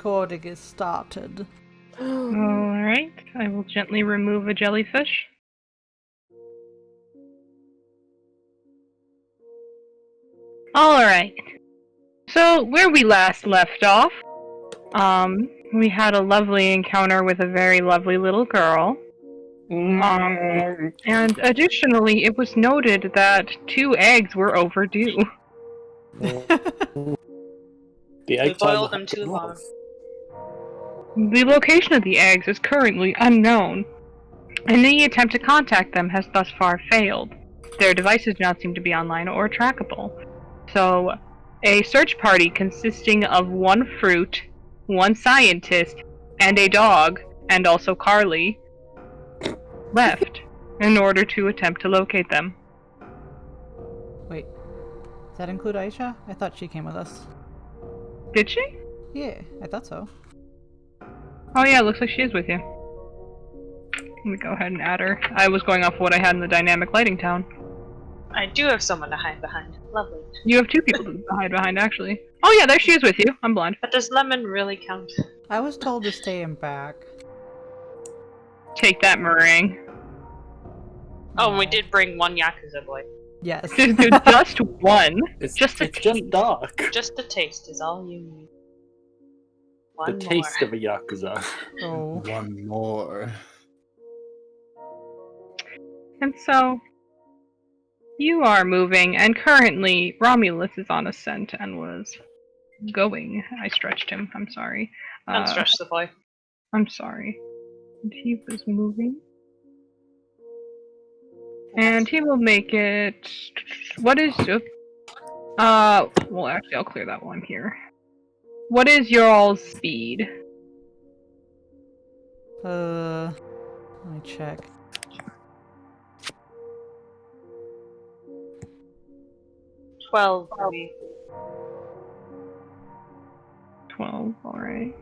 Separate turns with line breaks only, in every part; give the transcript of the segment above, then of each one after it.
recording is started.
Alright, I will gently remove a jellyfish. Alright. So, where we last left off, we had a lovely encounter with a very lovely little girl. And additionally, it was noted that 2 eggs were overdue.
The egg
We boiled them too long.
The location of the eggs is currently unknown, and any attempt to contact them has thus far failed. Their devices do not seem to be online or trackable. So, a search party consisting of 1 fruit, 1 scientist, and a dog, and also Carly, left in order to attempt to locate them.
Wait, does that include Aisha? I thought she came with us.
Did she?
Yeah, I thought so.
Oh yeah, looks like she is with you. Let me go ahead and add her. I was going off what I had in the dynamic lighting town.
I do have someone to hide behind. Lovely.
You have 2 people to hide behind, actually. Oh yeah, there she is with you. I'm blind.
But does lemon really count?
I was told to stay in back.
Take that, meringue.
Oh, and we did bring 1 Yakuza boy.
Yes.
Just 1.
It's
Just a
just dark.
Just the taste is all you need.
The
One
taste
more.
of a Yakuza.
Oh.
One more.
And so, you are moving, and currently Romulus is on ascent and was going. I stretched him. I'm sorry.
Don't stretch the boy.
I'm sorry. And he was moving. And he will make it. What is. Well, actually, I'll clear that one here. What is your all's speed?
Let me check.
$12 for me.
12, alright.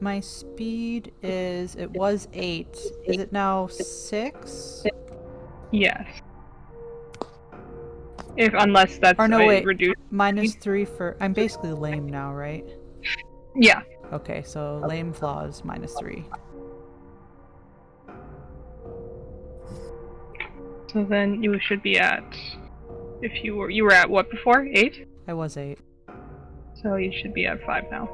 My speed is, it was 8. Is it now 6?
Yes. Unless that's
Or no, wait.
reduced.
Minus 3 for, I'm basically lame now, right?
Yeah.
Okay, so lame flaws, minus 3.
So then you should be at. If you were at what before? 8?
I was 8.
So you should be at 5 now.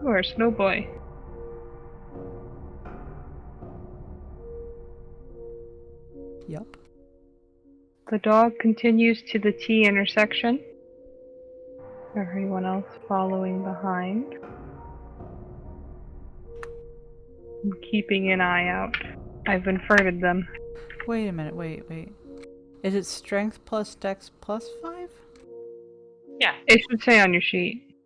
You are a slow boy.
Yup.
The dog continues to the T intersection. Everyone else following behind. I'm keeping an eye out. I've inverted them.
Wait a minute, wait. Is it strength plus dex plus 5?
Yeah.
It should say on your sheet.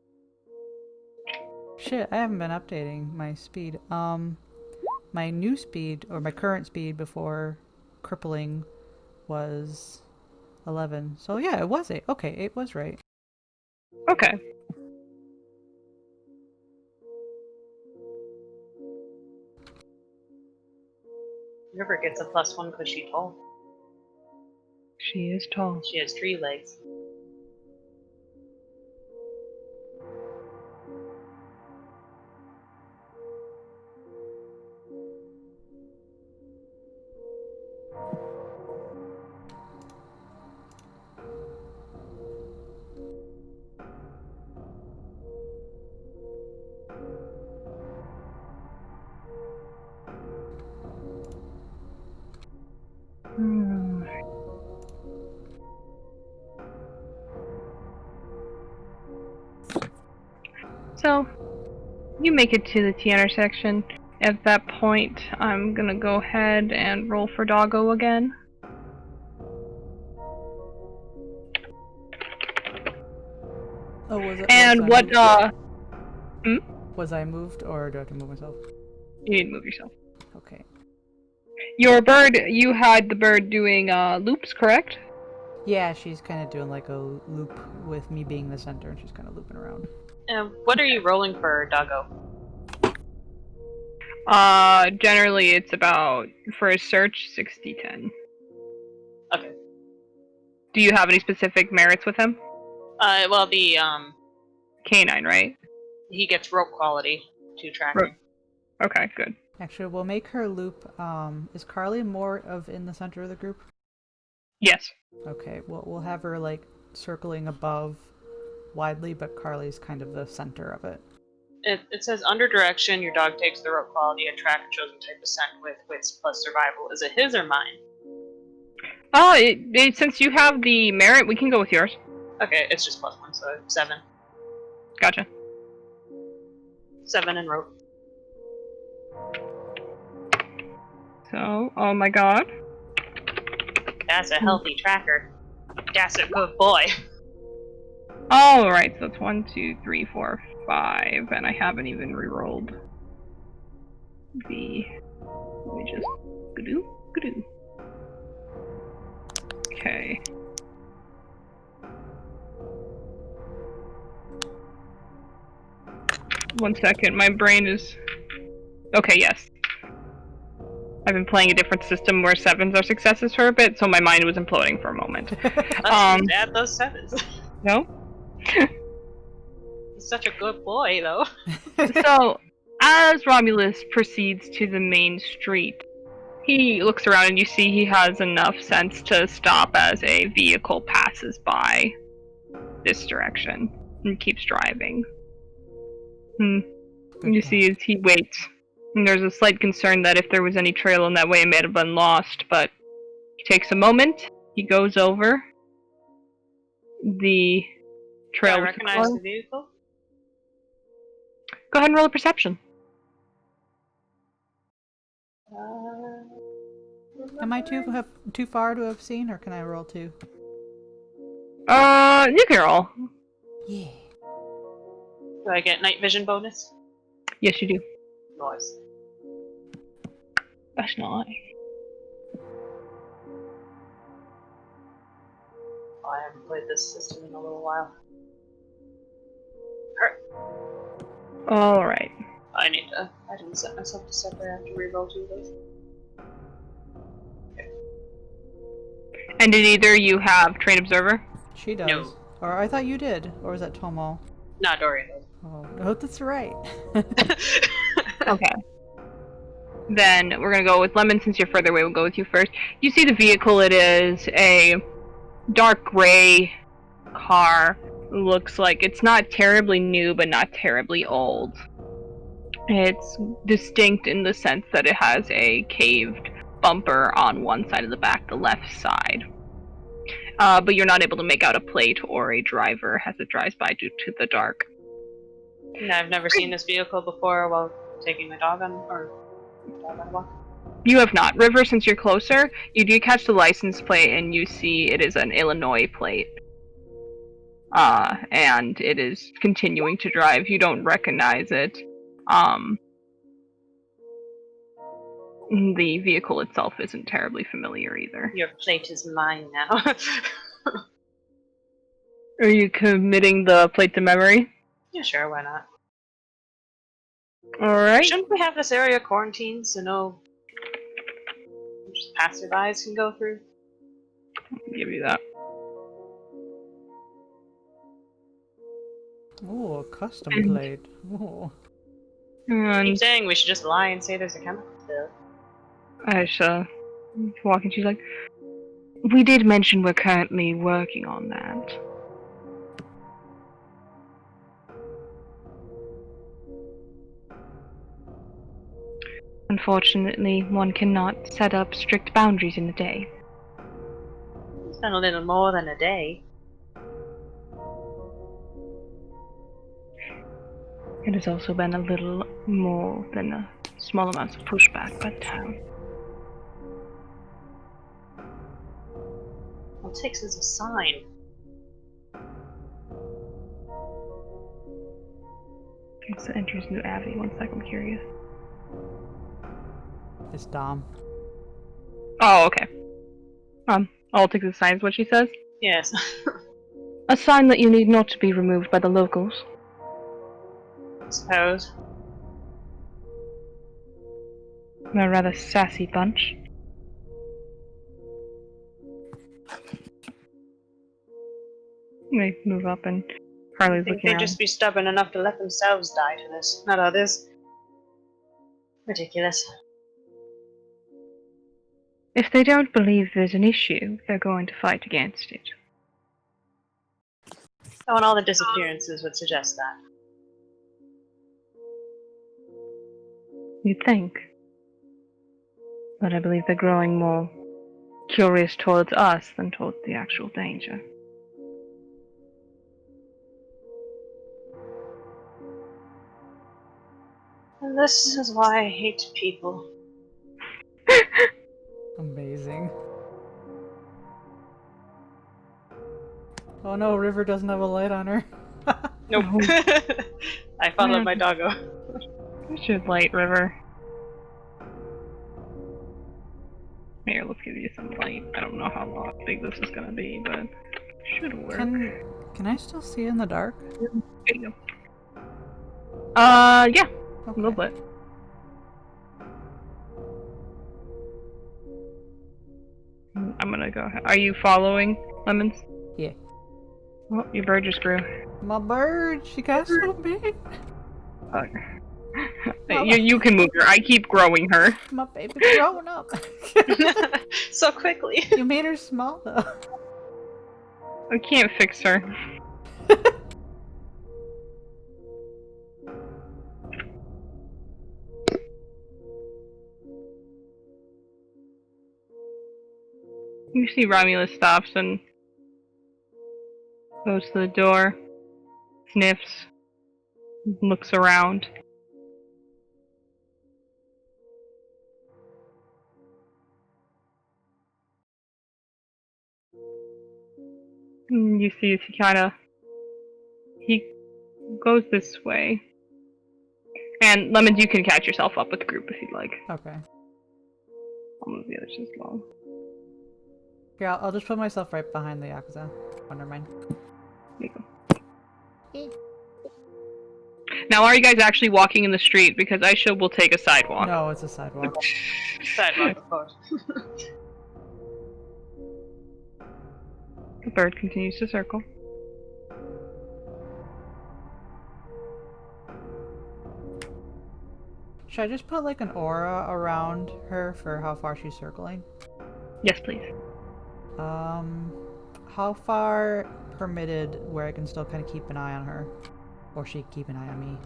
Shit, I haven't been updating my speed. My new speed, or my current speed before crippling was 11. So yeah, it was 8. Okay, 8 was right.
Okay.
River gets a +1 because she's tall.
She is tall.
She has 3 legs.
So, you make it to the T intersection. At that point, I'm gonna go ahead and roll for Doggo again.
Oh, was it?
And
was I
what,
moved? Was I moved, or do I have to move myself?
You need to move yourself.
Okay.
Your bird, you had the bird doing, loops, correct?
Yeah, she's kind of doing like a loop with me being the center, and she's kind of looping around.
What are you rolling for, Doggo?
Generally it's about, for a search, 60-10.
Okay.
Do you have any specific merits with him?
Well, the
canine, right?
He gets rope quality to tracking.
Rope. Okay, good.
Actually, we'll make her loop. Is Carly more of in the center of the group?
Yes.
Okay, we'll have her like circling above widely, but Carly's kind of the center of it.
It says under direction, your dog takes the rope quality and track a chosen type of scent with wits plus survival. Is it his or mine?
Oh, since you have the merit, we can go with yours.
Okay, it's just +1, so 7.
Gotcha.
7 and rope.
So, oh my god.
That's a healthy tracker. That's a good boy.
Alright, so it's 1, 2, 3, 4, 5, and I haven't even re-rolled the... Let me just... Gadoo. Okay. One second, my brain is... Okay, yes. I've been playing a different system where 7s are successes for a bit, so my mind was imploding for a moment.
Let's just add those 7s.
No?
He's such a good boy, though.
So, as Romulus proceeds to the main street, he looks around and you see he has enough sense to stop as a vehicle passes by this direction and keeps driving. You see as he waits. And there's a slight concern that if there was any trail in that way, it may have been lost, but he takes a moment, he goes over the
Do I
trail.
recognize the vehicle?
Go ahead and roll a perception.
Am I too far to have seen, or can I roll 2?
You can roll.
Yeah.
Do I get night vision bonus?
Yes, you do.
Nice.
That's nice.
I haven't played this system in a little while.
Alright.
I didn't set myself to separate. I have to reroll 2 of those.
And did either you have Train Observer?
She does.
No.
Or I thought you did. Or was that Tomo?
Not Dorian does.
Oh, that's right.
Okay. Then we're gonna go with Lemon since you're further away. We'll go with you first. You see the vehicle. It is a dark gray car. Looks like it's not terribly new, but not terribly old. It's distinct in the sense that it has a caved bumper on one side of the back, the left side. But you're not able to make out a plate or a driver as it drives by due to the dark.
No, I've never seen this vehicle before while taking my dog on a walk.
You have not. River, since you're closer, you do catch the license plate and you see it is an Illinois plate. And it is continuing to drive. You don't recognize it. The vehicle itself isn't terribly familiar either.
Your plate is mine now.
Are you committing the plate to memory?
Yeah, sure, why not?
Alright.
Shouldn't we have this area quarantined so no just passerbys can go through?
Give you that.
Oh, a custom
And-
plate. Oh.
I
And
keep saying we should just lie and say there's a chemical spill.
Aisha walking, she's like, we did mention we're currently working on that. Unfortunately, one cannot set up strict boundaries in a day.
It's been a little more than a day.
It has also been a little more than a small amount of pushback by the town.
All it takes is a sign.
It's the entrance into Abbey. One sec, I'm curious.
It's Dom.
Oh, okay. All it takes is a sign is what she says.
Yes.
A sign that you need not to be removed by the locals.
Suppose.
They're a rather sassy bunch. They move up and
I
Harley's
think
looking
they'd
around.
just be stubborn enough to let themselves die to this, not others. Ridiculous.
If they don't believe there's an issue, they're going to fight against it.
Oh, and all the disappearances would suggest that.
You'd think. But I believe they're growing more curious towards us than towards the actual danger.
And this is why I hate people.
Amazing. Oh no, River doesn't have a light on her.
Nope. I followed
Yeah.
my doggo.
We should light, River. Here, let's give you some light. I don't know how big this is gonna be, but should work.
Can I still see in the dark?
There you go. Yeah, a
Okay.
little bit. I'm gonna go. Are you following, Lemons?
Yeah.
Oh, your bird just grew.
My bird, she got so big.
You can move her. I keep growing her.
My baby's growing up.
So quickly.
You made her small though.
I can't fix her. You see Romulus stops and goes to the door, sniffs, looks around. And you see as he goes this way. And Lemons, you can catch yourself up with the group if you'd like.
Okay.
I'll move the others as well.
Yeah, I'll just put myself right behind the Yakuza. Oh, never mind.
There you go. Now, are you guys actually walking in the street? Because Aisha will take a sidewalk.
No, it's a sidewalk.
Sidewalk, of course.
The bird continues to circle.
Should I just put like an aura around her for how far she's circling?
Yes, please.
How far permitted where I can still kind of keep an eye on her? Or she keep an eye on me?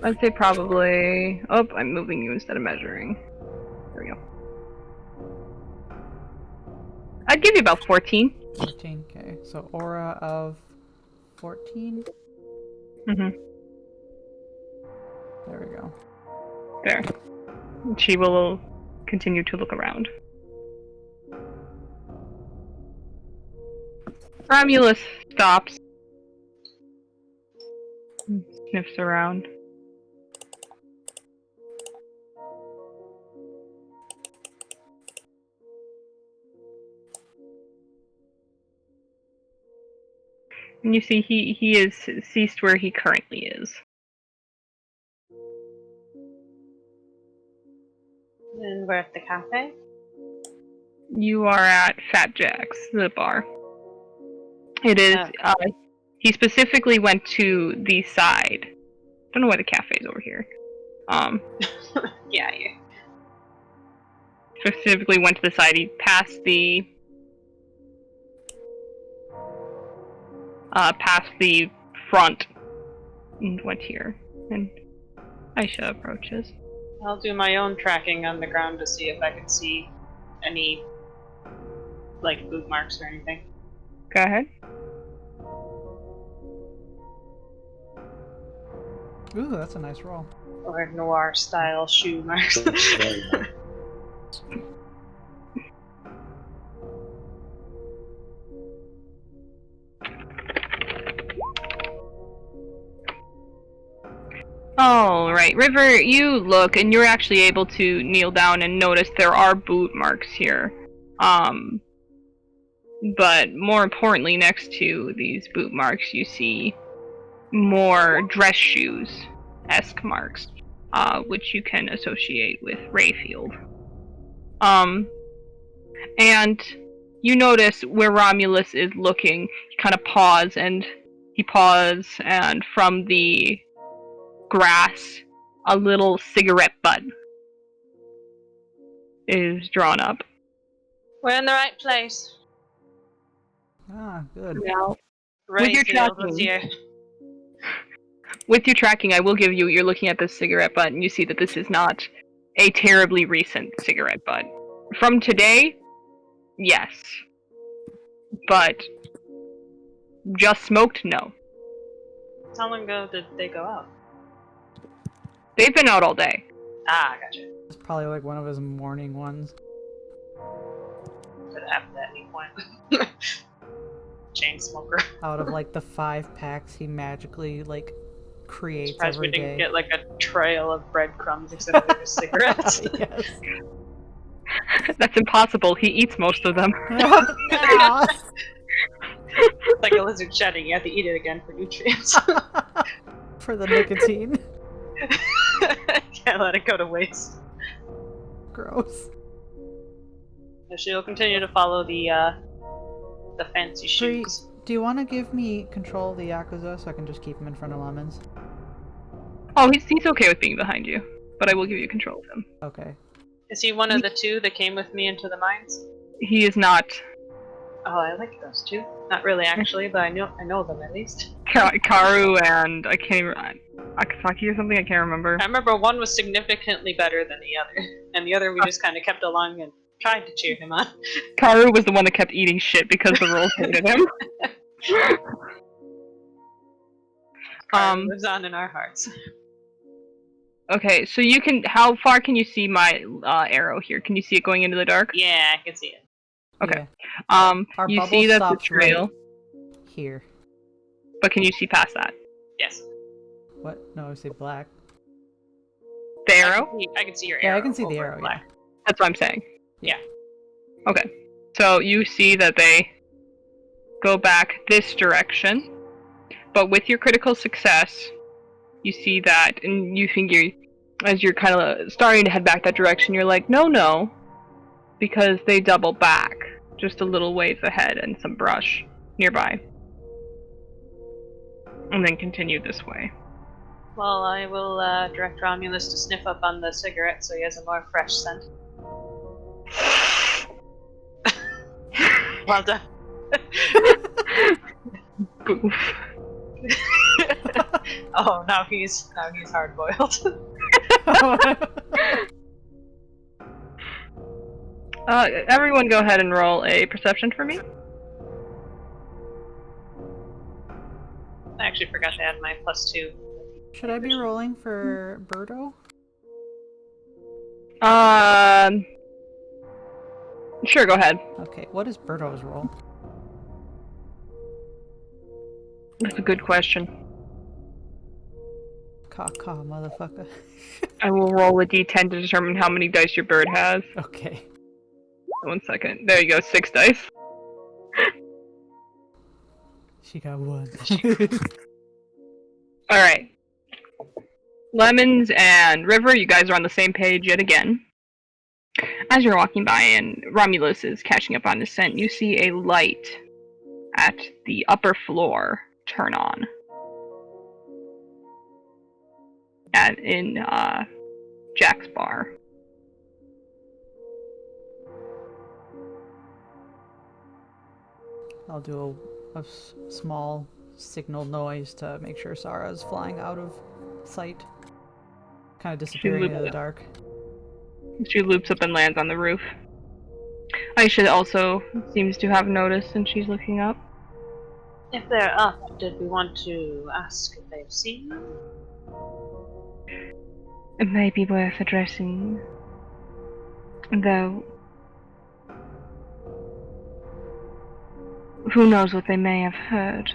I'd say probably... Oh, I'm moving you instead of measuring. There we go. I'd give you about 14.
14, okay. So aura of 14?
Mm-hmm.
There we go.
There. She will continue to look around. Romulus stops. Sniffs around. And you see he is ceased where he currently is.
And we're at the cafe.
You are at Fat Jack's, the bar. It is, he specifically went to the side. Don't know why the cafe is over here.
Yeah.
Specifically went to the side. He passed the front and went here. And Aisha approaches.
I'll do my own tracking on the ground to see if I can see any, like, boot marks or anything.
Go ahead.
Ooh, that's a nice roll.
Or noir-style shoe marks.
Very nice.
Alright, River, you look and you're actually able to kneel down and notice there are boot marks here. But more importantly, next to these boot marks, you see more dress shoes-esque marks, which you can associate with Rayfield. And you notice where Romulus is looking. You kind of pause, and from the grass, a little cigarette butt is drawn up.
We're in the right place.
Ah, good.
Now,
Raise
your
the
tracking.
overseer.
with your tracking, I will give you, you're looking at this cigarette butt, and you see that this is not a terribly recent cigarette butt. From today, yes. But just smoked, no.
How long ago did they go out?
They've been out all day.
Ah, gotcha.
It's probably like one of his morning ones.
Could have happened at any point. Chain smoker.
Out of like the 5 packs he magically like creates
Surprised we
every
didn't
day.
get like a trail of breadcrumbs except for his cigarettes.
Yes.
That's impossible. He eats most of them.
Aw.
Like a lizard shedding, you have to eat it again for nutrients.
For the nicotine.
Can't let it go to waste.
Gross.
So she'll continue to follow the fancy
Bree,
shoes.
do you want to give me control of the Yakuza so I can just keep him in front of Lemons?
Oh, he's okay with being behind you, but I will give you control of him.
Okay.
Is he one of the 2 that came with me into the mines?
He is not.
Oh, I like those 2. Not really, actually, but I know them at least.
Karu and I can't even. Akasaki or something, I can't remember.
I remember one was significantly better than the other, and the other we just kind of kept along and tried to cheer him on.
Karu was the one that kept eating shit because the rolls hated him.
Lives on in our hearts.
Okay, so you can. How far can you see my arrow here? Can you see it going into the dark?
Yeah, I can see it.
Okay.
Yeah. Our
You
bubble
see that the
stops
trail,
right here.
but can you see past that?
Yes.
What? No, I say black.
The arrow?
I can see your
Yeah,
arrow.
I can see the
over
arrow,
black.
That's what I'm saying.
Yeah.
Okay. So you see that they go back this direction, but with your critical success, you see that, and you figure, as you're kind of starting to head back that direction, you're like, no, because they double back just a little ways ahead and some brush nearby. And then continue this way.
Well, I will direct Romulus to sniff up on the cigarette so he has a more fresh scent. Well done.
Boof.
Oh, now he's hard boiled.
Everyone go ahead and roll a perception for me.
I actually forgot to add my +2.
Should I be rolling for Birdo?
Sure, go ahead.
Okay, what is Birdo's roll?
That's a good question.
Caw, motherfucker.
I will roll a d10 to determine how many dice your bird has.
Okay.
1 second. There you go, 6 dice.
She got 1.
Alright. Lemons and River, you guys are on the same page yet again. As you're walking by and Romulus is catching up on his scent, you see a light at the upper floor turn on. In Jack's bar.
I'll do a small signal noise to make sure Sarah's flying out of sight. Kind of disappearing into the dark.
She loops up and lands on the roof. Aisha also seems to have noticed, and she's looking up.
If they're up, did we want to ask if they've seen them?
It may be worth addressing, though. Who knows what they may have heard?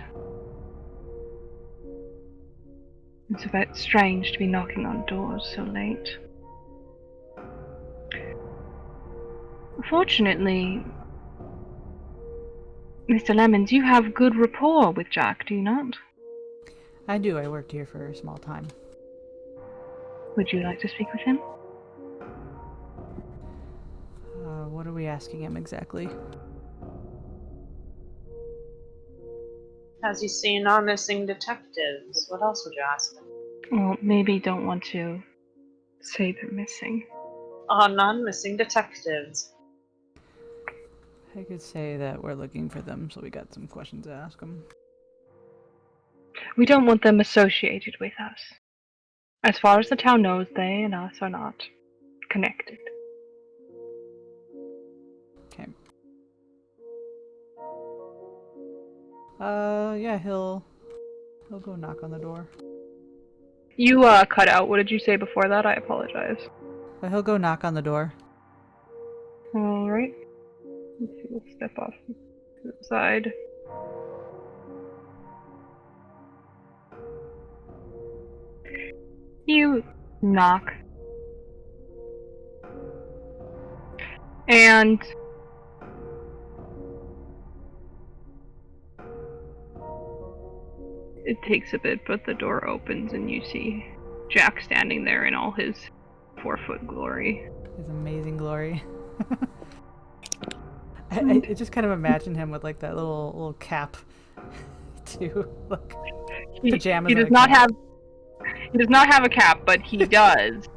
It's a bit strange to be knocking on doors so late. Fortunately, Mr. Lemons, you have good rapport with Jack, do you not?
I do. I worked here for a small time.
Would you like to speak with him?
What are we asking him exactly?
Has he seen our missing detectives? What else would you ask him?
Well, maybe don't want to say they're missing.
Our non-missing detectives.
I could say that we're looking for them, so we got some questions to ask them.
We don't want them associated with us. As far as the town knows, they and us are not connected.
Okay. Yeah, he'll go knock on the door.
You cut out. What did you say before that? I apologize.
But he'll go knock on the door.
All right. Let's see. We'll step off to the side. You knock. And it takes a bit, but the door opens and you see Jack standing there in all his 4-foot glory.
His amazing glory. I just kind of imagine him with like that little cap, too, like pajamas.
He does not have. He does not have a cap, but he does.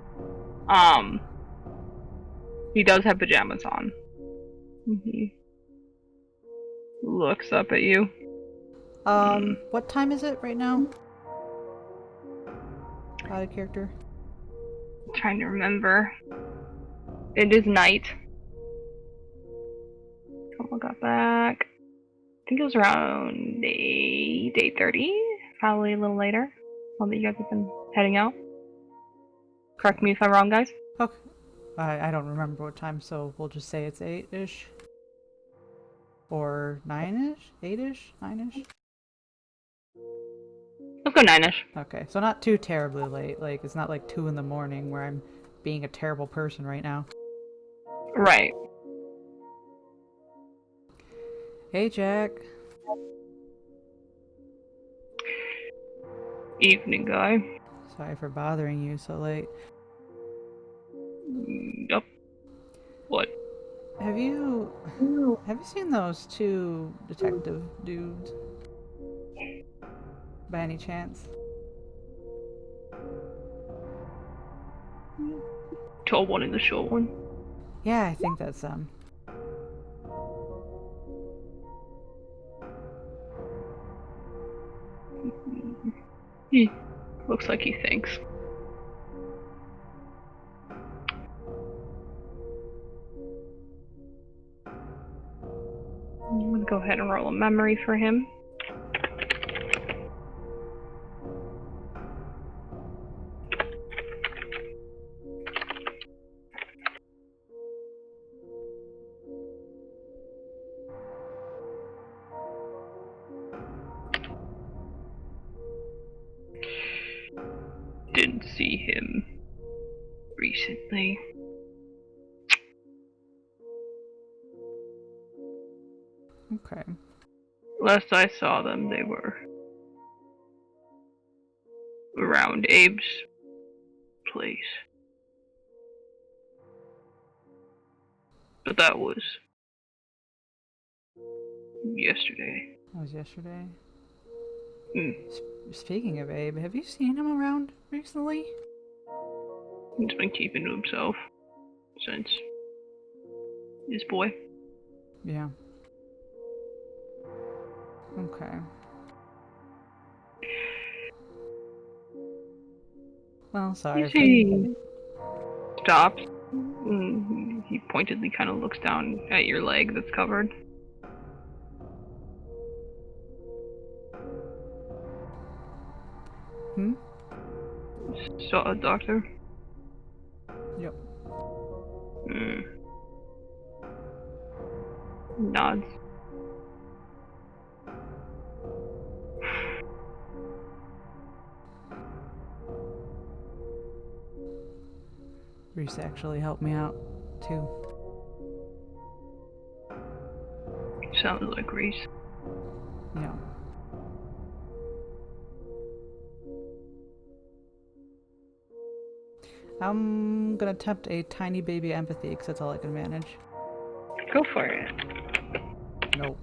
He does have pajamas on. He looks up at you.
What time is it right now? Out of character.
I'm trying to remember. It is night. Couple got back. I think it was around 8:30, probably a little later. While that you guys have been heading out. Correct me if I'm wrong, guys.
Okay. I don't remember what time, so we'll just say it's 8-ish. Or 9-ish? 8-ish? 9-ish?
Let's go 9-ish.
Okay, so not too terribly late. Like, it's not like 2 in the morning where I'm being a terrible person right now.
Right.
Hey, Jack.
Evening, guy.
Sorry for bothering you so late.
Yup. What?
Have you seen those 2 detective dudes? By any chance?
Tall one and the short one.
Yeah, I think that's them.
He looks like he thinks. I'm gonna go ahead and roll a memory for him. Didn't see him recently.
Okay.
Last I saw them, they were around Abe's place. But that was yesterday.
That was yesterday.
Mm.
Speaking of Abe, have you seen him around recently?
He's been keeping to himself since his boy.
Yeah. Okay. Well, sorry.
He stops. He pointedly kind of looks down at your leg that's covered.
Hmm?
Saw a doctor?
Yep.
Nods.
Reese actually helped me out, too.
Sounds like Reese.
Yeah. I'm gonna attempt a tiny baby empathy, because that's all I can manage.
Go for it.
Nope.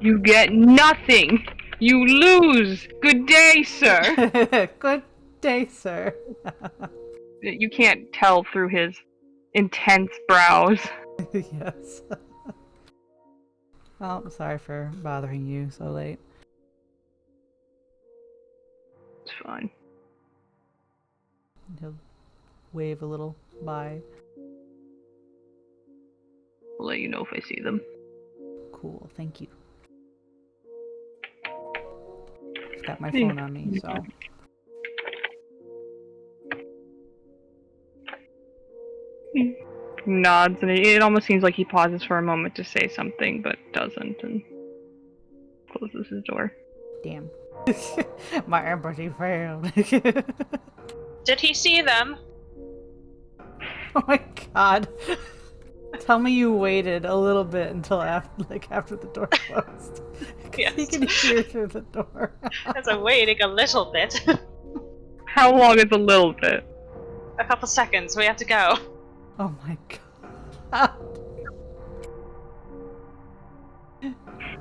You get nothing! You lose! Good day, sir!
Good day, sir.
You can't tell through his intense brows.
Yes. Well, I'm sorry for bothering you so late.
It's fine.
He'll wave a little bye.
I'll let you know if I see them.
Cool, thank you. I've got my phone on me, so.
Nods, and it almost seems like he pauses for a moment to say something, but doesn't, and closes his door.
Damn. My empathy failed.
Did he see them?
Oh my god. Tell me you waited a little bit until after the door closed. 'Cause
Yes.
He can hear through the door.
As I'm waiting a little bit.
How long is a little bit?
A couple seconds, we have to go.
Oh my god.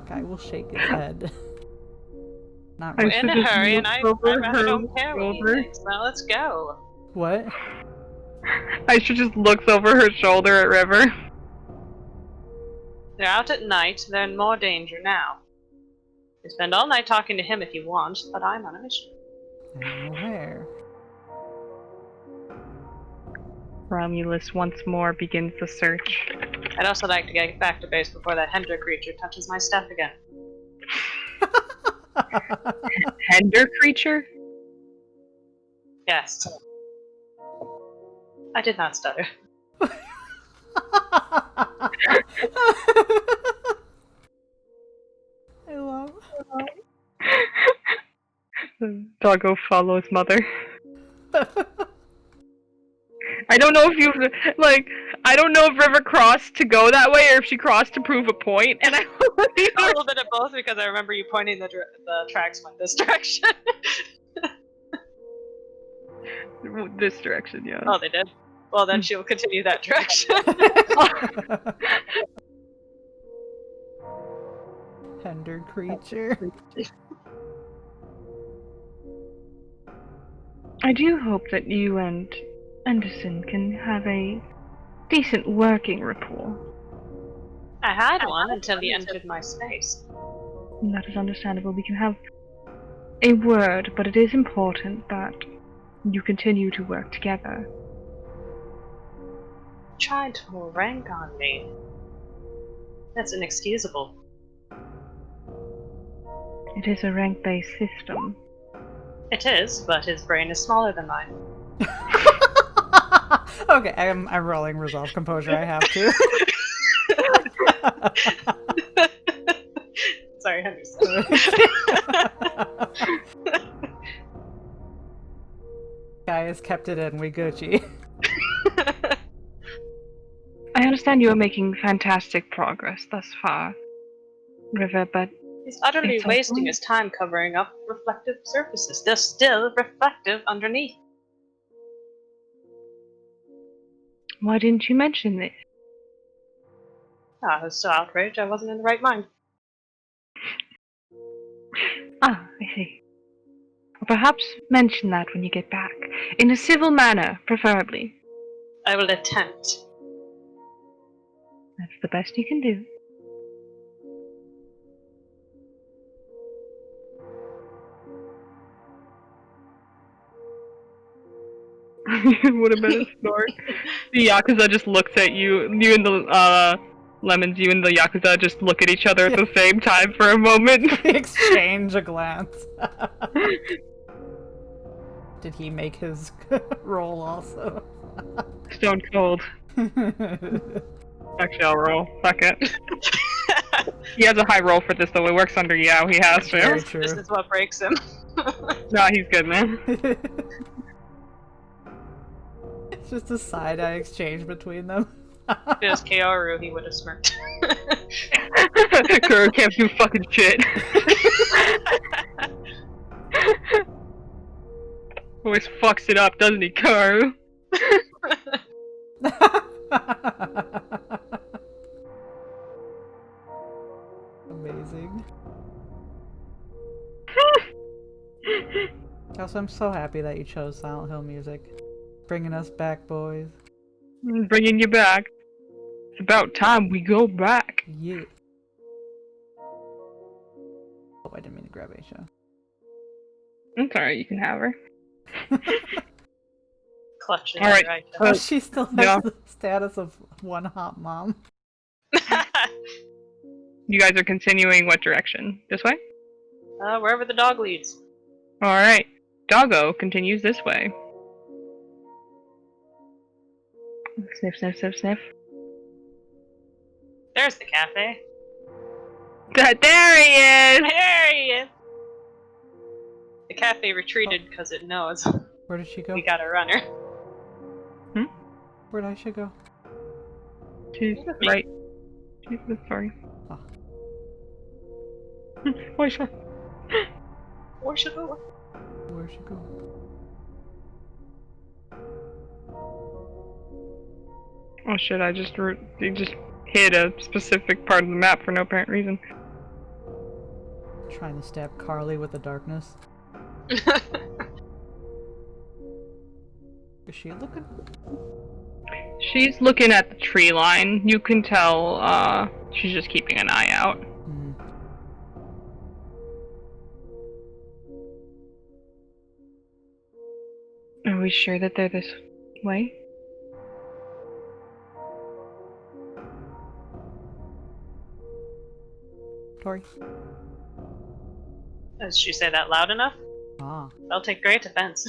Guy will shake his head. Not
I
really.
We're in a
should just
hurry, and
look
I
over
rather
her
don't care what he
shoulder.
thinks. Now let's go.
What?
Aisha just looks over her shoulder at River.
They're out at night, they're in more danger now. You spend all night talking to him if you want, but I'm on a mission.
I'm aware.
Romulus once more begins the search.
I'd also like to get back to base before that Hendra creature touches my stuff again.
Hender creature?
Yes. I did not stutter.
I love.
Doggo follows mother. I don't know if I don't know if River crossed to go that way or if she crossed to prove a point, and I
A little bit of both because I remember you pointing the tracks went this direction.
this direction, yeah.
Oh, they did? Well, then she'll continue that direction.
Tender creature.
I do hope that you and Anderson can have a decent working rapport.
I had one until he entered my space.
That is understandable. We can have a word, but it is important that you continue to work together.
Tried to rank on me. That's inexcusable.
It is a rank-based system.
It is, but his brain is smaller than mine.
Okay, I'm rolling resolve composure. I have to.
Sorry, Henderson.
Guy has kept it in. We Gucci.
I understand you are making fantastic progress thus far, River, but
He's utterly
It's
wasting
okay.
his time covering up reflective surfaces. They're still reflective underneath.
why didn't you mention this?
I was so outraged I wasn't in the right mind.
Ah, I see. Or perhaps mention that when you get back. In a civil manner, preferably.
I will attempt.
That's the best you can do. Would have been a snort. The Yakuza just looks at you. You and the Lemons, you and the Yakuza just look at each other at the same time for a moment.
Exchange a glance. Did he make his roll also?
Stone cold. Actually, I'll roll. Fuck it. He has a high roll for this, though. It works under Yao. He has
Very
to.
true.
This is what breaks him.
Nah, he's good, man.
It's just a side-eye exchange between them.
If it was Kaoru, he would have smirked.
Kuro can't do fucking shit. Always fucks it up, doesn't he, Kuro?
Amazing. Also, I'm so happy that you chose Silent Hill music. Bringing us back, boys.
Bringing you back. It's about time we go back.
Yeah. Oh, I didn't mean to grab Aisha.
I'm sorry, you can have her.
Clutch it.
All right.
Right.
Oh, she still has
yeah.
the status of one hot mom.
You guys are continuing what direction? This way?
Wherever the dog leads.
Alright. Doggo continues this way. Sniff, sniff, sniff, sniff.
There's the cafe.
There he is!
There he is. The cafe retreated because it knows
Where did she go?
we got a runner.
Where'd Aisha go?
She's right. She's sorry.
Oh.
Oh, sure.
Where should we go?
Where'd she go?
Oh shit, I just hit a specific part of the map for no apparent reason.
Trying to stab Carly with the darkness. Is she looking?
She's looking at the tree line. You can tell, she's just keeping an eye out.
Hmm.
Are we sure that they're this way?
Tori?
Does she say that loud enough?
Ah.
They'll take great offense.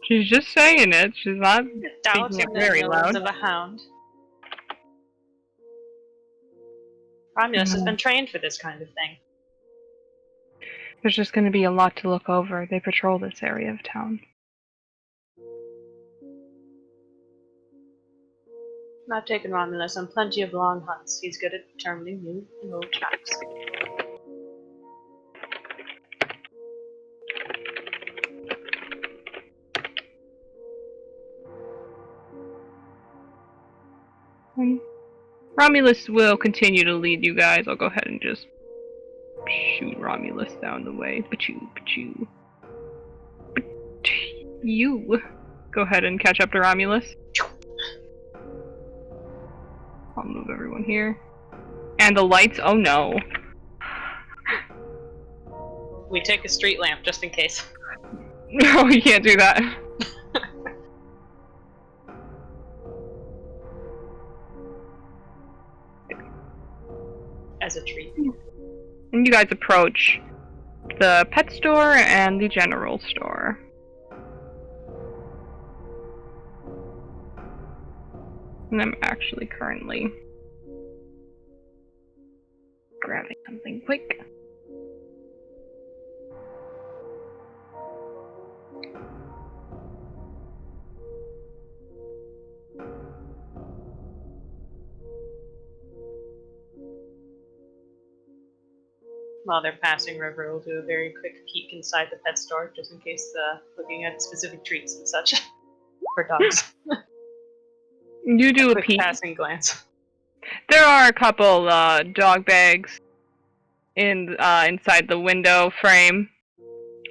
She's just saying it. She's not
Doubts
speaking
in
it
the
very
nose
loud.
of a hound. Romulus has been trained for this kind of thing.
There's just going to be a lot to look over. They patrol this area of town.
Not taken Romulus on plenty of long hunts. He's good at determining new and old tracks.
Romulus will continue to lead you guys. I'll go ahead and just shoot Romulus down the way. Pachoo, pachoo. You go ahead and catch up to Romulus. I'll move everyone here. And the lights, oh no.
We take a street lamp just in case.
No, you can't do that.
As a treat.
And you guys approach the pet store and the general store. And I'm actually currently grabbing something quick.
While they're passing River, we'll do a very quick peek inside the pet store, just in case looking at specific treats and such for dogs.
You do a
Quick
peek.
passing glance.
There are a couple dog bags inside the window frame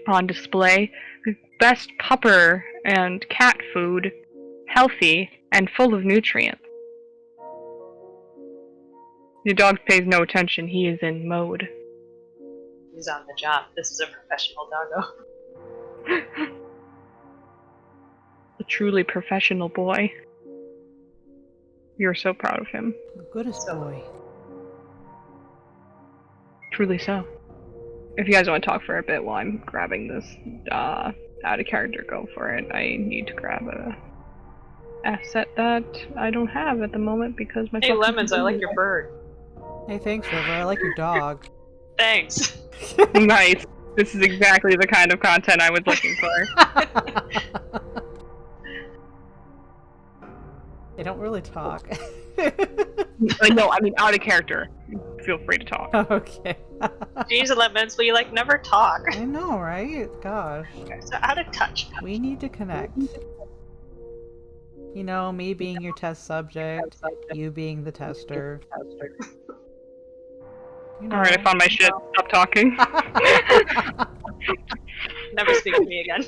on display. Best pupper and cat food, healthy and full of nutrients. Your dog pays no attention. He is in mode.
He's on the job. This is a professional doggo.
A truly professional boy. You're so proud of him.
Goodest boy.
Truly so. If you guys want to talk for a bit while I'm grabbing this out of character, go for it. I need to grab a asset that I don't have at the moment because my
Hey, Lemons, I like your bird.
Hey, thanks, River. I like your dog.
Thanks.
Nice. This is exactly the kind of content I was looking for.
They don't really talk.
No, I mean out of character. Feel free to talk.
Okay.
Jeez, Lemons, we never talk.
I know, right? Gosh.
So out of touch.
We need to connect. You know, me being your test subject, you being the tester. You know.
Alright, I found my shit. Stop talking.
Never speak to me again.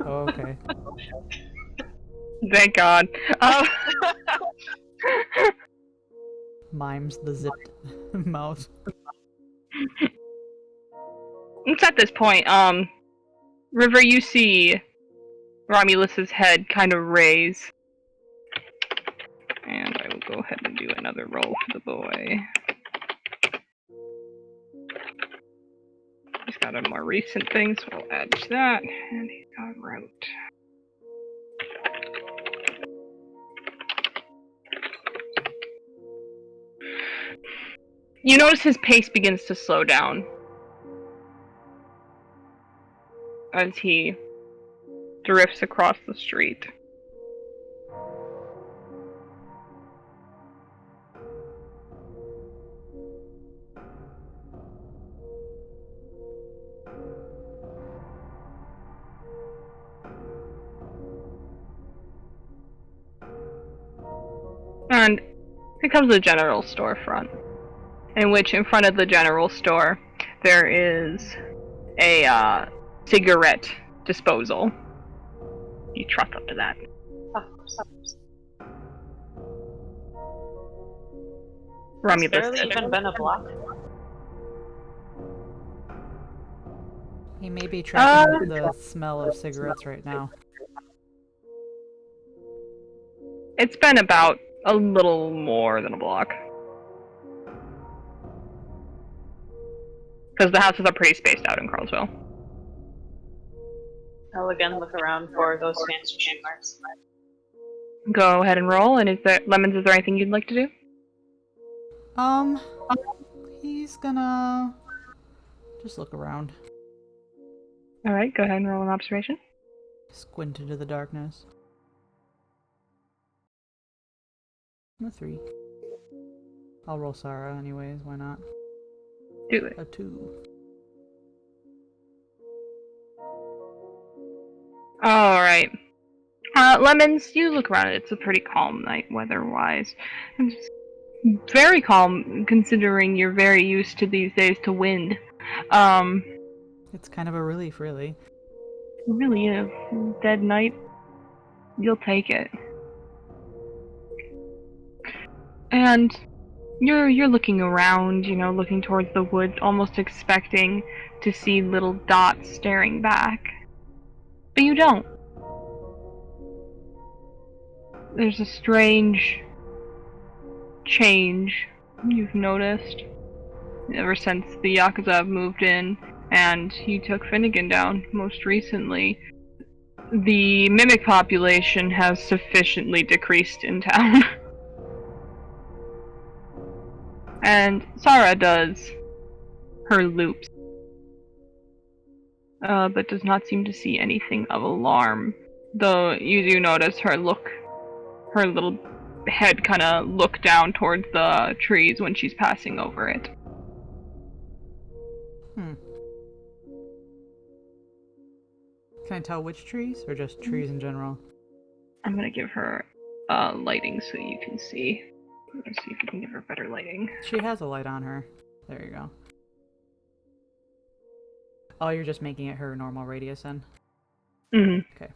Oh, okay.
Thank God.
Mimes the zipped mouth.
It's at this point, River, you see Romulus's head kind of raise. And I will go ahead and do another roll for the boy. He's got a more recent thing, so we'll add to that. And he's got route. You notice his pace begins to slow down as he drifts across the street. And it comes to the general storefront, in which in front of the general store there is a cigarette disposal. You trot up to that.
It's
Romulus
barely
said.
even been a block.
He may be tracking the smell of cigarettes right now.
It's been about a little more than a block. Because the houses are pretty spaced out in Carlsville.
I'll again look around for those fancy landmarks.
Go ahead and roll, and Lemons, is there anything you'd like to do?
He's gonna just look around.
Alright, go ahead and roll an observation.
Squint into the darkness. A 3. I'll roll Sarah anyways, why not?
Do it.
A 2.
Alright. Lemons, you look around. It's a pretty calm night weather-wise. It's very calm, considering you're very used to these days to wind.
It's kind of a relief, really.
Really is. Dead night, you'll take it. And you're looking around, you know, looking towards the woods, almost expecting to see little dots staring back. But you don't. There's a strange change you've noticed ever since the Yakuza have moved in and you took Finnegan down most recently. The mimic population has sufficiently decreased in town. And Sarah does her loops, but does not seem to see anything of alarm. Though you do notice her little head kind of look down towards the trees when she's passing over it.
Can I tell which trees, or just trees in general?
I'm gonna give her lighting so you can see. Let's see if we can give her better lighting.
She has a light on her. There you go. Oh, you're just making it her normal radius then?
Mm-hmm.
Okay.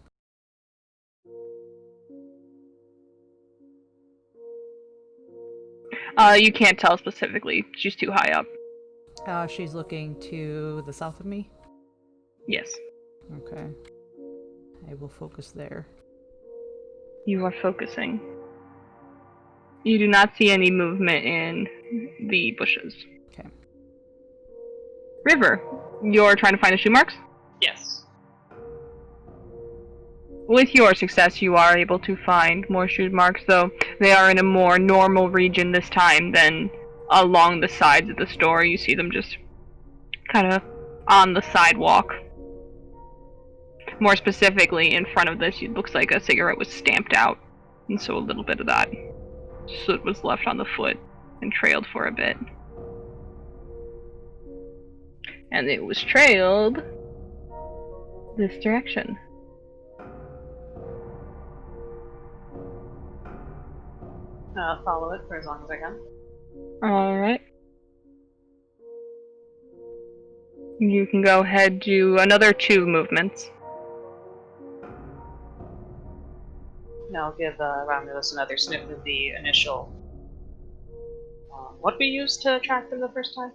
You can't tell specifically. She's too high up.
She's looking to the south of me?
Yes.
Okay. I will focus there.
You are focusing. You do not see any movement in the bushes.
Okay.
River, you're trying to find the shoe marks?
Yes.
With your success, you are able to find more shoe marks, though they are in a more normal region this time than along the sides of the store. You see them just kind of on the sidewalk. More specifically, in front of this, it looks like a cigarette was stamped out, and so a little bit of that soot was left on the foot and trailed for a bit. And it was trailed this direction.
I'll follow it for as long as I can.
Alright. You can go ahead, do another 2 movements.
And I'll give Romulus another sniff of the initial. What we used to track them the first time?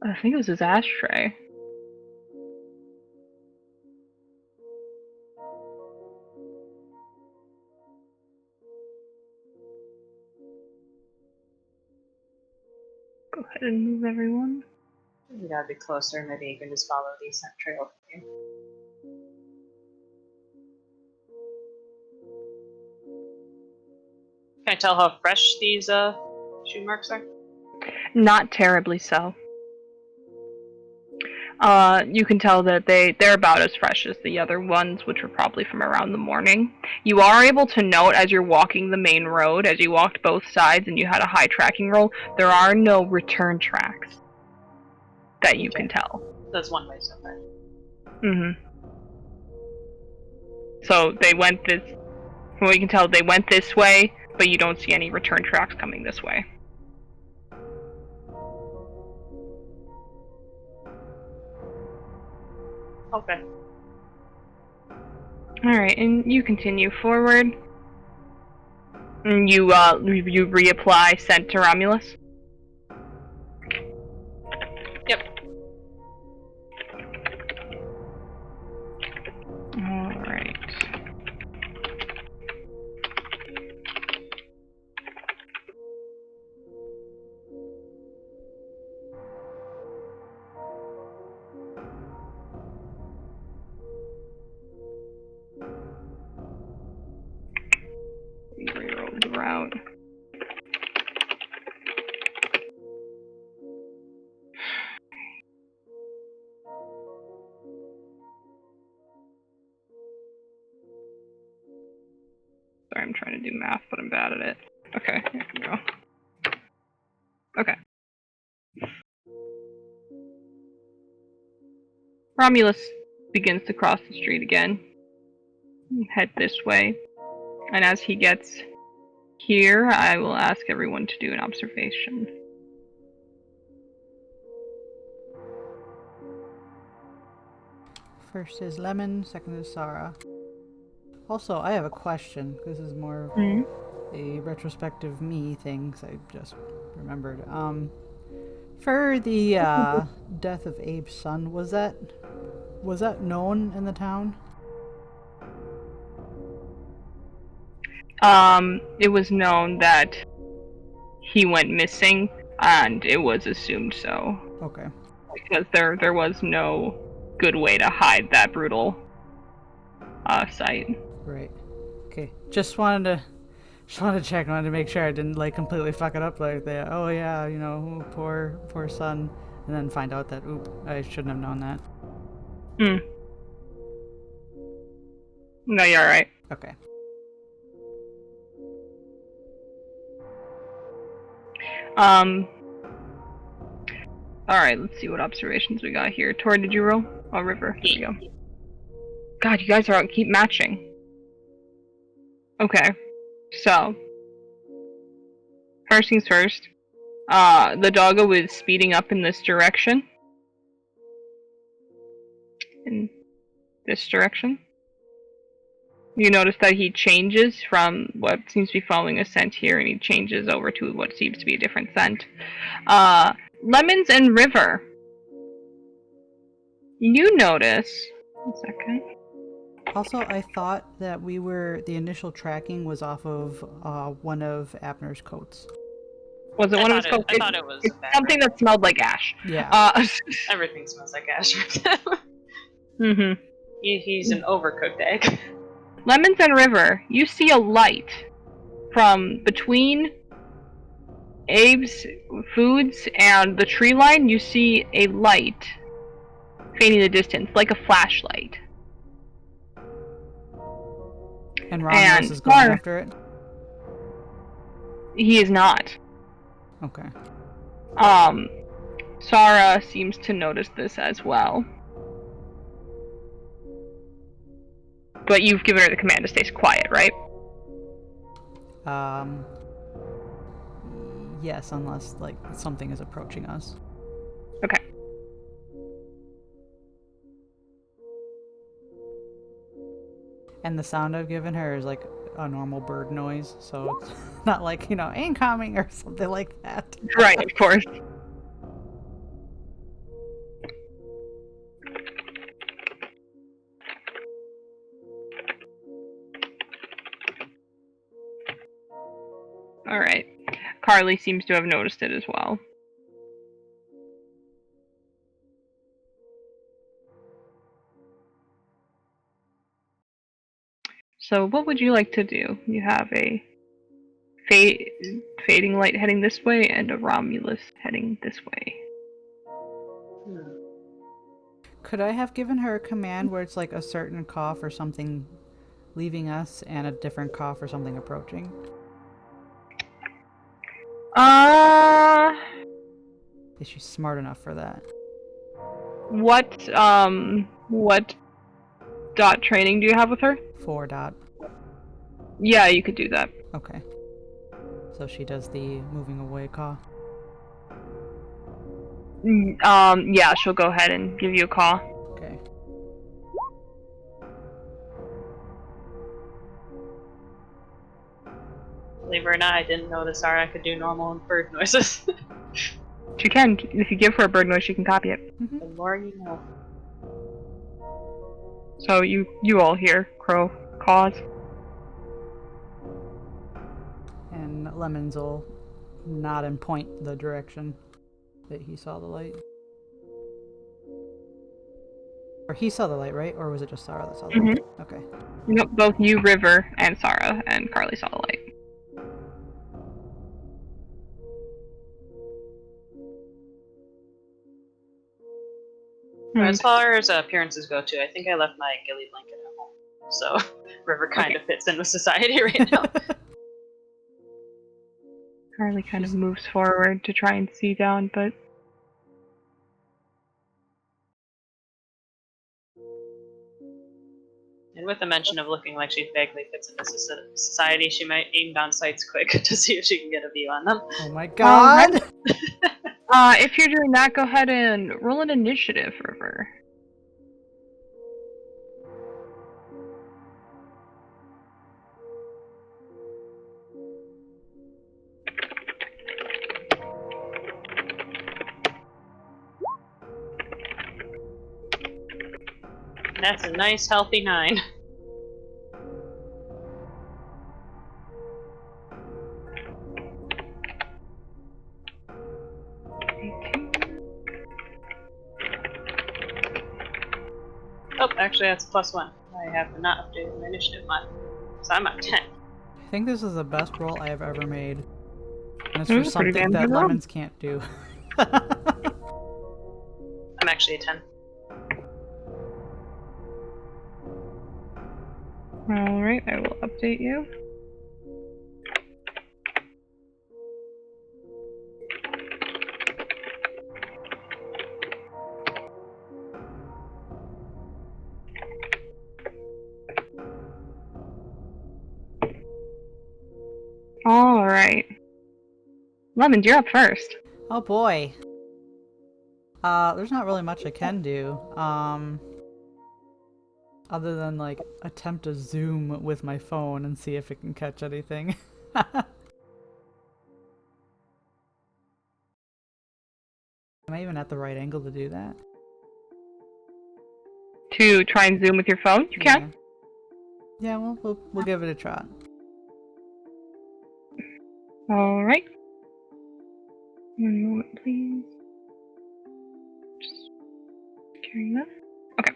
I think it was his ashtray. Go ahead and move everyone.
You gotta be closer, maybe you can just follow the scent trail from here. Can I tell how fresh these shoe marks are?
Not terribly so. You can tell that they're about as fresh as the other ones, which were probably from around the morning. You are able to note as you're walking the main road, as you walked both sides and you had a high tracking roll, there are no return tracks that you can tell.
That's one way so far.
So they went this, from what you can tell, they went this way, but you don't see any return tracks coming this way.
Okay.
Alright, and you continue forward. And you reapply scent to Romulus?
Yep.
Alright. Reroll the route. Sorry, I'm trying to do math, but I'm bad at it. Okay, here we go. Okay. Romulus begins to cross the street again. Head this way. And as he gets here, I will ask everyone to do an observation.
First is Lemon, second is Sarah. Also, I have a question. This is more of a retrospective me thing, 'cause I just remembered. For the death of Abe's son, was that known in the town?
It was known that he went missing, and it was assumed so.
Okay.
Because there was no good way to hide that brutal sight.
Right. Okay. Just wanted to check. Wanted to make sure I didn't like completely fuck it up like that. Oh yeah, you know, poor son, and then find out that oop, I shouldn't have known that.
No, you're alright.
Okay.
Alright, let's see what observations we got here. Tori, did you roll? Oh, River. There we go. God, you guys are keep matching. Okay. So, first things first. The doggo is speeding up in this direction. In this direction. You notice that he changes from what seems to be following a scent here, and he changes over to what seems to be a different scent. Lemons and River. You notice... 1 second.
Also, I thought that the initial tracking was off of one of Abner's coats.
Was it one of his coats?
I thought it was
It's something that smelled like ash.
Yeah.
Everything smells like ash.
Mm-hmm.
He's an overcooked egg.
Lemons and River, you see a light from between Abe's Foods and the tree line. You see a light fading in the distance, like a flashlight.
And Romulus is going after it?
He is not.
Okay.
Sarah seems to notice this as well. But you've given her the command to stay quiet, right?
Yes, unless, like, something is approaching us.
Okay.
And the sound I've given her is like a normal bird noise, so it's not like, you know, incoming or something like that.
Right, of course. Alright. Carly seems to have noticed it as well. So what would you like to do? You have a fading light heading this way and a Romulus heading this way.
Hmm.
Could I have given her a command where it's like a certain cough or something leaving us and a different cough or something approaching? Is she smart enough for that?
What dot training do you have with her?
4 dot.
Yeah, you could do that.
Okay. So she does the moving away cough.
Yeah, she'll go ahead and give you a call.
Okay.
Believe it or not, I didn't know the Zara could do normal bird noises.
She can. If you give her a bird noise, she can copy it.
The more you know.
So you all hear Crow caws.
And Lemons will nod and point the direction that he saw the light. Or he saw the light, right? Or was it just Sarah that saw the light? Okay.
Nope, both you, River, and Sarah, and Carly saw the light.
As far as appearances go, too, I think I left my ghillie blanket at home. So, River kind of fits in with society right now.
Carly kind of moves forward to try and see down, but
And with the mention of looking like she vaguely fits into society, she might aim down sights quick to see if she can get a view on them.
Oh my god!
If you're doing that, go ahead and roll an initiative, River.
That's a nice, healthy 9. Oh, actually, that's a +1. I have not updated my initiative mod. So I'm at 10.
I think this is the best roll I have ever made. And it's
It
for
was a pretty
something
damn
that
good roll.
Lemons can't do.
I'm actually a 10.
Alright, I will update you. Alright. Lemons, you're up first.
Oh boy. There's not really much I can do. Other than like attempt to zoom with my phone and see if it can catch anything. Am I even at the right angle to do that?
To try and zoom with your phone? You can.
Yeah, well, we'll give it a try.
Alright. One moment, please. Just carrying that. Okay.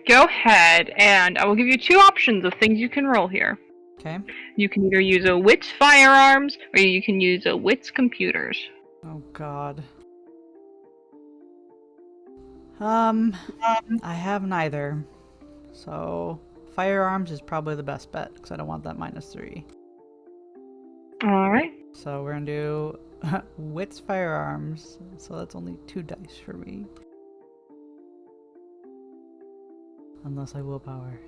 Go ahead, and I will give you 2 options of things you can roll here.
Okay.
You can either use a Wits Firearms, or you can use a Wits Computers.
Oh god. I have neither. So, firearms is probably the best bet, because I don't want that -3.
Alright.
So we're gonna do Wits Firearms, so that's only 2 dice for me. Unless I willpower.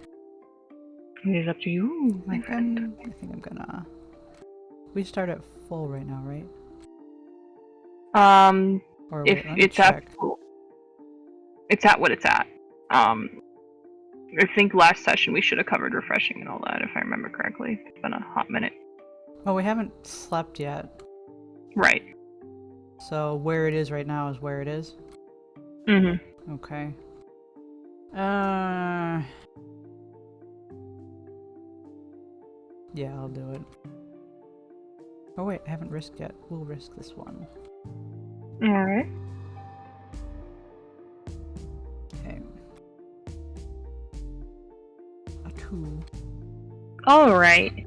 It is up to you, my
I
friend.
think I'm gonna... We start at full right now, right? Or
If
wait, let me
it's
check.
it's at what it's at. I think last session we should have covered refreshing and all that, if I remember correctly. It's been a hot minute.
Oh, we haven't slept yet.
Right.
So where it is right now is where it is?
Mm-hmm.
Okay. Yeah, I'll do it. Oh wait, I haven't risked yet. We'll risk this one.
Alright.
Okay. A 2.
Alright.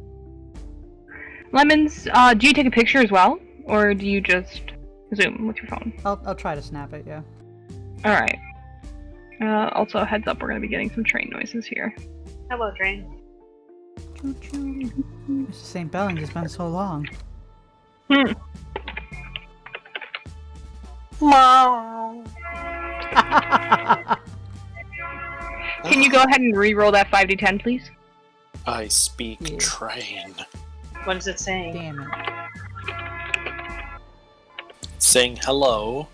Lemons, do you take a picture as well? Or do you just zoom with your phone?
I'll try to snap it, yeah.
Alright. Also, heads up, we're gonna be getting some train noises here.
Hello, train.
Choo choo. Mr. St. Bellings, it's been so long.
Hmm. Can you go ahead and re-roll that 5d10, please?
I speak
Yeah.
train.
What is it saying?
Damn it.
Saying hello.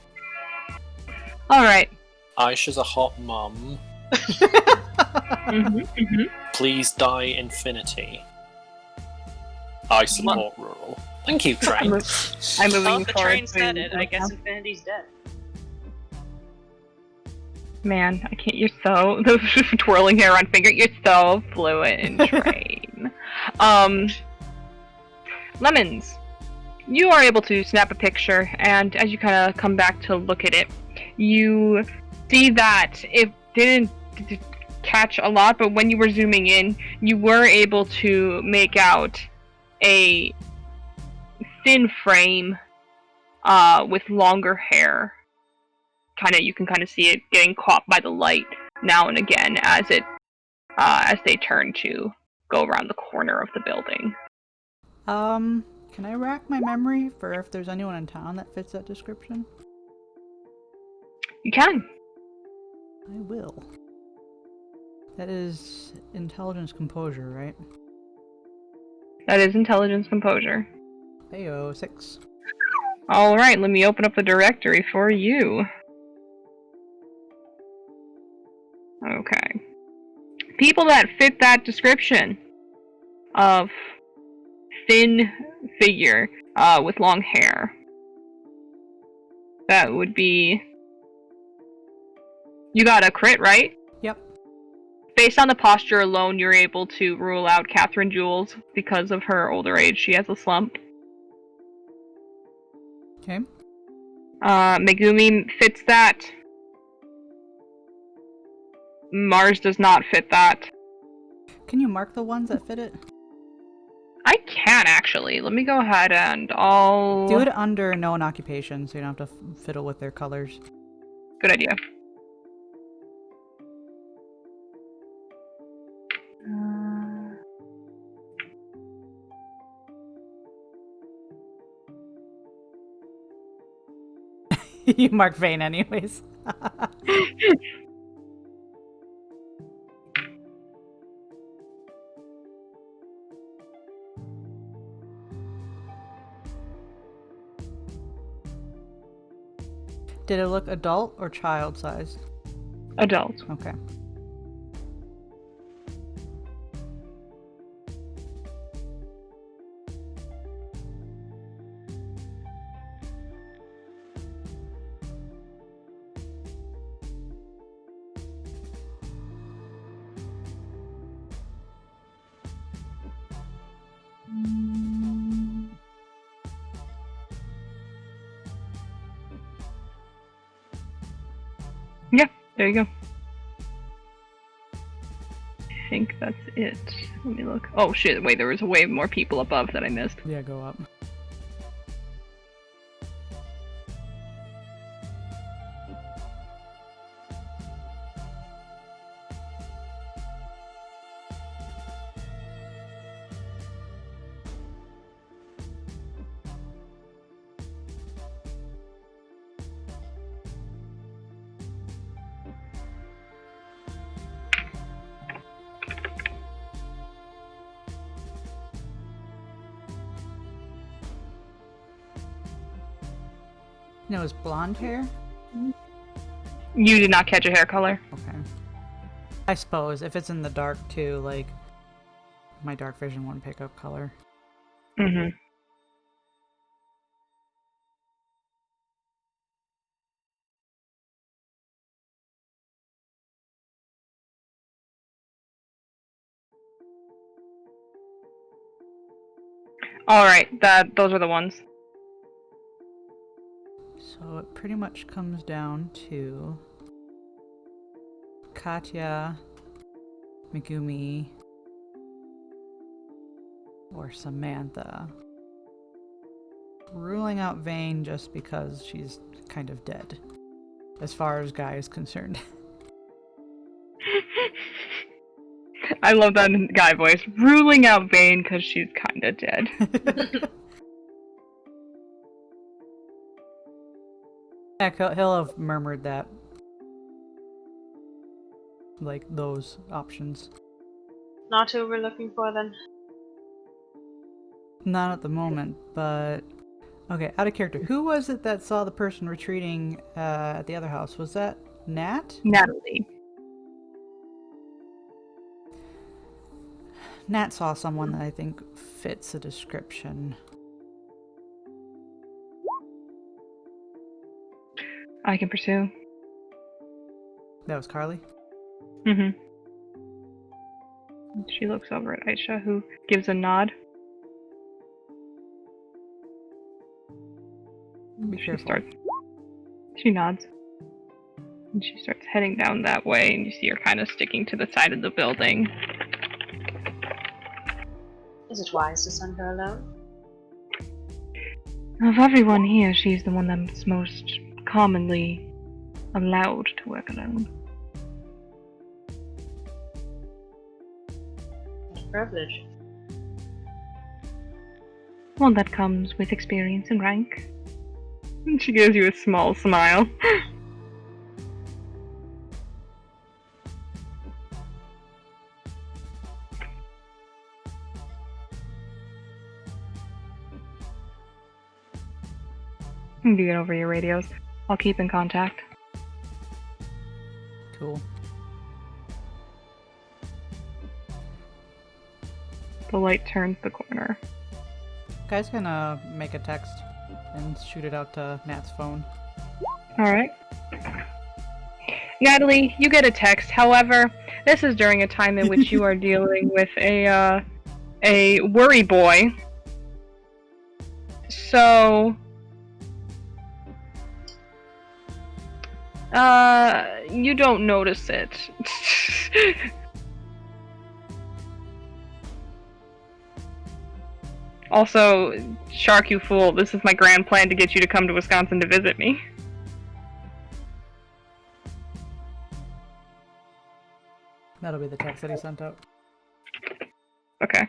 Alright.
Aisha's a hot mum.
Mm-hmm.
Please die infinity. I support rural. Thank you, train.
I'm moving
Oh, the
forward
train
to-
said it. I guess infinity's dead.
Man, I can't. You're so those twirling hair on finger. You're so fluent in train. Lemons, you are able to snap a picture, and as you kind of come back to look at it, you see that it didn't catch a lot, but when you were zooming in, you were able to make out a thin frame with longer hair. You can kind of see it getting caught by the light now and again as they turn to go around the corner of the building.
Can I rack my memory for if there's anyone in town that fits that description?
You can.
I will. That is intelligence composure, right?
That is intelligence composure.
Heyo, 6.
Alright, let me open up the directory for you. Okay. People that fit that description of thin figure with long hair. That would be... You got a crit, right?
Yep.
Based on the posture alone, you're able to rule out Catherine Jules because of her older age. She has a slump.
Okay.
Megumi fits that. Mars does not fit that.
Can you mark the ones that fit it?
I can actually. Let me go ahead and I'll...
Do it under known occupation so you don't have to fiddle with their colors.
Good idea.
You mark Vane anyways. Did it look adult or child size?
Adult.
Okay.
Yeah, there you go. I think that's it. Let me look. Oh shit, wait, there was way more people above that I missed.
Yeah, go up. No, it's blonde hair?
You did not catch a hair color.
Okay. I suppose if it's in the dark too, like my dark vision won't pick up color.
Mm-hmm. Alright, those are the ones.
So it pretty much comes down to Katya, Megumi, or Samantha. Ruling out Vane just because she's kind of dead, as far as Guy is concerned.
I love that guy voice. Ruling out Vane because she's kinda dead.
Heck, he'll have murmured that. Like, those options.
Not who we're looking for then.
Not at the moment, but... Okay, out of character. Who was it that saw the person retreating at the other house? Was that Nat?
Natalie.
Nat saw someone that I think fits the description.
I can pursue.
That was Carly?
Mm-hmm. She looks over at Aisha, who gives a nod.
Be careful.
She nods. And she starts heading down that way, and you see her kind of sticking to the side of the building.
Is it wise to send her alone?
Of everyone here, she's the one that's most commonly allowed to work alone.
What a privilege.
One that comes with experience and rank. And she gives you a small smile. You get over your radios. I'll keep in contact.
Cool.
The light turns the corner.
Guy's gonna make a text and shoot it out to Nat's phone.
Alright. Natalie, you get a text. However, this is during a time in which you are dealing with a worry boy. So... you don't notice it. Also, Shark, you fool, this is my grand plan to get you to come to Wisconsin to visit me.
That'll be the text that he sent out.
Okay.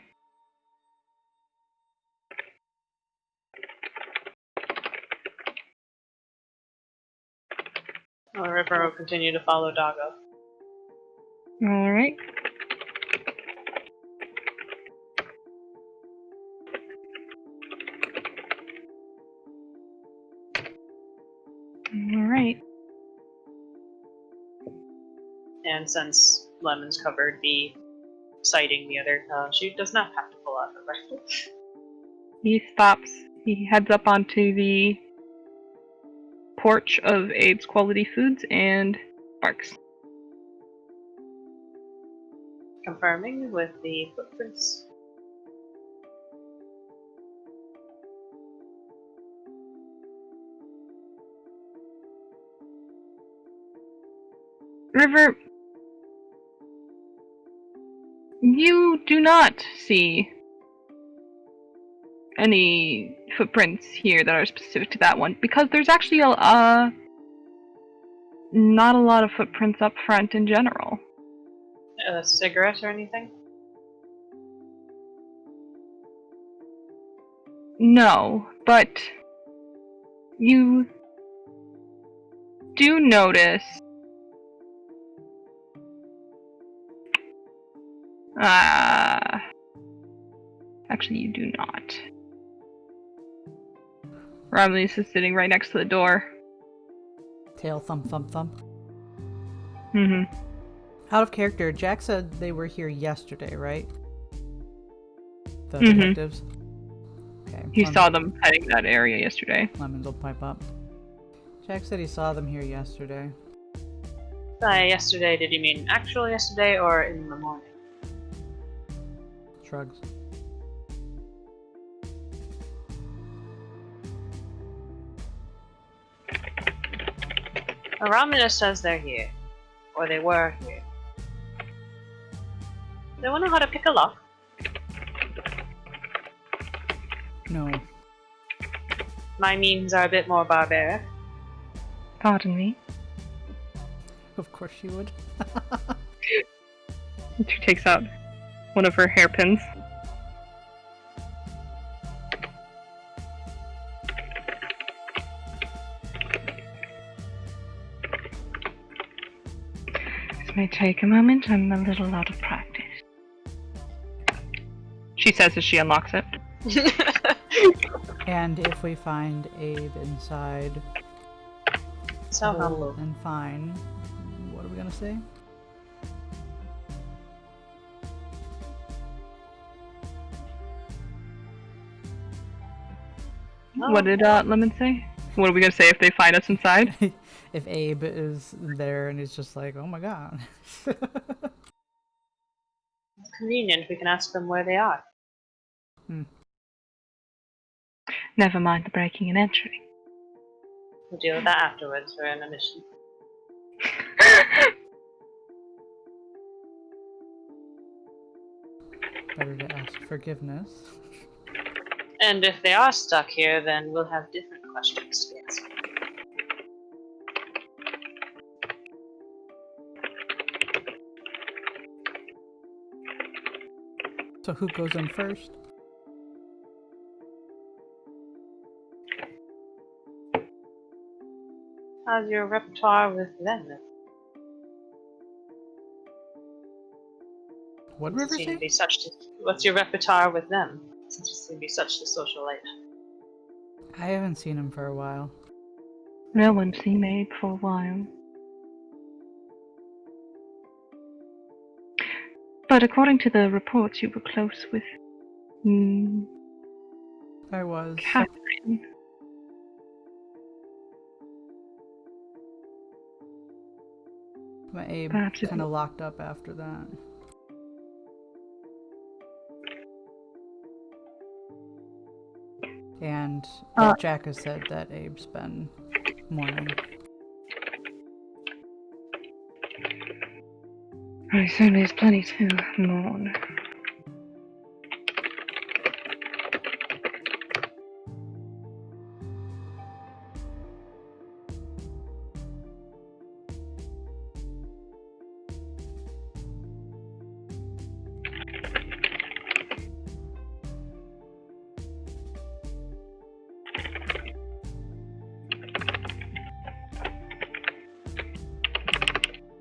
Well, Ripper will continue to follow Doggo.
Alright. Alright.
And since Lemon's covered the sighting the other, she does not have to pull out her rifle.
He stops. He heads up onto the porch of Abe's Quality Foods and barks.
Confirming with the footprints.
River, you do not see any footprints here that are specific to that one, because there's actually not a lot of footprints up front in general.
A cigarette or anything?
No, but you do notice actually you do not. Romulus is sitting right next to the door.
Tail thump thump thump.
Mm-hmm.
Out of character, Jack said they were here yesterday, right? The
Mhm.
detectives. Okay.
He saw them heading that area yesterday.
Lemons will pipe up. Jack said he saw them here yesterday.
By yesterday, did you mean actual yesterday or in the morning?
Shrugs.
Romulus says they're here. Or they were here. They wanna know how to pick a lock.
No.
My means are a bit more barbaric.
Pardon me.
Of course she would.
She takes out one of her hairpins. This may take a moment. I'm a little out of practice. She says as she unlocks it.
And if we find Abe inside
So
whole
humble.
and fine, what are we gonna say?
Oh.
What did Lemon say? What are we gonna say if they find us inside?
If Abe is there and he's just like, oh my god.
It's convenient. We can ask them where they are.
Never mind the breaking and entering.
We'll deal with that afterwards. We're on a mission.
Better to ask forgiveness.
And if they are stuck here, then we'll have different questions to answer.
So who goes in first?
How's your repertoire with them?
What
Since
River
you seem to
say?
be such what's your repertoire with them? Since you seem to be such the socialite.
I haven't seen him for a while.
No one's seen Abe for a while. But according to the reports, you were close with
I was.
Catherine.
My Abe
Perhaps if
kind of locked up after that. And Jack has said that Abe's been mourning.
I assume there's plenty to mourn.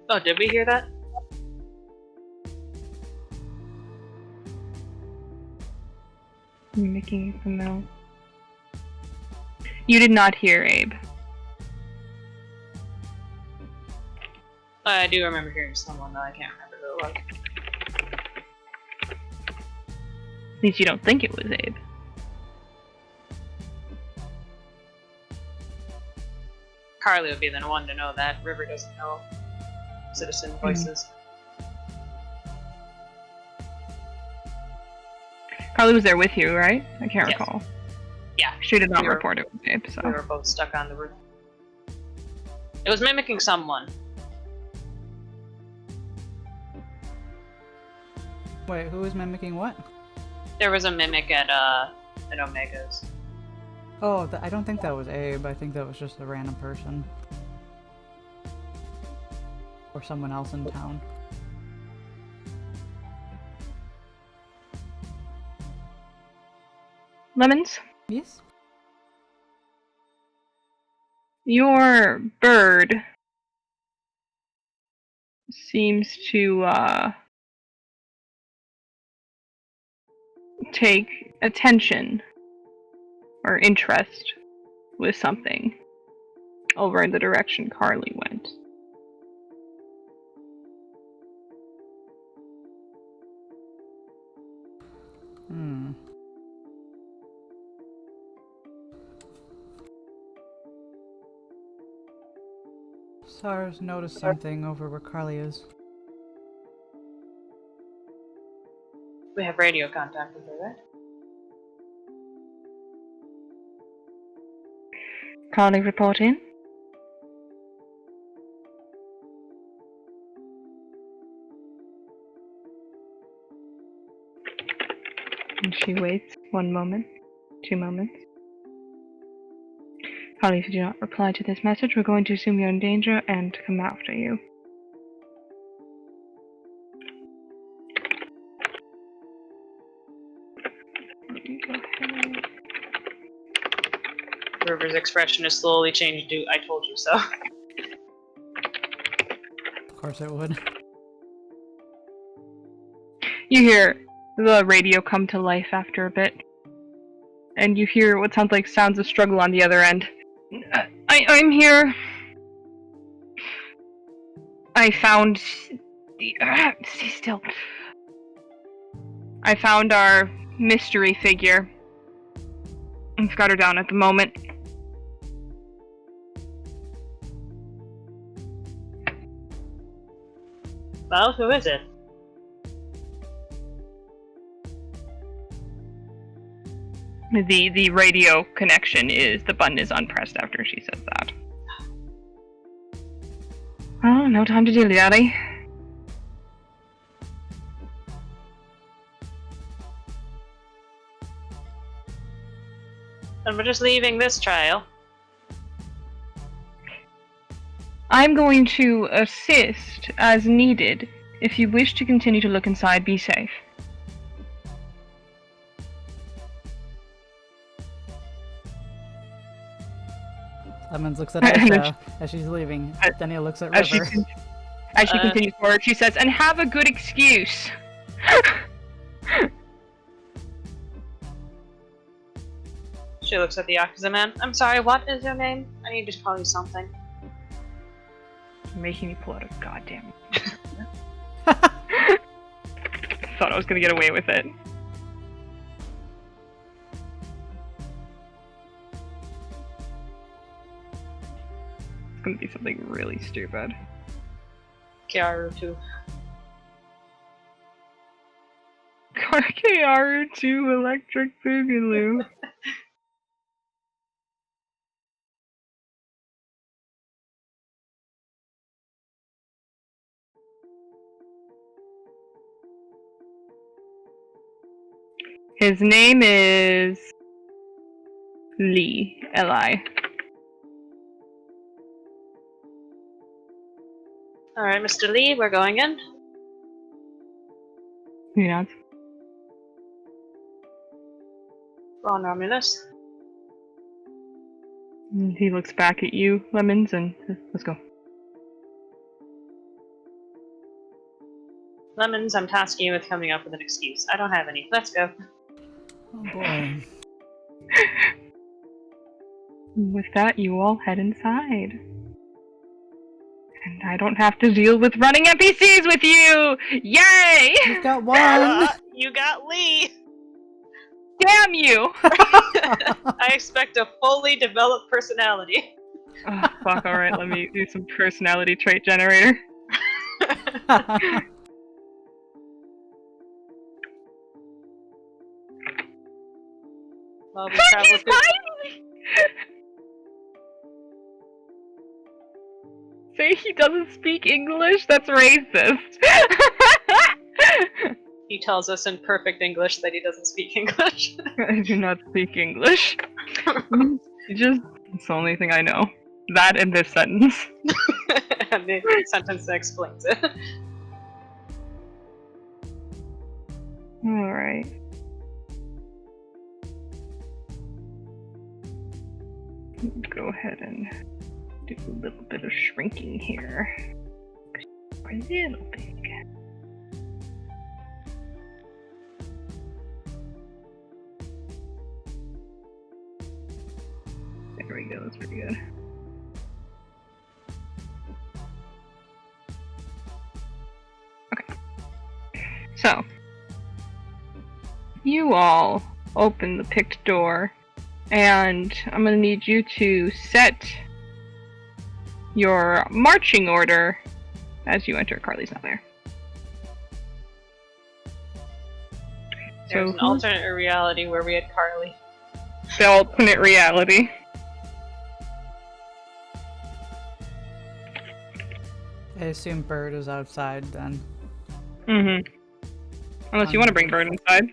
Oh, did we hear that?
Mimicking the mill. You did not hear Abe.
I do remember hearing someone, though I can't remember who it was.
At least you don't think it was Abe.
Carly would be the one to know that. River doesn't know citizen voices.
Carly was there with you, right? I can't
Yes.
recall.
Yeah,
She did not
We were-
report it was Abe, so.
we were both stuck on the roof. It was mimicking someone.
Wait, who was mimicking what?
There was a mimic at Omega's.
Oh, I don't think that was Abe. I think that was just a random person. Or someone else in town.
Lemons,
Yes?
your bird seems to take attention or interest with something over in the direction Carly went.
Sars noticed something over where Carly is.
We have radio contact with her, right?
Carly reporting. And she waits 1 moment, 2 moments. Carly, if you do not reply to this message, we're going to assume you're in danger and come after you.
River's expression is slowly changing to "I told you so."
Of course it would.
You hear the radio come to life after a bit, and you hear what sounds like sounds of struggle on the other end. I'm here. I found the. Stay still. I found our mystery figure. I've got her down at the moment.
Well, who is it?
The radio connection is, the button is unpressed after she says that. Oh, no time to dilly-dally.
And we're just leaving this trial.
I'm going to assist as needed. If you wish to continue to look inside, be safe.
Lemons looks at Aisha as she's leaving. Daniel looks at
As
River.
she continues forward, she says, "And have a good excuse."
She looks at the Yakuza man. I'm sorry, what is your name? I need to call you something.
You're making me pull out a goddamn. Thought I was gonna get away with it. It's gonna be something really stupid.
Kiaru too.
Kiaru 2 Electric Boogaloo. His name is Lee. L-I.
Alright, Mr. Lee, we're going in.
He nods.
Go on, Romulus.
And he looks back at you, Lemons, and let's go.
Lemons, I'm tasking you with coming up with an excuse. I don't have any. Let's go.
Oh boy.
With that, you all head inside. And I don't have to deal with running NPCs with you! Yay!
You've got one!
You got Lee!
Damn you!
I expect a fully developed personality.
Oh, fuck, alright, let me do some personality trait generator.
Well, we
Fuck,
travel
he's
through.
finally! Say he doesn't speak English? That's racist.
He tells us in perfect English that he doesn't speak English.
I do not speak English. It's the only thing I know. That and this sentence.
And the sentence that explains it.
Alright. Go ahead and do a little bit of shrinking here. We're a little big. There we go, that's pretty good. Okay. So, you all open the picked door, and I'm gonna need you to set your marching order as you enter. Carly's not there.
There's an alternate reality where we had Carly.
The alternate reality.
I assume Bird is outside then.
Mm-hmm. Unless you want to bring Bird inside.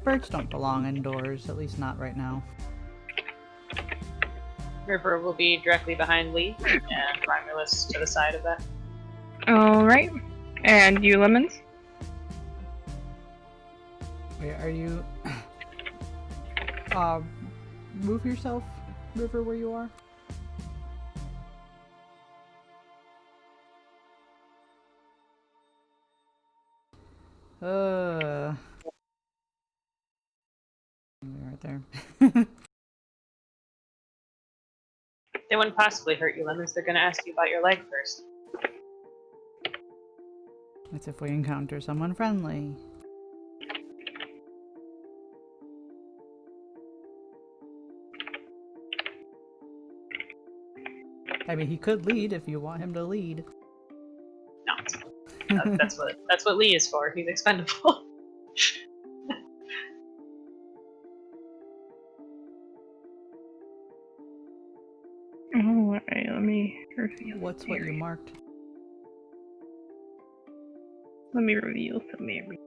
Birds don't belong indoors, at least not right now.
River will be directly behind Lee, and Romulus to the side of that.
Alright. And you, Lemons?
Wait, are you... move yourself, River, where you are? Right there.
They wouldn't possibly hurt you, Lemons. They're gonna ask you about your leg first.
That's if we encounter someone friendly. I mean, he could lead if you want him to lead.
No, that's what Lee is for. He's expendable.
Alright, let me reveal.
What's what you marked?
Let me reveal some areas.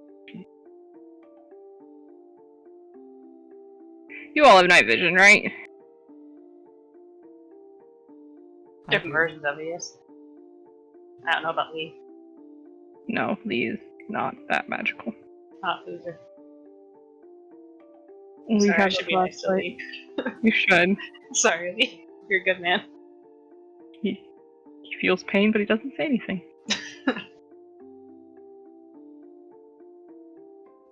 You all have night vision, right?
Different versions of it, yes. I don't know about Lee.
No, Lee is not that magical.
Hot loser.
We
Sorry, I
have
should
a
be nice to
flashlight.
Lee.
You should.
Sorry, Lee. You're a good man.
He feels pain, but he doesn't say anything.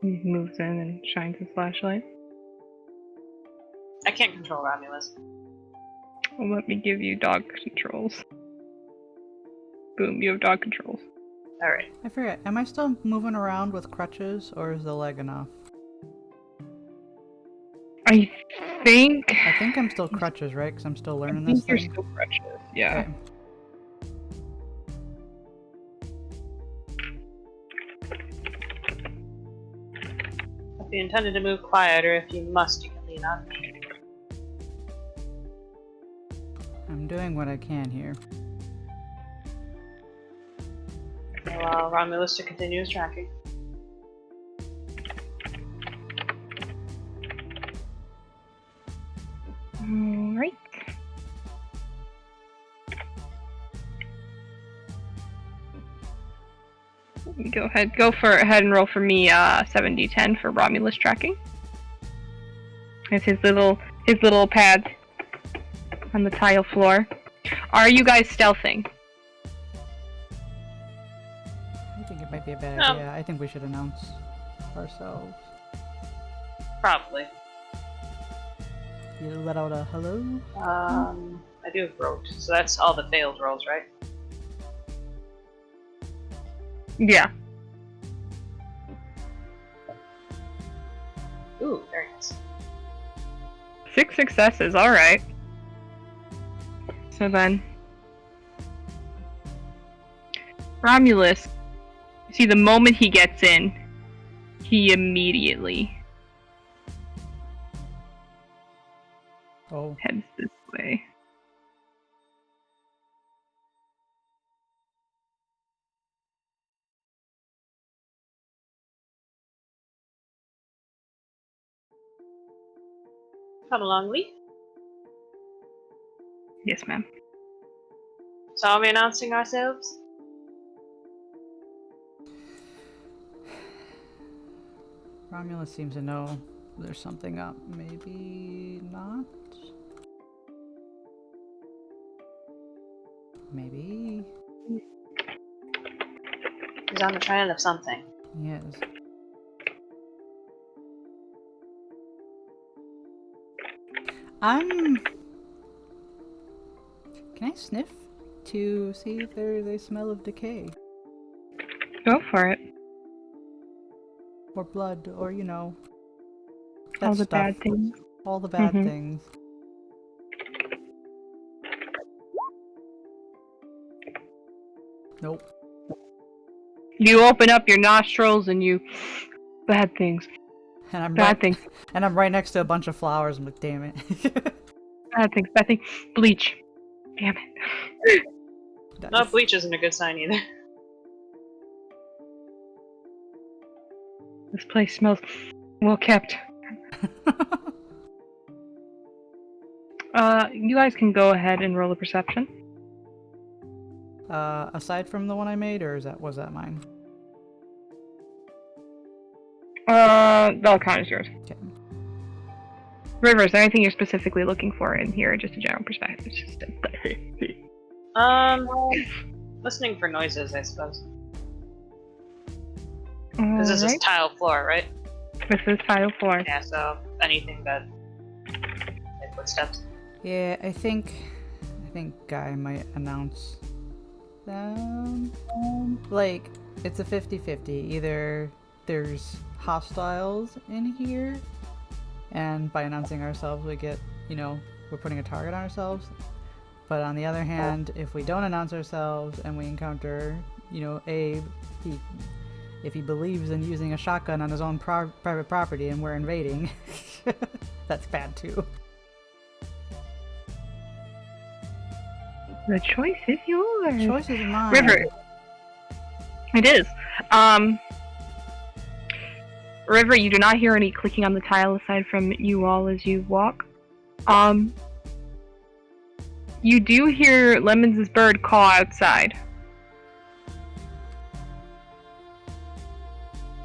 He moves in and shines his flashlight.
I can't control Romulus.
Well, let me give you dog controls. Boom, you have dog controls.
Alright.
I forget, am I still moving around with crutches, or is the leg enough?
I think
I'm still crutches, right? Because I'm still learning
you're
this thing.
still crutches. Yeah.
Okay.
If you intended to move quieter, if you must, you can lean on me.
I'm doing what I can here.
Allow Romulus to continue his tracking.
Alright. Go ahead and roll for me 7d10 for Romulus tracking. It's his little pad on the tile floor. Are you guys stealthing?
I think it might be a bad
No.
idea. I think we should announce ourselves.
Probably.
You let out a hello?
I do have rogued, so that's all the failed rolls, right?
Yeah.
Ooh, very nice.
6 successes, alright. So then... Romulus, see, the moment he gets in, he immediately
Oh.
heads this way.
Come along, Lee.
Yes, ma'am.
So are we announcing ourselves?
Romulus seems to know there's something up. Maybe not? Maybe?
He's on the trail of something.
He is. Can I sniff to see if there's a smell of decay?
Go for it.
Or blood, or you know.
All
that
the
stuff.
bad things.
All the bad
Mhm.
things. Nope.
You open up your nostrils and you... Bad things.
And I'm
Bad
right,
things.
and I'm right next to a bunch of flowers. I'm like, damn it.
Bad things. Bad things. Bleach. Damn it.
No, bleach isn't a good sign either.
This place smells well kept. You guys can go ahead and roll a perception.
Aside from the one I made, or was that mine?
That'll count as yours.
Okay.
River, is there anything you're specifically looking for in here? Just a general perspective.
Listening for noises, I suppose. Because this is tile floor, right?
This is tile floor.
Yeah, so anything that... like footsteps.
Yeah, I think Guy might announce them. Like, it's a 50-50. Either there's hostiles in here, and by announcing ourselves we get, we're putting a target on ourselves. But on the other hand, if we don't announce ourselves and we encounter, Abe, if he believes in using a shotgun on his own private property and we're invading, that's bad too.
The choice is yours.
Choice is mine.
River. It is. River, you do not hear any clicking on the tile aside from you all as you walk. You do hear Lemons' bird call outside.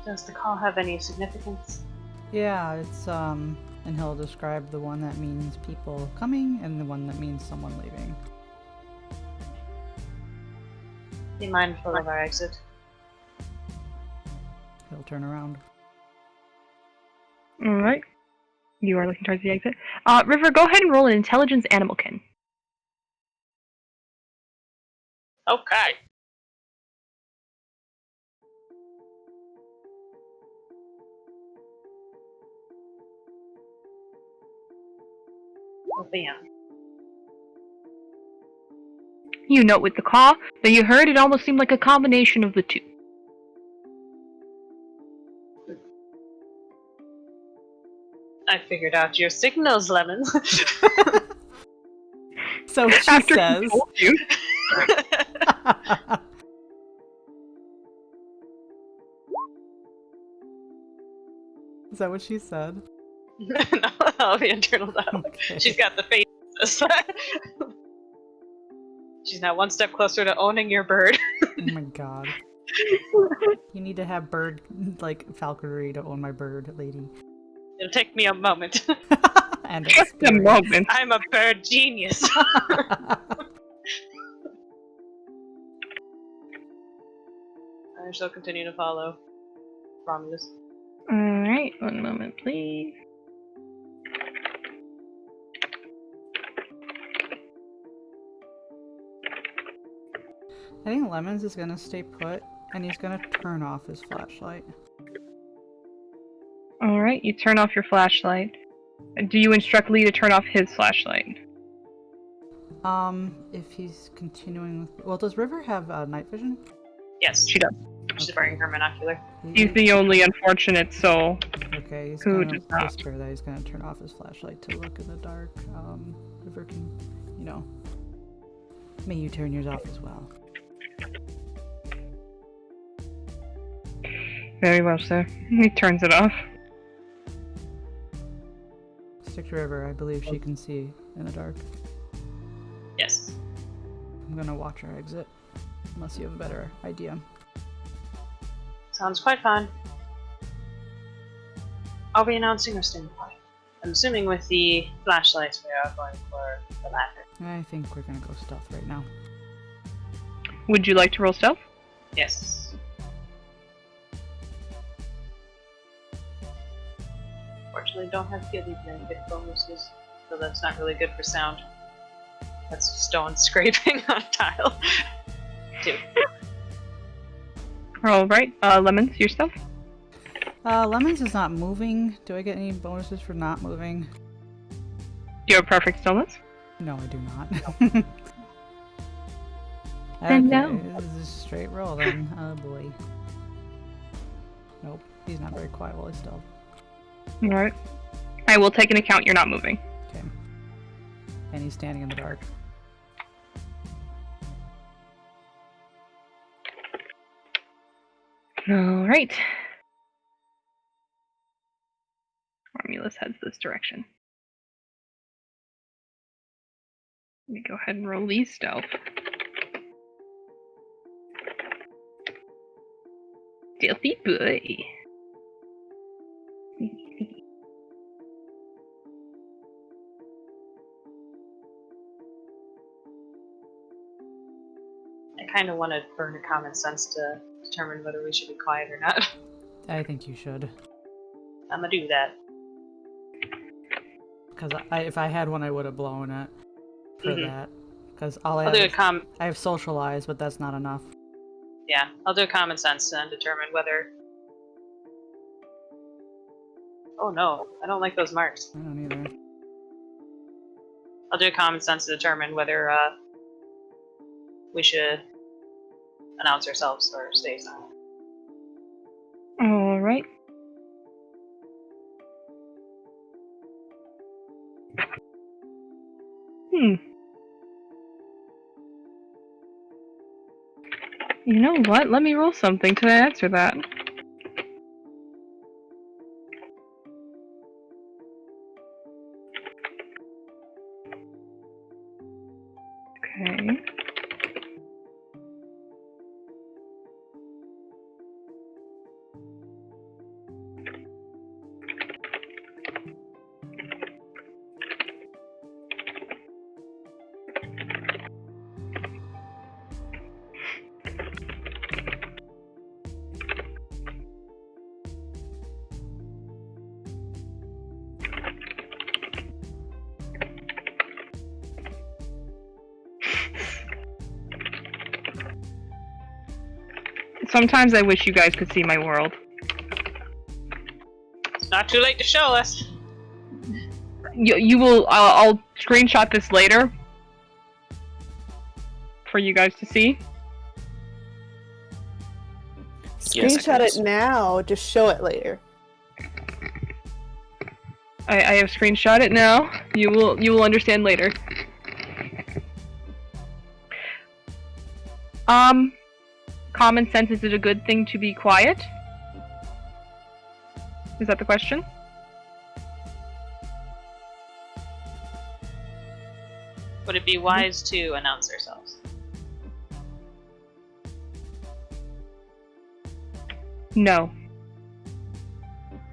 Does the call have any significance?
Yeah, it's and he'll describe the one that means people coming and the one that means someone leaving.
Be mindful of our exit.
He'll turn around.
Alright. You are looking towards the exit. River, go ahead and roll an intelligence animalkin.
Okay. Oh, bam.
You note with the call that you heard it almost seemed like a combination of the two.
I figured out your signals, Lemon.
So she
After
says.
he told you.
Is that what she said?
No, that'll be internal dialogue.
Okay.
She's got the face. She's now one step closer to owning your bird.
Oh my god. You need to have bird, falconry to own my bird, lady.
It'll take me a moment.
And
Just a moment.
I'm a bird genius. I shall continue to follow Romulus.
Alright, one moment, please.
I think Lemons is gonna stay put, and he's gonna turn off his flashlight.
Alright, you turn off your flashlight. Do you instruct Lee to turn off his flashlight?
If he's continuing with... Well, does River have night vision?
Yes,
She does.
she's wearing her monocular.
He's the only unfortunate soul.
Okay, he's
Who
gonna
does not?
whisper that he's gonna turn off his flashlight to look in the dark. River can, may you turn yours off as well.
Very well, sir. He turns it off.
Stick to River, I believe she can see in the dark.
Yes.
I'm gonna watch her exit, unless you have a better idea.
Sounds quite fine. Are we announcing or staying by? I'm assuming with the flashlights we are going for the latter.
I think we're gonna go stealth right now.
Would you like to roll stealth?
Yes. Fortunately, don't have ghillie blanket bonuses, so that's not really good for sound. That's stone scraping on tile. 2.
Alright, Lemons, your stealth?
Lemons is not moving. Do I get any bonuses for not moving?
Do you have perfect stillness?
No, I do not.
Then no.
This is a straight roll then. Oh boy. Nope. He's not very quiet while he's still.
Alright. I will take into account you're not moving.
Okay. And he's standing in the dark.
Alright. Romulus heads this direction. Let me go ahead and release stealth. Stealthy boy.
I kind of want to burn a common sense to determine whether we should be quiet or not.
I think you should.
I'm gonna do that.
Because if I had one, I would have blown it for that. Because all I
I'll do a
have, I have socialize, but that's not enough.
Yeah, I'll do a common sense and determine whether. Oh no, I don't like those marks.
I don't either.
I'll do a common sense to determine whether we should announce ourselves or stay silent.
Alright. You know what? Let me roll something to answer that. Okay. Sometimes I wish you guys could see my world.
It's not too late to show us.
You will. I'll screenshot this later for you guys to see.
Yes,
Screenshot
please.
it now, just show it later.
I have screenshot it now. You will understand later. Common sense, is it a good thing to be quiet? Is that the question?
Would it be wise to announce ourselves?
No.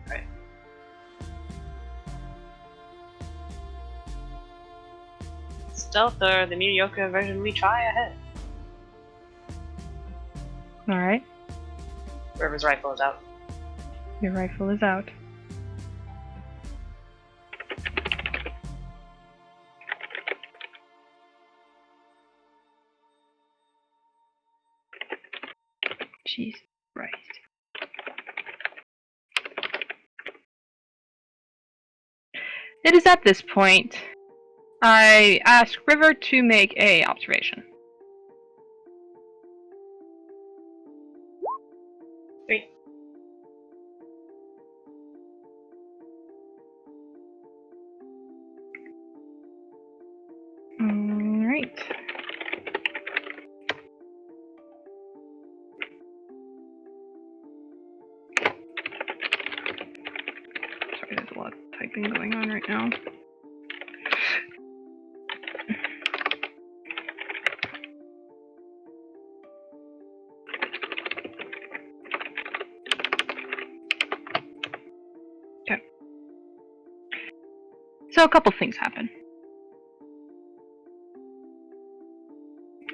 Right. Stealth or the mediocre version we try ahead.
Alright.
Whoever's rifle is out.
Your rifle is out. Jesus Christ. It is at this point I ask River to make a observation.
3.
Alright. Sorry, there's a lot of typing going on right now. Okay. So a couple things happen.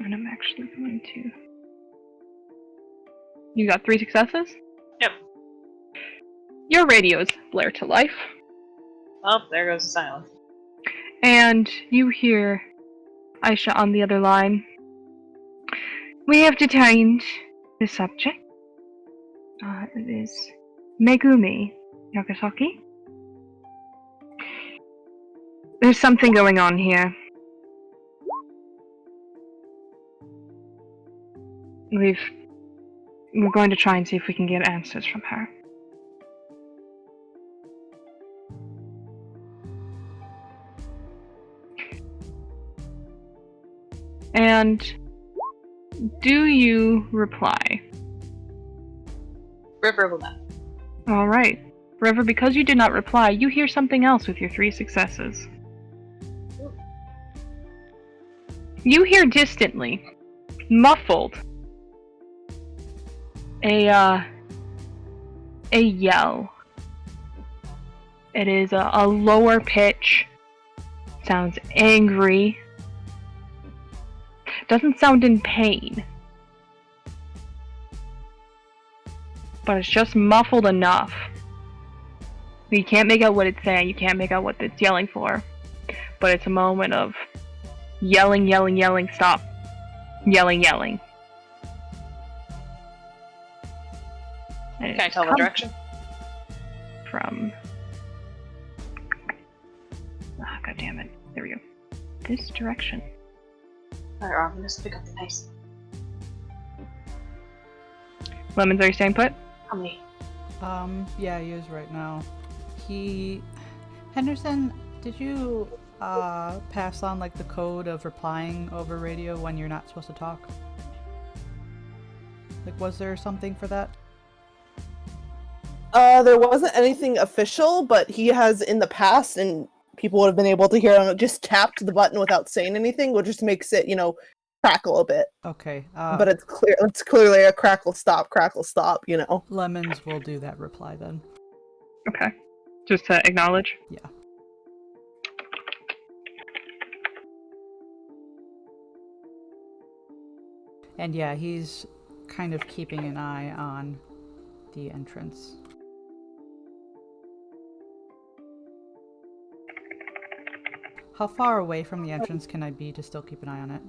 And I'm actually going to... You got 3 successes?
Yep.
Your radios blare to life,
Oh, there goes the silence.
and you hear Aisha on the other line. We have detained the subject. It is Megumi Nagasaki. There's something going on here. We're going to try and see if we can get answers from her. And do you reply?
River will know.
All right. River, because you did not reply, you hear something else with your 3 successes. You hear distantly, muffled, a yell. It is a lower pitch. Sounds angry. Doesn't sound in pain. But it's just muffled enough. You can't make out what it's saying, you can't make out what it's yelling for. But it's a moment of yelling, yelling, yelling, stop. Yelling, yelling. And
Can I
it
tell the
comes
direction?
From... Ah, God damn it. There we go. This direction.
Alright, Arm, let's pick up the pace.
Lemons, are you staying put?
How many?
Yeah, he is right now. Henderson, did you, pass on, like, the code of replying over radio when you're not supposed to talk? Like, was there something for that?
There wasn't anything official, but he has in the past, and people would have been able to hear him, just tapped the button without saying anything, which just makes it, crackle a bit.
Okay,
But it's clearly a crackle, stop,
Lemons will do that reply then.
Okay. Just to acknowledge?
Yeah. And yeah, he's kind of keeping an eye on the entrance. How far away from the entrance can I be to still keep an eye on it?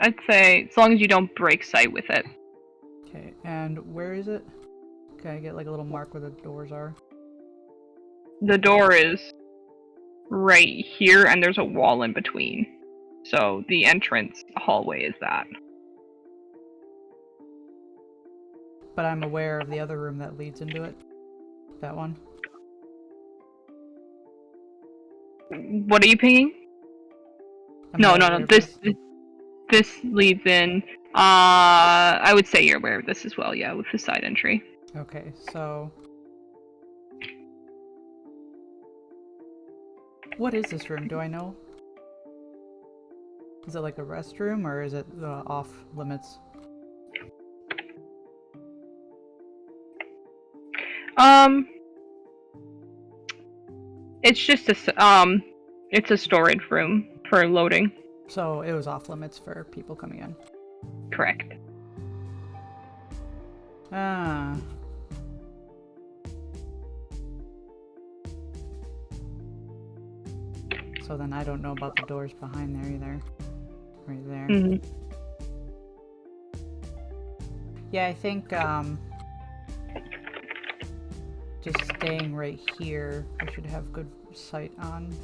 I'd say as long as you don't break sight with it.
Okay, and where is it? Can I get like a little mark where the doors are?
The door is right here, and there's a wall in between. So the entrance hallway is that.
But I'm aware of the other room that leads into it. That one.
What are you pinging?
I'm
No.
not aware of
This leads in. I would say you're aware of this as well, yeah, with the side entry.
Okay, so... What is this room? Do I know? Is it like a restroom, or is it off limits?
It's just it's a storage room for loading.
So it was off limits for people coming in.
Correct.
Ah. So then I don't know about the doors behind there either. Right there.
Mm-hmm.
Yeah, I think just staying right here, I should have good sight on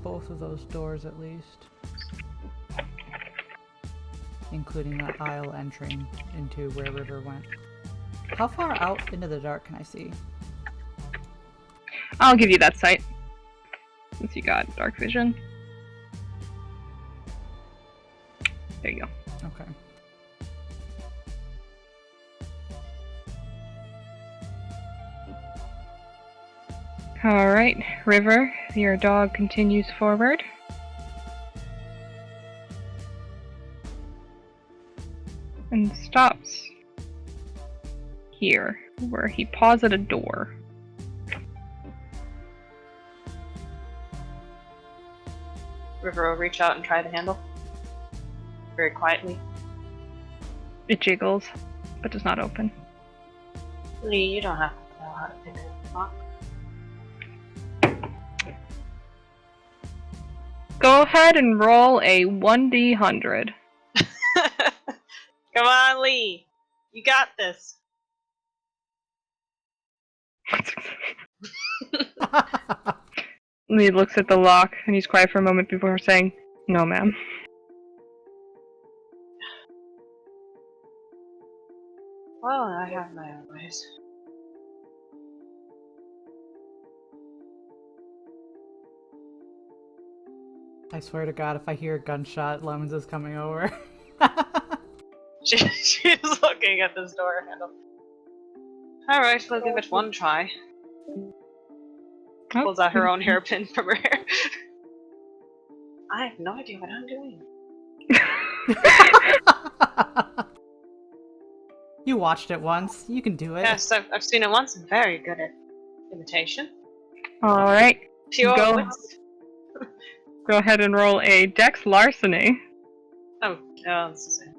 both of those doors at least. Including that aisle entering into where River went. How far out into the dark can I see?
I'll give you that sight. Since you got dark vision. There you go.
Okay.
Alright, River, your dog continues forward. And stops here, where he paused at a door.
River will reach out and try the handle. Very quietly.
It jiggles, but does not open.
Lee, you don't have to know how to pick a lock.
Go ahead and roll a 1d100.
Come on, Lee. You got this.
Lee looks at the lock and he's quiet for a moment before saying, No, ma'am.
Well, I have my own ways.
I swear to God, if I hear a gunshot, Lemons is coming over.
She's looking at this door handle. Alright, we'll give it one try. Pulls out her own hairpin from her hair. I have no idea what I'm doing.
You watched it once. You can do it.
Yes, I've seen it once. I'm very good at imitation.
All right.
Pure
Go.
wits.
Go ahead and roll a Dex larceny.
Oh, that's the same.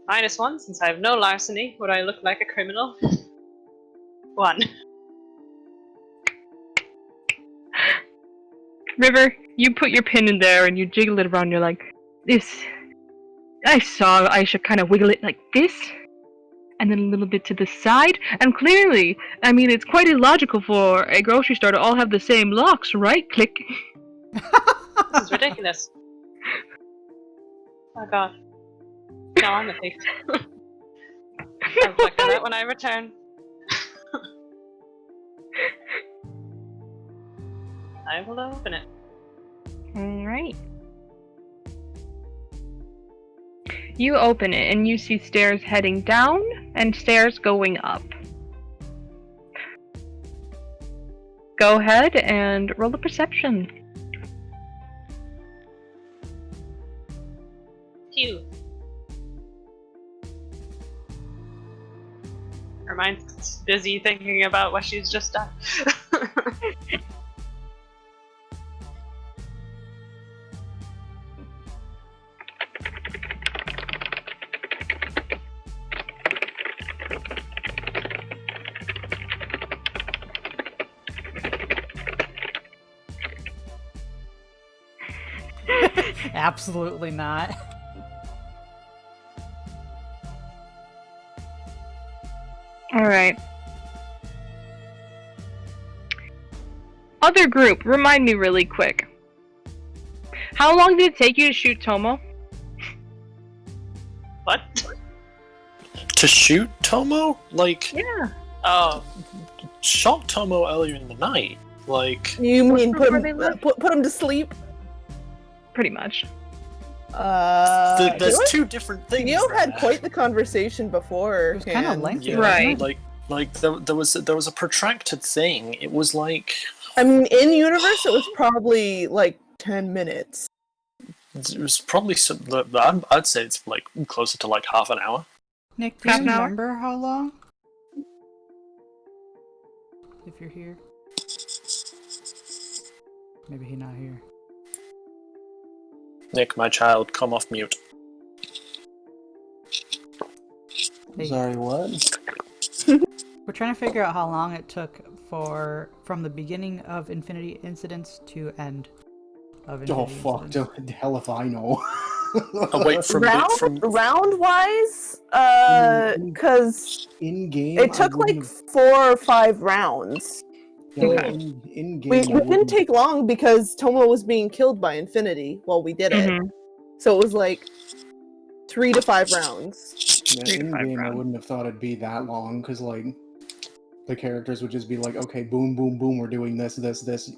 -1, since I have no larceny. Would I look like a criminal? 1.
River, you put your pin in there and you jiggle it around. You're like, this. I saw I should kind of wiggle it like this, and then a little bit to the side. And clearly, I mean, it's quite illogical for a grocery store to all have the same locks, right? Click.
This is ridiculous. Oh god. No, I'm a thief. I'll look at that when I return. I will open it.
All right. You open it and you see stairs heading down and stairs going up. Go ahead and roll a perception.
Phew. Her mind's busy thinking about what she's just done.
Absolutely not.
Alright. Other group, remind me really quick. How long did it take you to shoot Tomo?
What?
To shoot Tomo? Like,
Yeah.
Oh,
shot Tomo earlier in the night. Like,
You mean put
Before they
him,
left?
put him to sleep?
Pretty much.
there's
Theo-
two different things.
Theo had
there.
quite the conversation before.
It was kind of lengthy.
Yeah,
Right.
Like there was a protracted thing. It was like
I mean, in universe, it was probably like 10 minutes.
it was probably some. I'd say it's like closer to like half an hour.
Nick, do
Half
you
an hour?
remember how long? If you're here. Maybe he's not here.
Nick, my child, come off mute.
Hey,
Sorry, what?
we're trying to figure out how long it took from the beginning of Infinity Incidents to end of Infinity
Oh fuck,
Incidents.
the hell if I know.
Oh wait, from
Round wise, because
in game,
it took like 4 or 5 rounds.
Okay.
In game.
We didn't take long because Tomo was being killed by Infinity while we did it.
Mhm.
So it was like 3 to 5 rounds.
Yeah,
3 to
in
5
game, I
rounds.
wouldn't have thought it'd be that long because like the characters would just be like, okay, boom, boom, boom, we're doing this,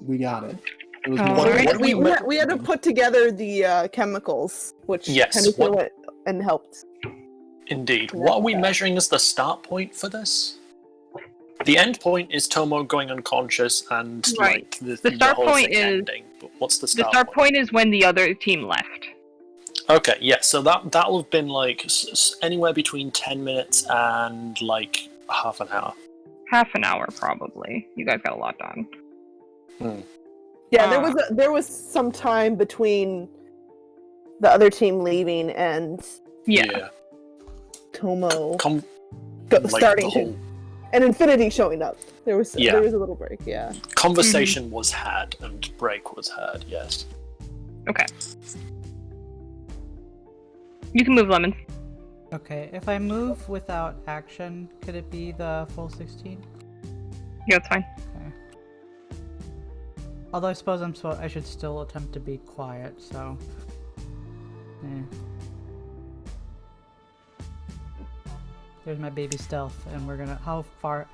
we got it. It was
Oh,
more
alright.
like-
We had to put together the chemicals, which
Yes,
kind of
what-
went and helped.
Indeed. What are we measuring as the start point for this? The end point is Tomo going unconscious and
Right.
like the
start
whole
point
thing
is-
ending. But what's the
The
start,
start point is when the other team left.
Okay, yeah. So that'll have been like anywhere between 10 minutes and like half an hour.
Half an hour, probably. You guys got a lot done.
Yeah,
Ah.
there was some time between the other team leaving and
Yeah.
Tomo
Like,
starting
the
to
whole
and Infinity showing up. There was
Yeah.
a little break, yeah.
conversation was had and break was had. Yes.
Okay. You can move Lemons.
Okay, if I move without action, could it be the full 16?
Yeah, that's fine.
Okay. Although I suppose I should still attempt to be quiet, so... Eh. There's my baby stealth, and we're gonna... How far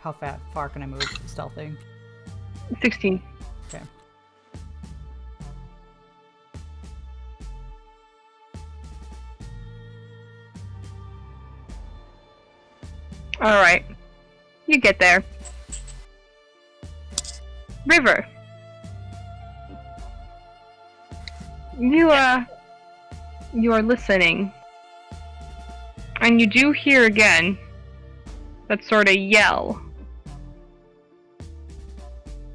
can I move stealthing?
16.
Okay.
Alright. You get there. River. You are listening. And you do hear again that sort of yell.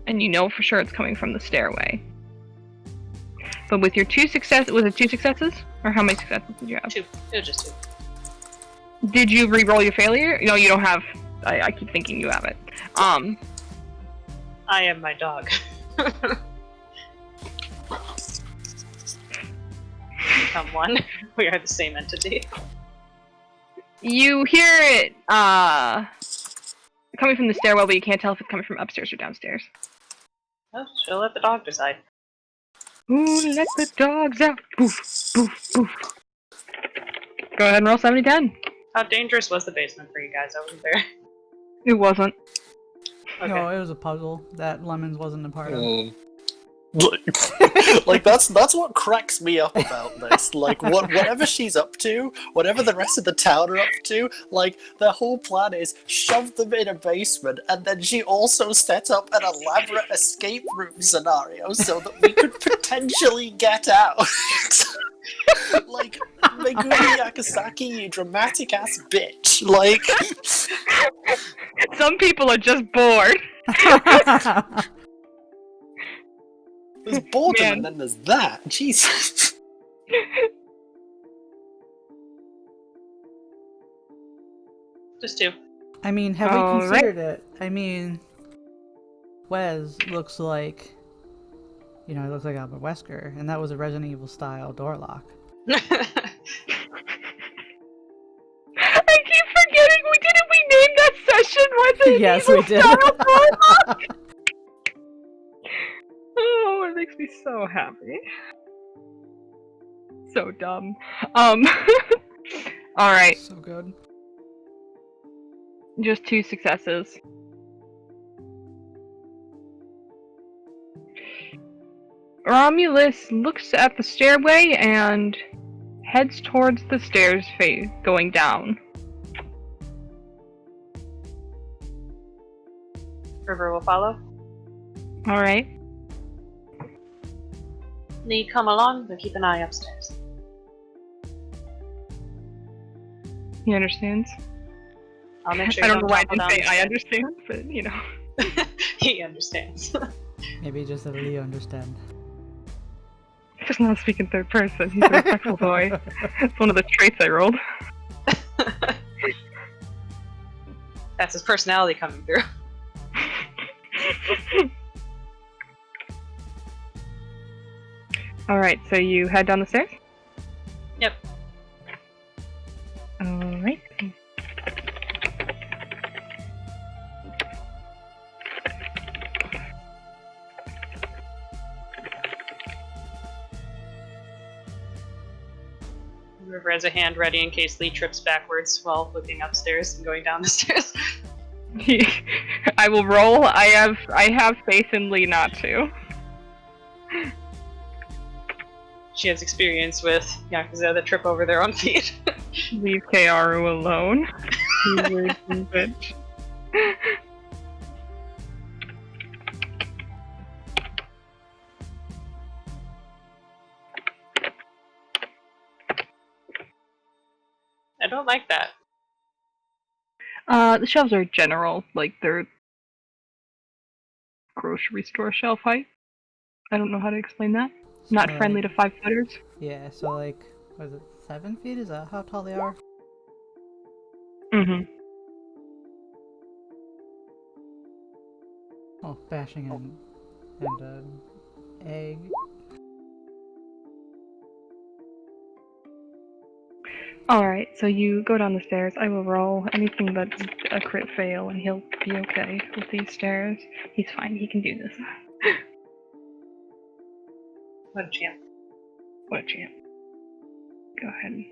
And you know for sure it's coming from the stairway. But with your 2 successes, was it 2 successes? Or how many successes did you have?
2. It was just 2.
Did you re-roll your failure? No, you don't have. I keep thinking you have it.
I am my dog. Become one. We are the same entity.
You hear it coming from the stairwell, but you can't tell if it's coming from upstairs or downstairs.
Oh, she'll let the dog decide.
Ooh, let the dogs out! Boof, boof, boof. Go ahead and roll 70-10.
How dangerous was the basement for you guys? I wasn't there.
It wasn't.
Okay.
No, it was a puzzle that Lemons wasn't a part of.
Like that's what cracks me up about this. Like whatever she's up to, whatever the rest of the town are up to, like their whole plan is shove them in a basement, and then she also set up an elaborate escape room scenario so that we could potentially get out. Like Megumi Yakasaki, you dramatic ass bitch. Like
Some people are just bored.
there's boredom
Man.
and then there's that. Jesus.
Just 2.
I mean, have we
Alright.
considered it? I mean, Wes looks like, he looks like Albert Wesker, and that was a Resident Evil style door lock.
I keep forgetting we named that session Resident
Yes,
Evil
we did.
style door lock? Oh, it makes me so happy. So dumb. Alright,
So good.
just 2 successes. Romulus looks at the stairway and heads towards the stairs going down.
River will follow.
Alright.
Need come along, but keep an eye upstairs.
He understands.
I'll make sure
I
you
don't know why I
topple
didn't
down
say
the
I understand, but
stairs. He understands.
Maybe just that Leo understand.
He does not speak in third person. He's a respectful boy. It's one of the traits I rolled.
That's his personality coming through.
Alright, so you head down the stairs?
Yep.
Alright.
River has a hand ready in case Lee trips backwards while looking upstairs and going down the stairs.
I will roll. I have faith in Lee not to.
She has experience with Yakuza that trip over their own feet.
Leave Kaoru alone. You raging bitch.
I don't like that.
The shelves are general, like they're grocery store shelf height. I don't know how to explain that. Not
So,
friendly to 5-footers.
Yeah, so like, what is it, 7 feet? Is that how tall they are?
Mm-hmm.
Oh, bashing and egg.
Alright, so you go down the stairs. I will roll anything but a crit fail, and he'll be okay with these stairs. He's fine, he can do this.
What a champ.
What a champ. Go ahead and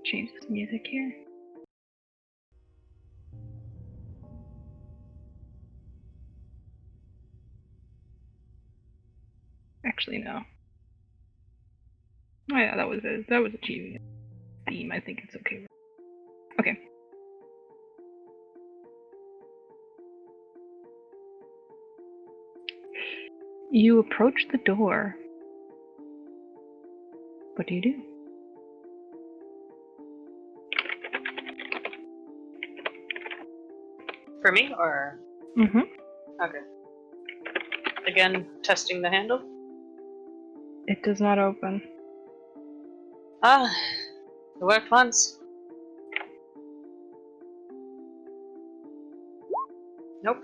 change this music here. Actually, no. Oh yeah, that was a cheesy theme. I think it's okay. Okay. You approach the door. What do you do?
For me, or
Mm-hmm.
okay. Again, testing the handle.
It does not open.
Ah, it worked once. Nope.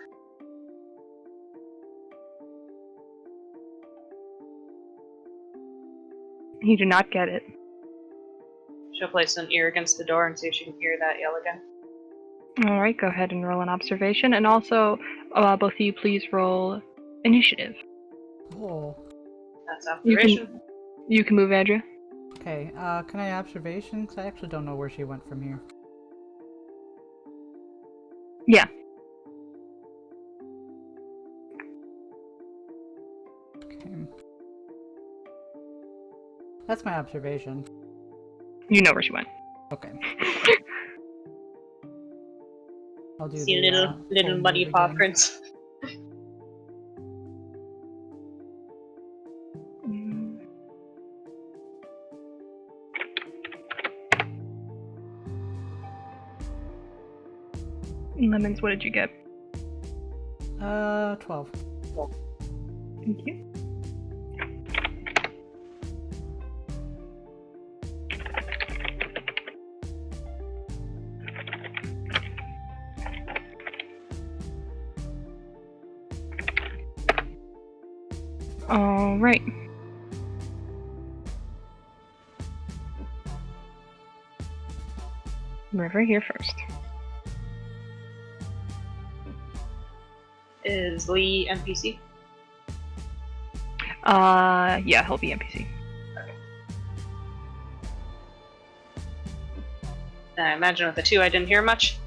You do not get it.
She'll place an ear against the door and see if she can hear that yell again.
Alright, go ahead and roll an observation. And also, both of you please roll initiative.
Oh.
That's
You
observation.
can move, Andrea.
Okay, can I observation? Because I actually don't know where she went from here.
Yeah.
Okay. That's my observation.
You know where she went.
Okay. I'll do
See
the
little
full
muddy
move
paw
again.
prints.
Lemons, what did you get?
12.
Thank you. All right. River here first.
Is Lee NPC?
Yeah, he'll be NPC.
I imagine with the 2 I didn't hear much.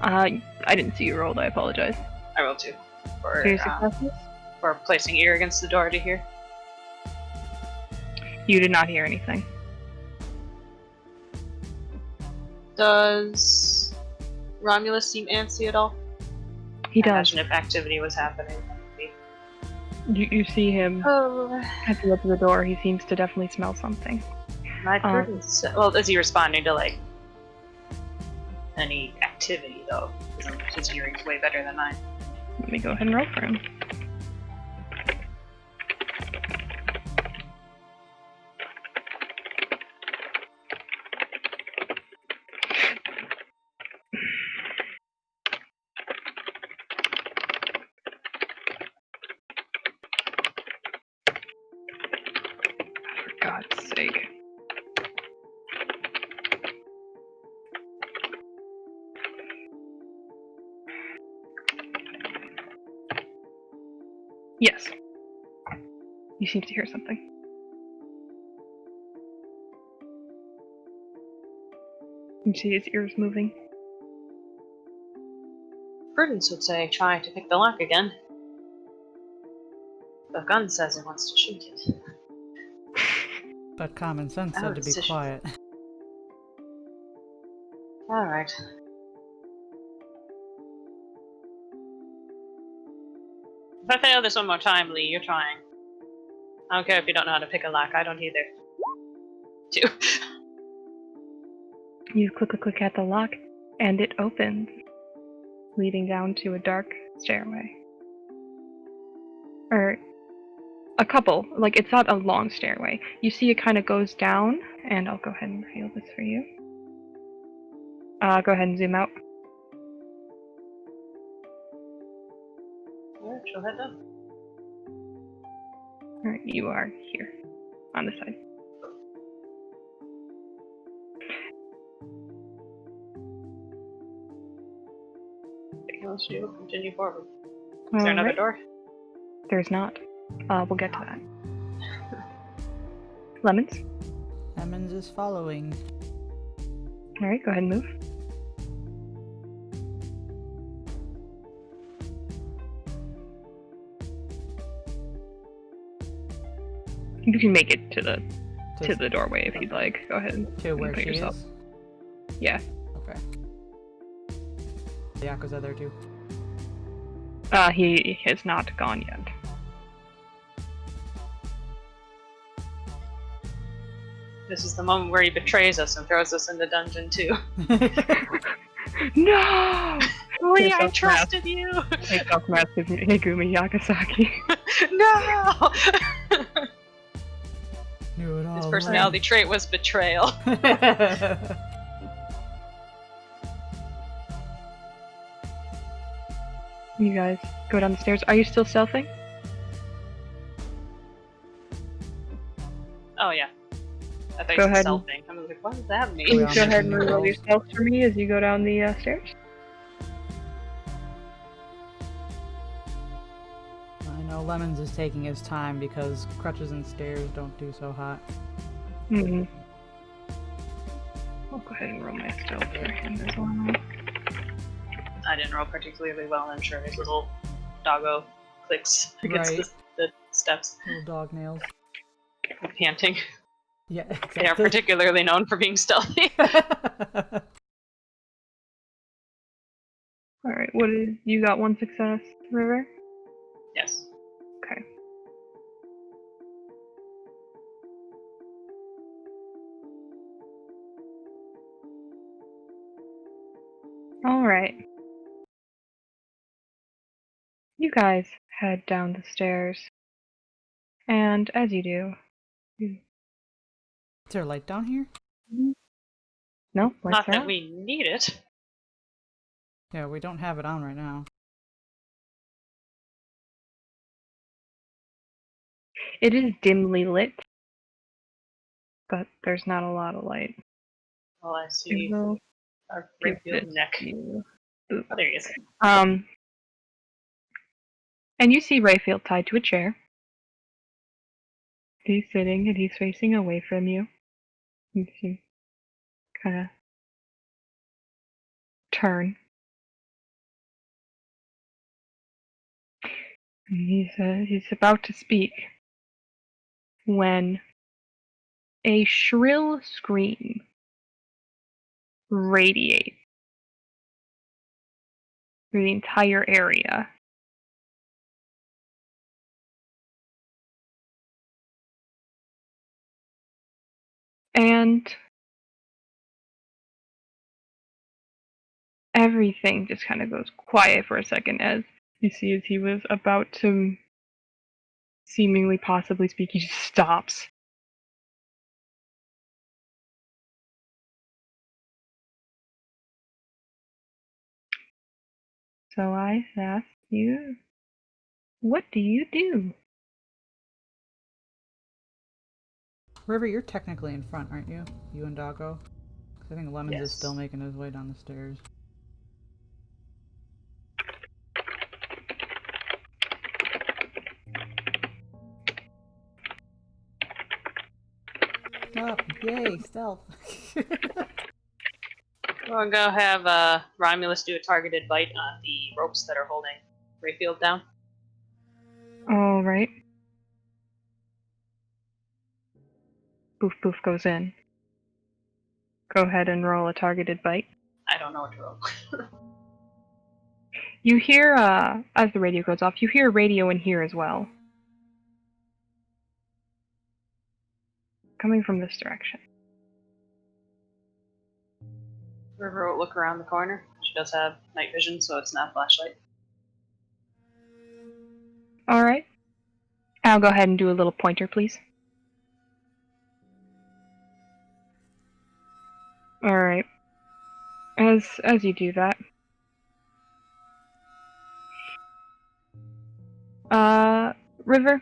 I didn't see you rolled. I apologize.
I rolled 2. For,
Two successes?
for placing ear against the door to hear.
You did not hear anything.
Does Romulus seem antsy at all?
He
I
does.
imagine if activity was happening.
You see him
Oh,
at the edge of the door. He seems to definitely smell something.
my prudence. Well, is he responding to like any activity though? His hearing's way better than mine.
Let me go ahead and roll for him. For God's sake. Yes. You seem to hear something. You see his ears moving.
Prudence would say try to pick the lock again. The gun says it wants to shoot it.
But common sense said to be
decision.
quiet.
Alright. If I fail this one more time, Lee, you're trying. I don't care if you don't know how to pick a lock, I don't either. 2.
You click at the lock, and it opens, leading down to a dark stairway. Or a couple, like it's not a long stairway. You see it kind of goes down, and I'll go ahead and reveal this for you. Go ahead and zoom out.
Alright, she'll head down.
Alright, you are here, on the side.
Anything else to do? Continue forward. Is there another
Alright.
door?
There's not. We'll get to that. Lemons?
Lemons is following.
Alright, go ahead and move. You can make it to the doorway if you'd like. Go ahead.
To where
put
she
yourself.
is?
Yeah.
Okay. The Yakuza there too.
He has not gone yet.
This is the moment where he betrays us and throws us into dungeon 2.
No!
Lee, I
Yourself
trusted you!
Take off massive Higumi Yagasaki.
No!
Knew it all.
His personality trait was betrayal.
You guys go down the stairs. Are you still stealthing?
Oh yeah. I thought
Go
you
ahead.
said selfing. I was like, what does that
Go
mean?
on.
Go ahead and
making
roll
rolls.
your stealth for me as you go down the stairs.
I know Lemons is taking his time because crutches and stairs don't do so hot.
Mm-hmm. I'll go ahead and roll my stealth for him as well.
I didn't roll particularly well. I'm sure his little doggo clicks against
Right.
the steps,
Little dog nails.
panting.
Yeah,
They are
exactly.
particularly known for being stealthy.
Alright, what is you got one success, River?
Yes.
Okay. Alright. You guys head down the stairs. And as you do,
Is there a light down here?
no, lights
Not
are
that
out.
we need it.
Yeah, we don't have it on right now.
It is dimly lit, but there's not a lot of light.
Well, I see
I will
a
give
Rayfield
this
neck.
to you.
Oh, there he is.
And you see Rayfield tied to a chair. He's sitting and he's facing away from you. You see, kind of turn. And he's about to speak when a shrill scream radiates through the entire area. And everything just kind of goes quiet for a second as you see as he was about to seemingly possibly speak, he just stops. So I ask you, what do you do?
River, you're technically in front, aren't you? You and Doggo? 'Cause I think Lemons is
Yes.
still making his way down the stairs. Oh, yay, stealth.
We'll go have Romulus do a targeted bite on the ropes that are holding Rayfield down.
Alright. Boof Boof goes in. Go ahead and roll a targeted bite.
I don't know what to roll.
You hear, as the radio goes off, you hear a radio in here as well. Coming from this direction.
River will look around the corner. She does have night vision, so it's not flashlight.
Alright. I'll go ahead and do a little pointer, please. Alright. As you do that. River?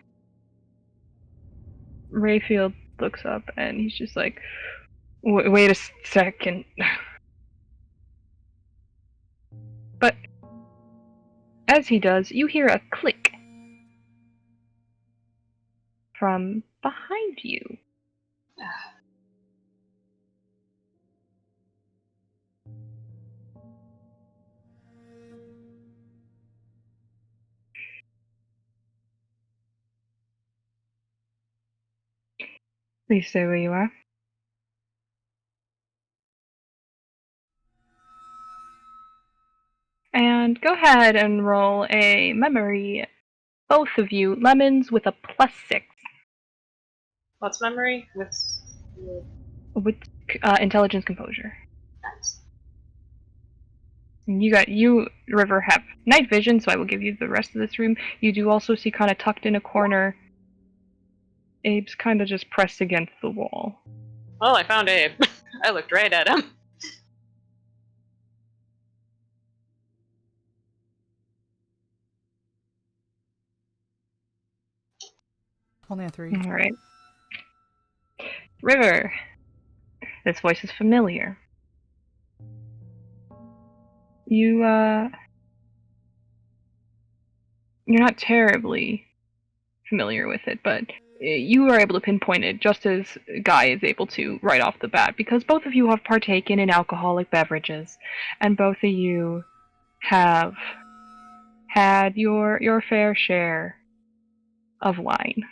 Rayfield looks up and he's just like, wait a second. But as he does, you hear a click. from behind you. Please stay where you are. And go ahead and roll a memory, both of you, lemons with a +6.
What's memory? With
With intelligence composure.
nice.
And you, River, have night vision, so I will give you the rest of this room. You do also see kind of tucked in a corner, Abe's kind of just pressed against the wall.
Well, I found Abe. I looked right at him.
Mm-hmm. Only a 3.
Alright. River. This voice is familiar. You're not terribly familiar with it, but you are able to pinpoint it just as Guy is able to right off the bat, because both of you have partaken in alcoholic beverages, and both of you have had your fair share of wine.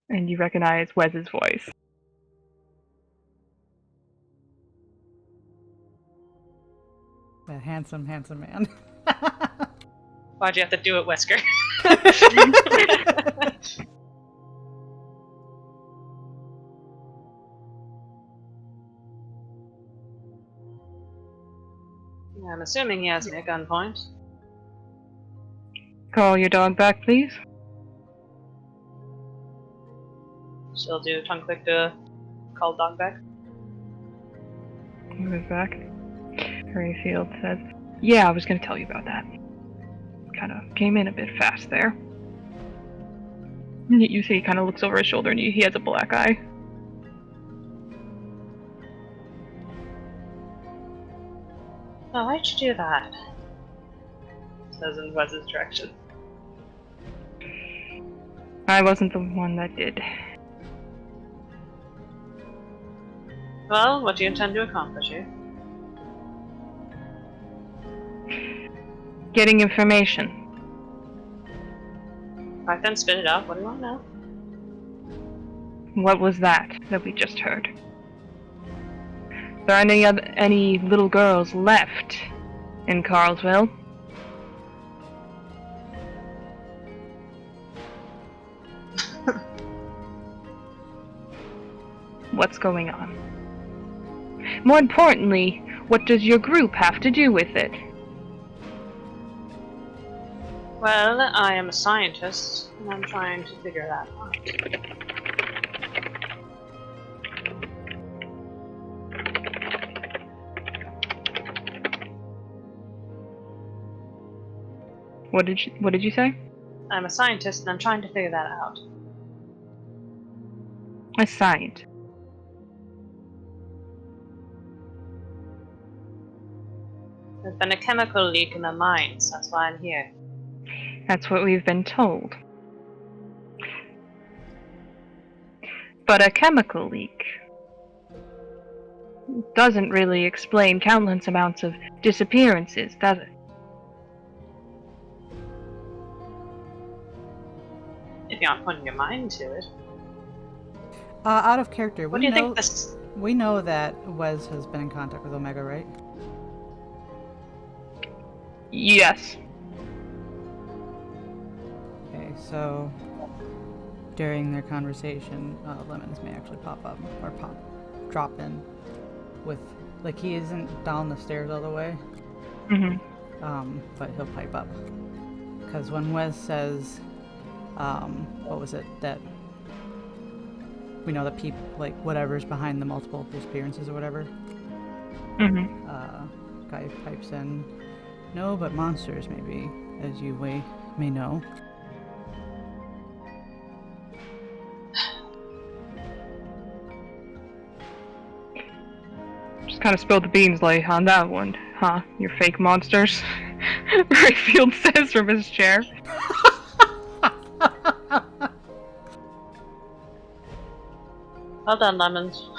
And you recognize Wes's voice.
A handsome, handsome man.
Why'd you have to do it, Wesker? Yeah, I'm assuming he has me at gunpoint.
Call your dog back, please.
She'll do tongue click to call dog back.
Move back. Rayfield says, "Yeah, I was going to tell you about that. Kind of came in a bit fast there." You see he kind of looks over his shoulder and he has a black eye.
Oh, why'd you do that? Says in Wes's direction.
I wasn't the one that did.
Well, what do you intend to accomplish here?
Getting information.
Right then, spit it out. What do you want now?
What was that we just heard? Are there any little girls left in Carlsville? What's going on? More importantly, what does your group have to do with it?
Well, I am a scientist, and I'm trying to figure that out.
What did you say?
I'm a scientist, and I'm trying to figure that out.
A scientist.
There's been a chemical leak in the mines. That's why I'm here.
That's what we've been told. But a chemical leak doesn't really explain countless amounts of disappearances, does it?
If you aren't putting your mind to it.
Out of character,
What do you think this...
we know that Wes has been in contact with Omega, right?
Yes.
Okay, so during their conversation, Lemons may actually pop up or drop in with, like, he isn't down the stairs all the way, but he'll pipe up. Because when Wes says, what was it, that we know that people, like, whatever's behind the multiple disappearances or whatever, Guy pipes in, no, but monsters maybe, as you may know.
Just kind of spilled the beans, like, on that one, huh? Your fake monsters? Rayfield says from his chair.
Well done, Lemons.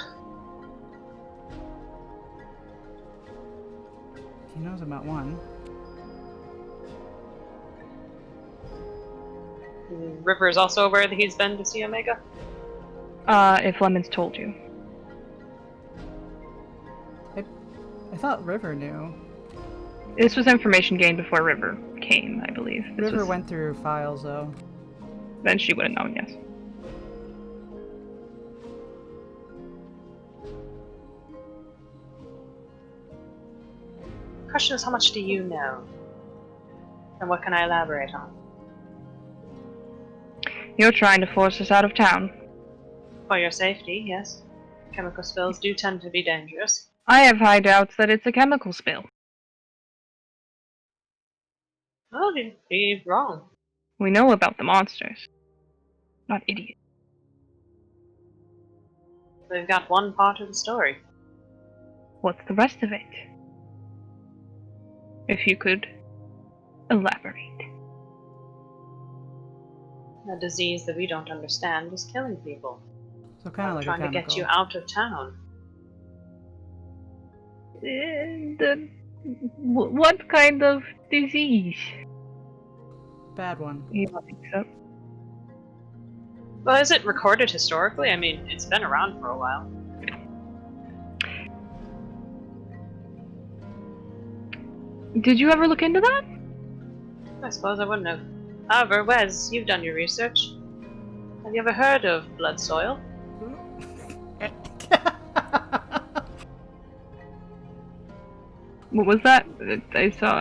He knows about one.
River is also aware that he's been to see Omega.
If Lemons told you.
I thought River knew.
This was information gained before River came, I believe. This
River
was-
went through files though.
Then she would have known, yes.
The question is, how much do you know? And what can I elaborate on?
You're trying to force us out of town.
For your safety, yes. Chemical spills do tend to be dangerous.
I have high doubts that it's a chemical spill.
Oh, you'd be wrong.
We know about the monsters. Not idiots.
We've got one part of the story.
What's the rest of it? If you could elaborate.
A disease that we don't understand is killing people.
So kind of like a
Trying to
chemical.
get you out of town.
What kind of disease?
Bad one.
You don't think so?
Well, is it recorded historically? I mean, it's been around for a while.
Did you ever look into that?
I suppose I wouldn't have. However, Wes, you've done your research. Have you ever heard of blood soil?
What was that?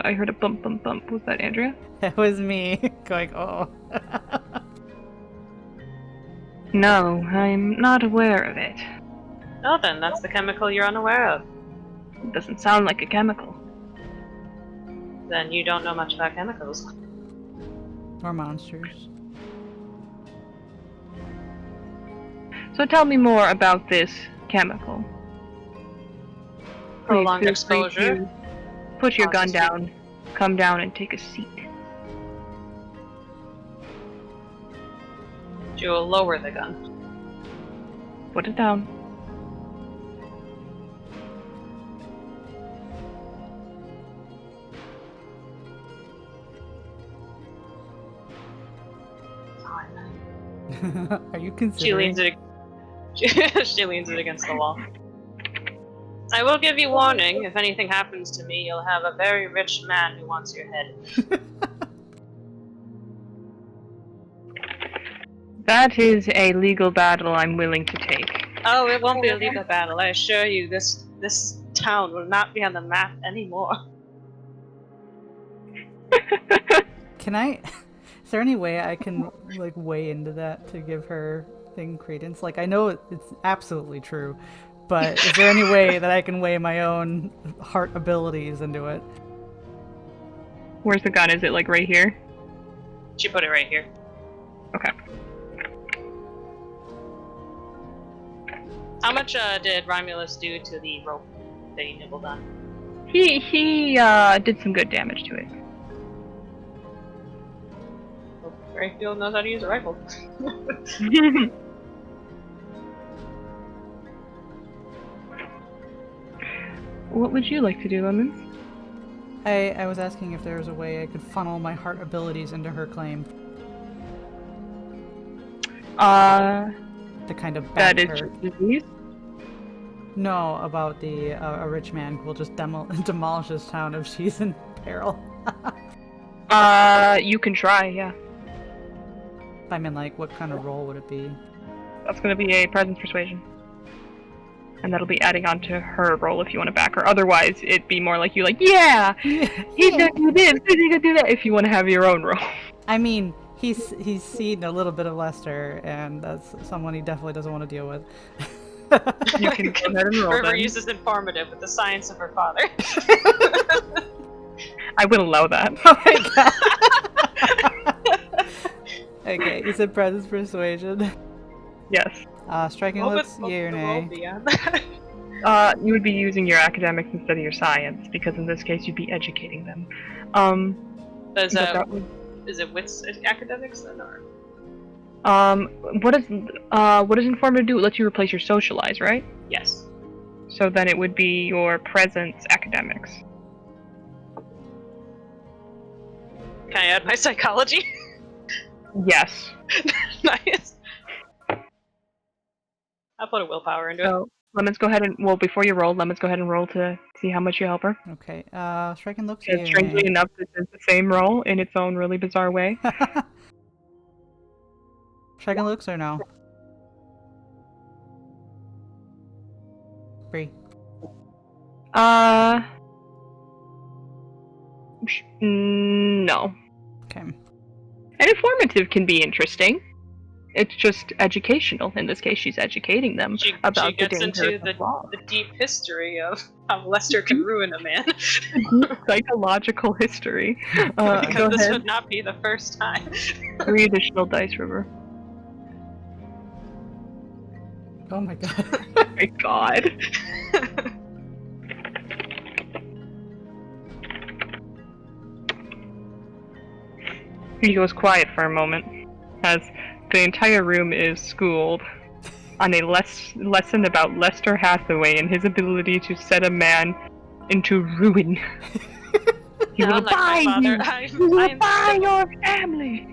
I heard a bump, bump, bump. Was that Andrea?
That was me going, oh.
No, I'm not aware of it.
Oh, then that's the chemical you're unaware of.
It doesn't sound like a chemical.
Then you don't know much about chemicals.
Or monsters.
So tell me more about this chemical.
Prolonged
Please feel free
exposure.
to put your gun
Honestly.
down, come down and take a seat.
You'll lower the gun.
Put it down.
Fine.
Are you
She
considering?
leans it. She leans it against the wall. I will give you warning. If anything happens to me, you'll have a very rich man who wants your head.
That is a legal battle I'm willing to take.
Oh, it won't be a legal battle. I assure you, this town will not be on the map anymore.
Can I? Is there any way I can like weigh into that to give her thing credence? Like I know it's absolutely true, but is there any way that I can weigh my own heart abilities into it?
Where's the gun? Is it like right here?
She put it right here.
Okay.
How much did Romulus do to the rope that he nibbled on?
He did some good damage to it.
Well, Rayfield knows how to use a rifle.
What would you like to do, Lemons?
I was asking if there was a way I could funnel my heart abilities into her claim to kind of back
That is
her.
just disease.
No, about the a rich man will just demolish this town if she's in peril.
You can try, yeah.
I mean, like, what kind of role would it be?
That's gonna be a presence persuasion. And that'll be adding on to her role if you want to back her. Otherwise, it'd be more like you like, yeah, he's gonna do this, he's gonna do that, if you want to have your own role.
I mean, he's seen a little bit of Lester, and that's someone he definitely doesn't want to deal with.
You can go ahead and roll
River
then.
uses informative with the science of her father.
I will allow that.
Oh my god. Okay, you said presence persuasion.
Yes.
Striking
What
looks,
would
yay or
the roll
nay.
be on that?
You would be using your academics instead of your science, because in this case you'd be educating them.
Does
but that would-
is it wits academics then, or
What does informative do? It lets you replace your socialize, right?
Yes.
So then it would be your presence academics.
Can I add my psychology?
Yes.
Nice. I'll put a willpower into it.
So Lemons, go ahead and before you roll, Lemons, go ahead and roll to see how much you help her.
Okay. Striking looks
Because strangely enough, this is the same roll in its own really bizarre way.
Striking looks or no? 3.
No.
Okay.
And informative can be interesting. It's just educational. In this case, she's educating them about
she gets
the
into
dangers of law.
the deep history of how Lester can ruin a man.
Psychological history. Go
Because this
ahead.
would not be the first time.
3 additional dice, River.
Oh my god.
Oh my god. He goes quiet for a moment, as the entire room is schooled on a lesson about Lester Hathaway and his ability to set a man into ruin. He will
Unlike my
buy
father,
you. He will buy your family.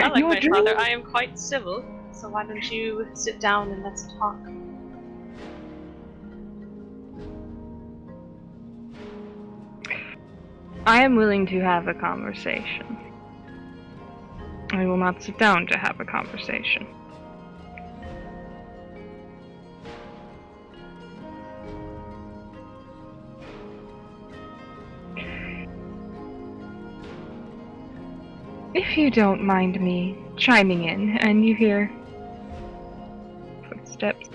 Unlike
Your
my
dream-
father, I am quite civil. So why don't you sit down and let's talk?
I am willing to have a conversation. I will not sit down to have a conversation. If you don't mind me chiming in and you hear footsteps.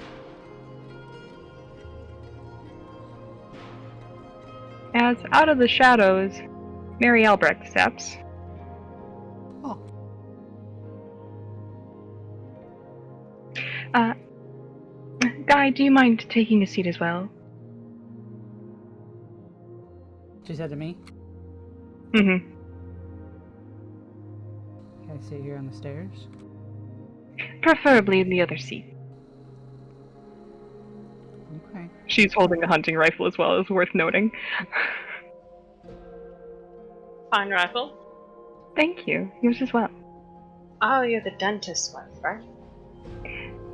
As out of the shadows, Mary Albrecht steps.
Oh.
Guy, do you mind taking a seat as well?
She said to me.
Mm-hmm.
Can I sit here on the stairs?
Preferably in the other seat.
Okay.
She's holding a hunting rifle as well, is worth noting.
Fine rifle.
Thank you. Yours as well.
Oh, you're the dentist's wife, right?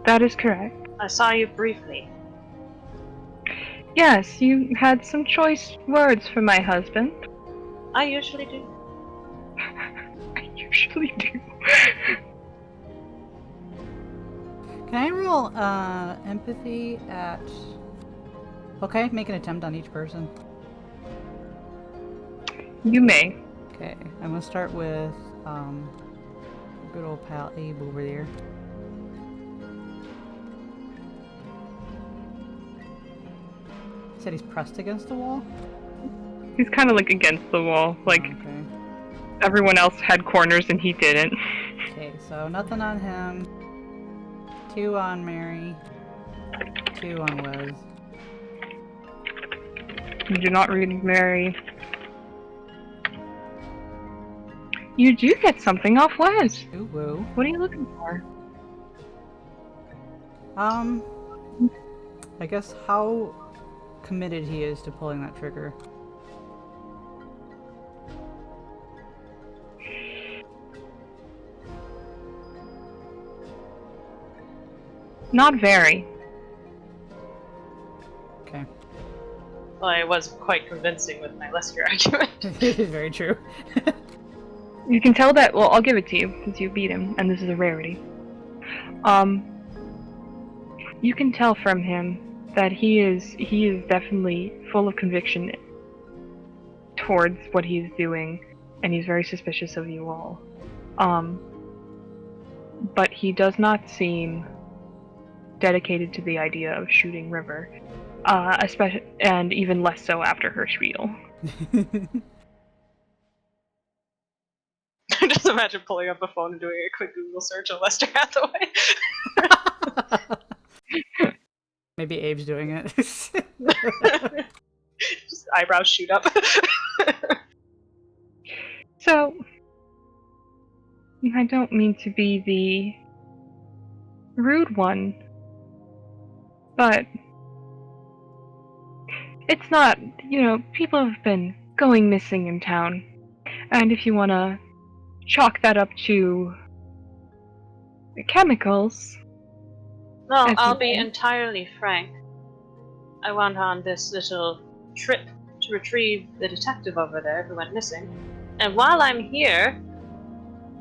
That is correct.
I saw you briefly.
Yes, you had some choice words for my husband.
I usually do.
I usually do.
Can I roll empathy at... Okay, make an attempt on each person.
You may.
Okay, I'm gonna start with good old pal Abe over there. Said he's pressed against the wall?
He's kind of like against the wall. Like,
Okay.
everyone else had corners and he didn't.
Okay, so nothing on him. 2 on Mary. 2 on Wes.
You do not read Mary. You do get something off Wes.
Ooh, woo.
What are you looking for?
I guess how committed he is to pulling that trigger.
Not very.
Okay.
Well, I was quite convincing with my Lester argument.
It is very true.
You can tell that, well, I'll give it to you, since you beat him, and this is a rarity. You can tell from him that he is definitely full of conviction towards what he's doing, and he's very suspicious of you all. But he does not seem dedicated to the idea of shooting River, especially, and even less so after her spiel.
Just imagine pulling up a phone and doing a quick Google search of Lester Hathaway.
Maybe Abe's doing it.
Just eyebrows shoot up.
So, I don't mean to be the rude one, but it's not, people have been going missing in town. And if you want to chalk that up to chemicals,
Well,
As
I'll
you
be
say.
entirely frank. I went on this little trip to retrieve the detective over there who went missing. And while I'm here,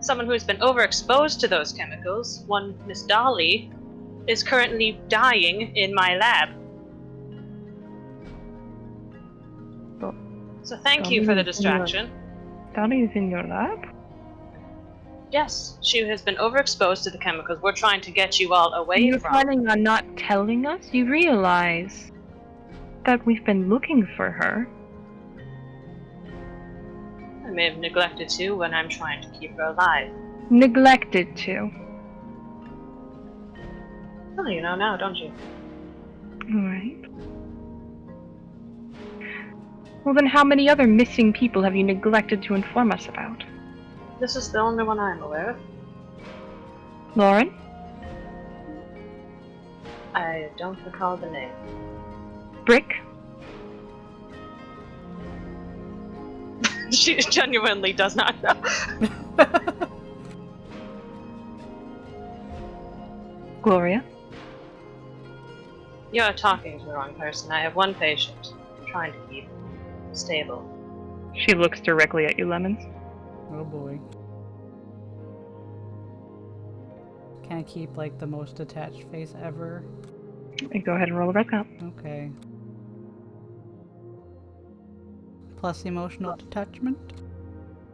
someone who's been overexposed to those chemicals, one Miss Dolly, is currently dying in my lab.
But
So thank you for the
Dolly is in your-
distraction.
Dolly is in your lab?
Yes, she has been overexposed to the chemicals we're trying to get you all away
You're
from.
planning on not telling us? You realize that we've been looking for her.
I may have neglected to when I'm trying to keep her alive.
Neglected to.
Well, you know now, don't you?
Alright. Well, then how many other missing people have you neglected to inform us about?
This is the only one I'm aware of.
Lauren?
I don't recall the name.
Brick?
She genuinely does not know.
Gloria?
You're talking to the wrong person. I have one patient I'm trying to keep stable.
She looks directly at you, Lemons.
Oh boy. Can I keep like the most attached face ever?
And go ahead and roll a red count.
Okay. Plus emotional detachment?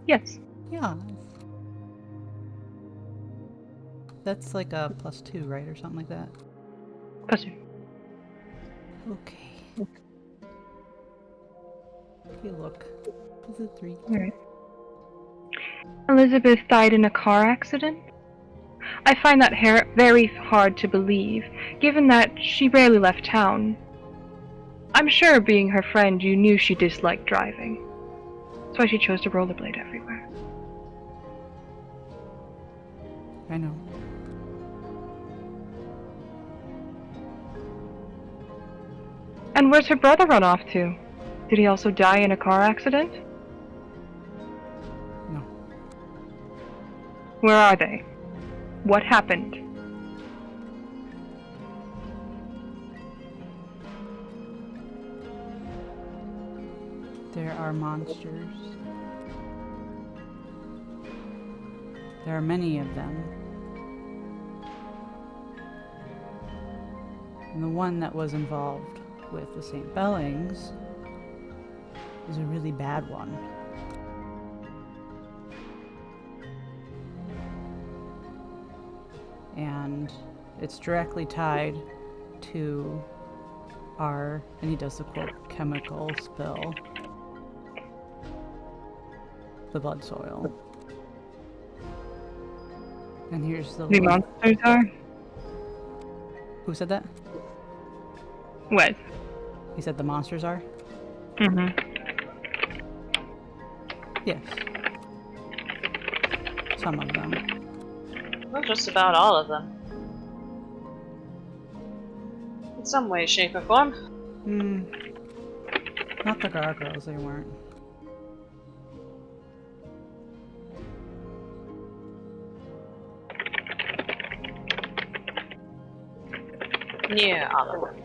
Yes.
Yeah. That's like a +2, right? Or something like that.
Plus 2.
Okay. Okay, look. Is it 3?
Alright. Elizabeth died in a car accident? I find that very hard to believe, given that she rarely left town. I'm sure, being her friend, you knew she disliked driving. That's why she chose to rollerblade everywhere.
I know.
And where's her brother run off to? Did he also die in a car accident?
No.
Where are they? What happened?
There are monsters. There are many of them. And the one that was involved with the St. Bellings is a really bad one. And it's directly tied to our, and he does the quote, chemical spill. The blood soil. And here's the
The
little...
monsters are?
Who said that?
What?
He said the monsters are?
Mm-hmm.
Yes. Some of them.
Well, just about all of them. In some way, shape, or form.
Not the gargoyles, they weren't.
Yeah, all of them.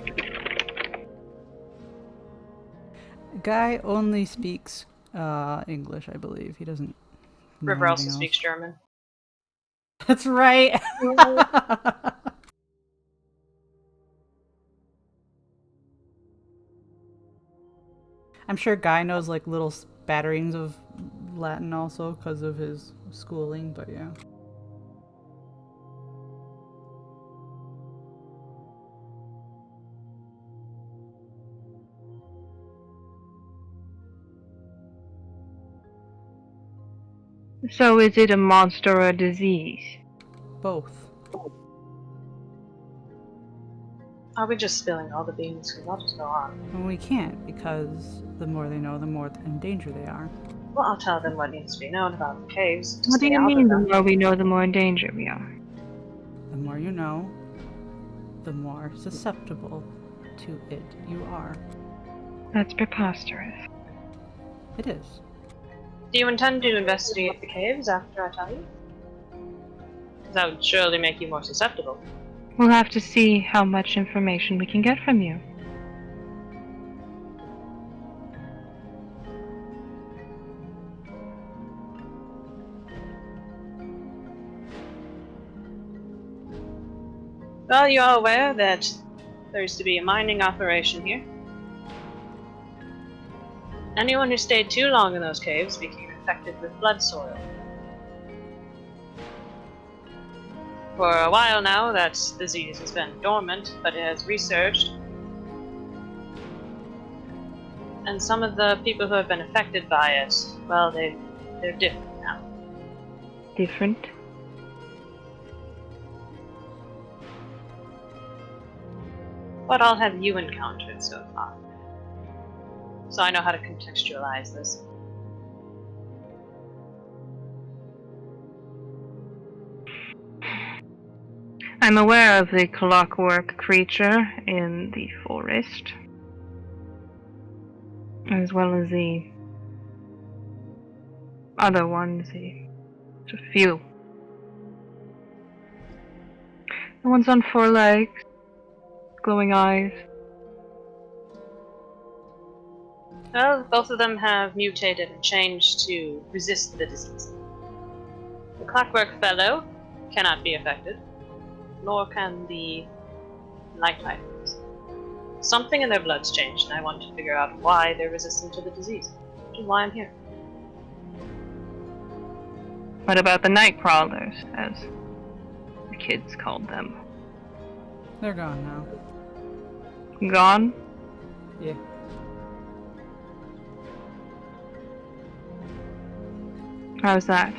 Guy only speaks English, I believe. He doesn't know
River also
anything
speaks
else.
German.
That's right. I'm sure Guy knows like little spatterings of Latin also because of his schooling, but yeah.
So is it a monster or a disease?
Both.
Are we just spilling all the beans? Because I'll just go on.
And we can't because the more they know, the more in danger they are.
Well, I'll tell them what needs to be known about the caves. To
What do
stay
you
out of
mean the
them.
more we know, the more in danger we are?
The more you know, the more susceptible to it you are.
That's preposterous.
It is.
Do you intend to investigate the caves after I tell you? That would surely make you more susceptible.
We'll have to see how much information we can get from you.
Well, you are aware that there is to be a mining operation here. Anyone who stayed too long in those caves became infected with blood soil. For a while now, that disease has been dormant, but it has resurged. And some of the people who have been affected by it, well, they're different now.
Different?
What all have you encountered so far? So I know how to contextualize this.
I'm aware of the clockwork creature in the forest, as well as the other ones, a few. The ones on 4 legs, glowing eyes.
Well, both of them have mutated and changed to resist the disease. The Clockwork Fellow cannot be affected, nor can the Light Typhons. Something in their blood's changed, and I want to figure out why they're resistant to the disease, which is why I'm here.
What about the night crawlers, as the kids called them?
They're gone now.
Gone?
Yeah.
How's that?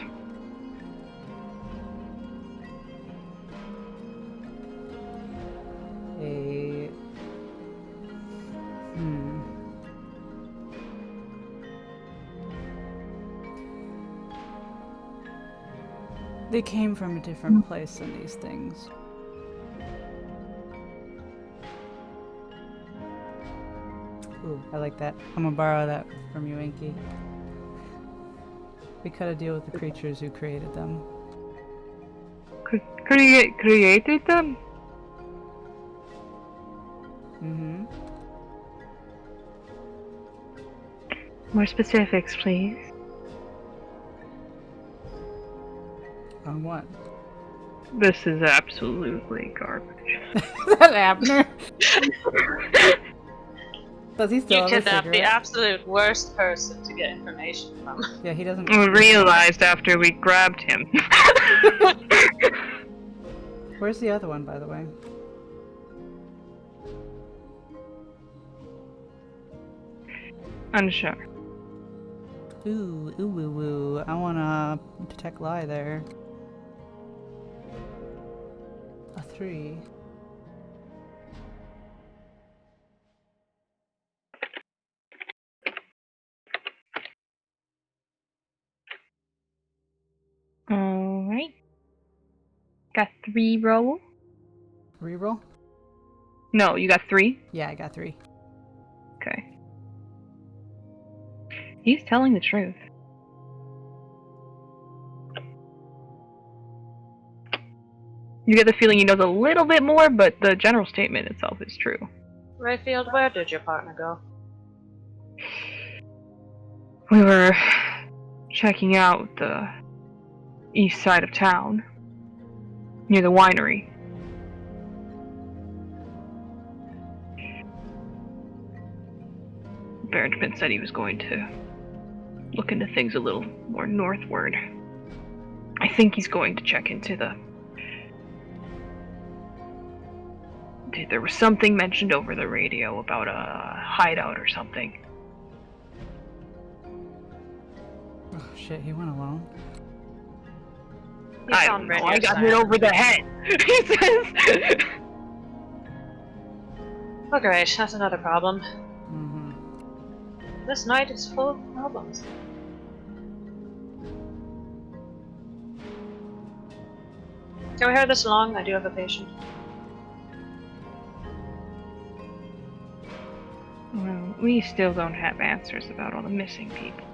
They came from a different place than these things. Ooh, I like that. I'm gonna borrow that from you, Inky. We cut a deal with the creatures who created them.
Created them?
Mm-hmm.
More specifics, please.
On what?
This is absolutely garbage.
Is that Abner? Does he still
You
have a
kidnapped the
cigarette?
absolute worst person to get information from.
Yeah, he doesn't.
We realized after we grabbed him.
Where's the other one, by the way?
Unsure.
Ooh, ooh, ooh, ooh. I wanna detect lie there. A 3.
Alright. Got 3 roll?
Reroll?
No, you got 3?
Yeah, I got 3.
Okay. He's telling the truth. You get the feeling he knows a little bit more, but the general statement itself is true.
Rayfield, where did your partner go?
We were checking out the east side of town, near the winery. Barrington said he was going to look into things a little more northward. I think he's going to check into there was something mentioned over the radio about a hideout or something.
Oh shit, he went alone.
You
I
found
don't know,
radio
I got hit
silence.
over the head. He says.
Oh great, that's another problem.
Mm-hmm.
This night is full of problems. Can we hurry this along? I do have a patient.
Well, we still don't have answers about all the missing people.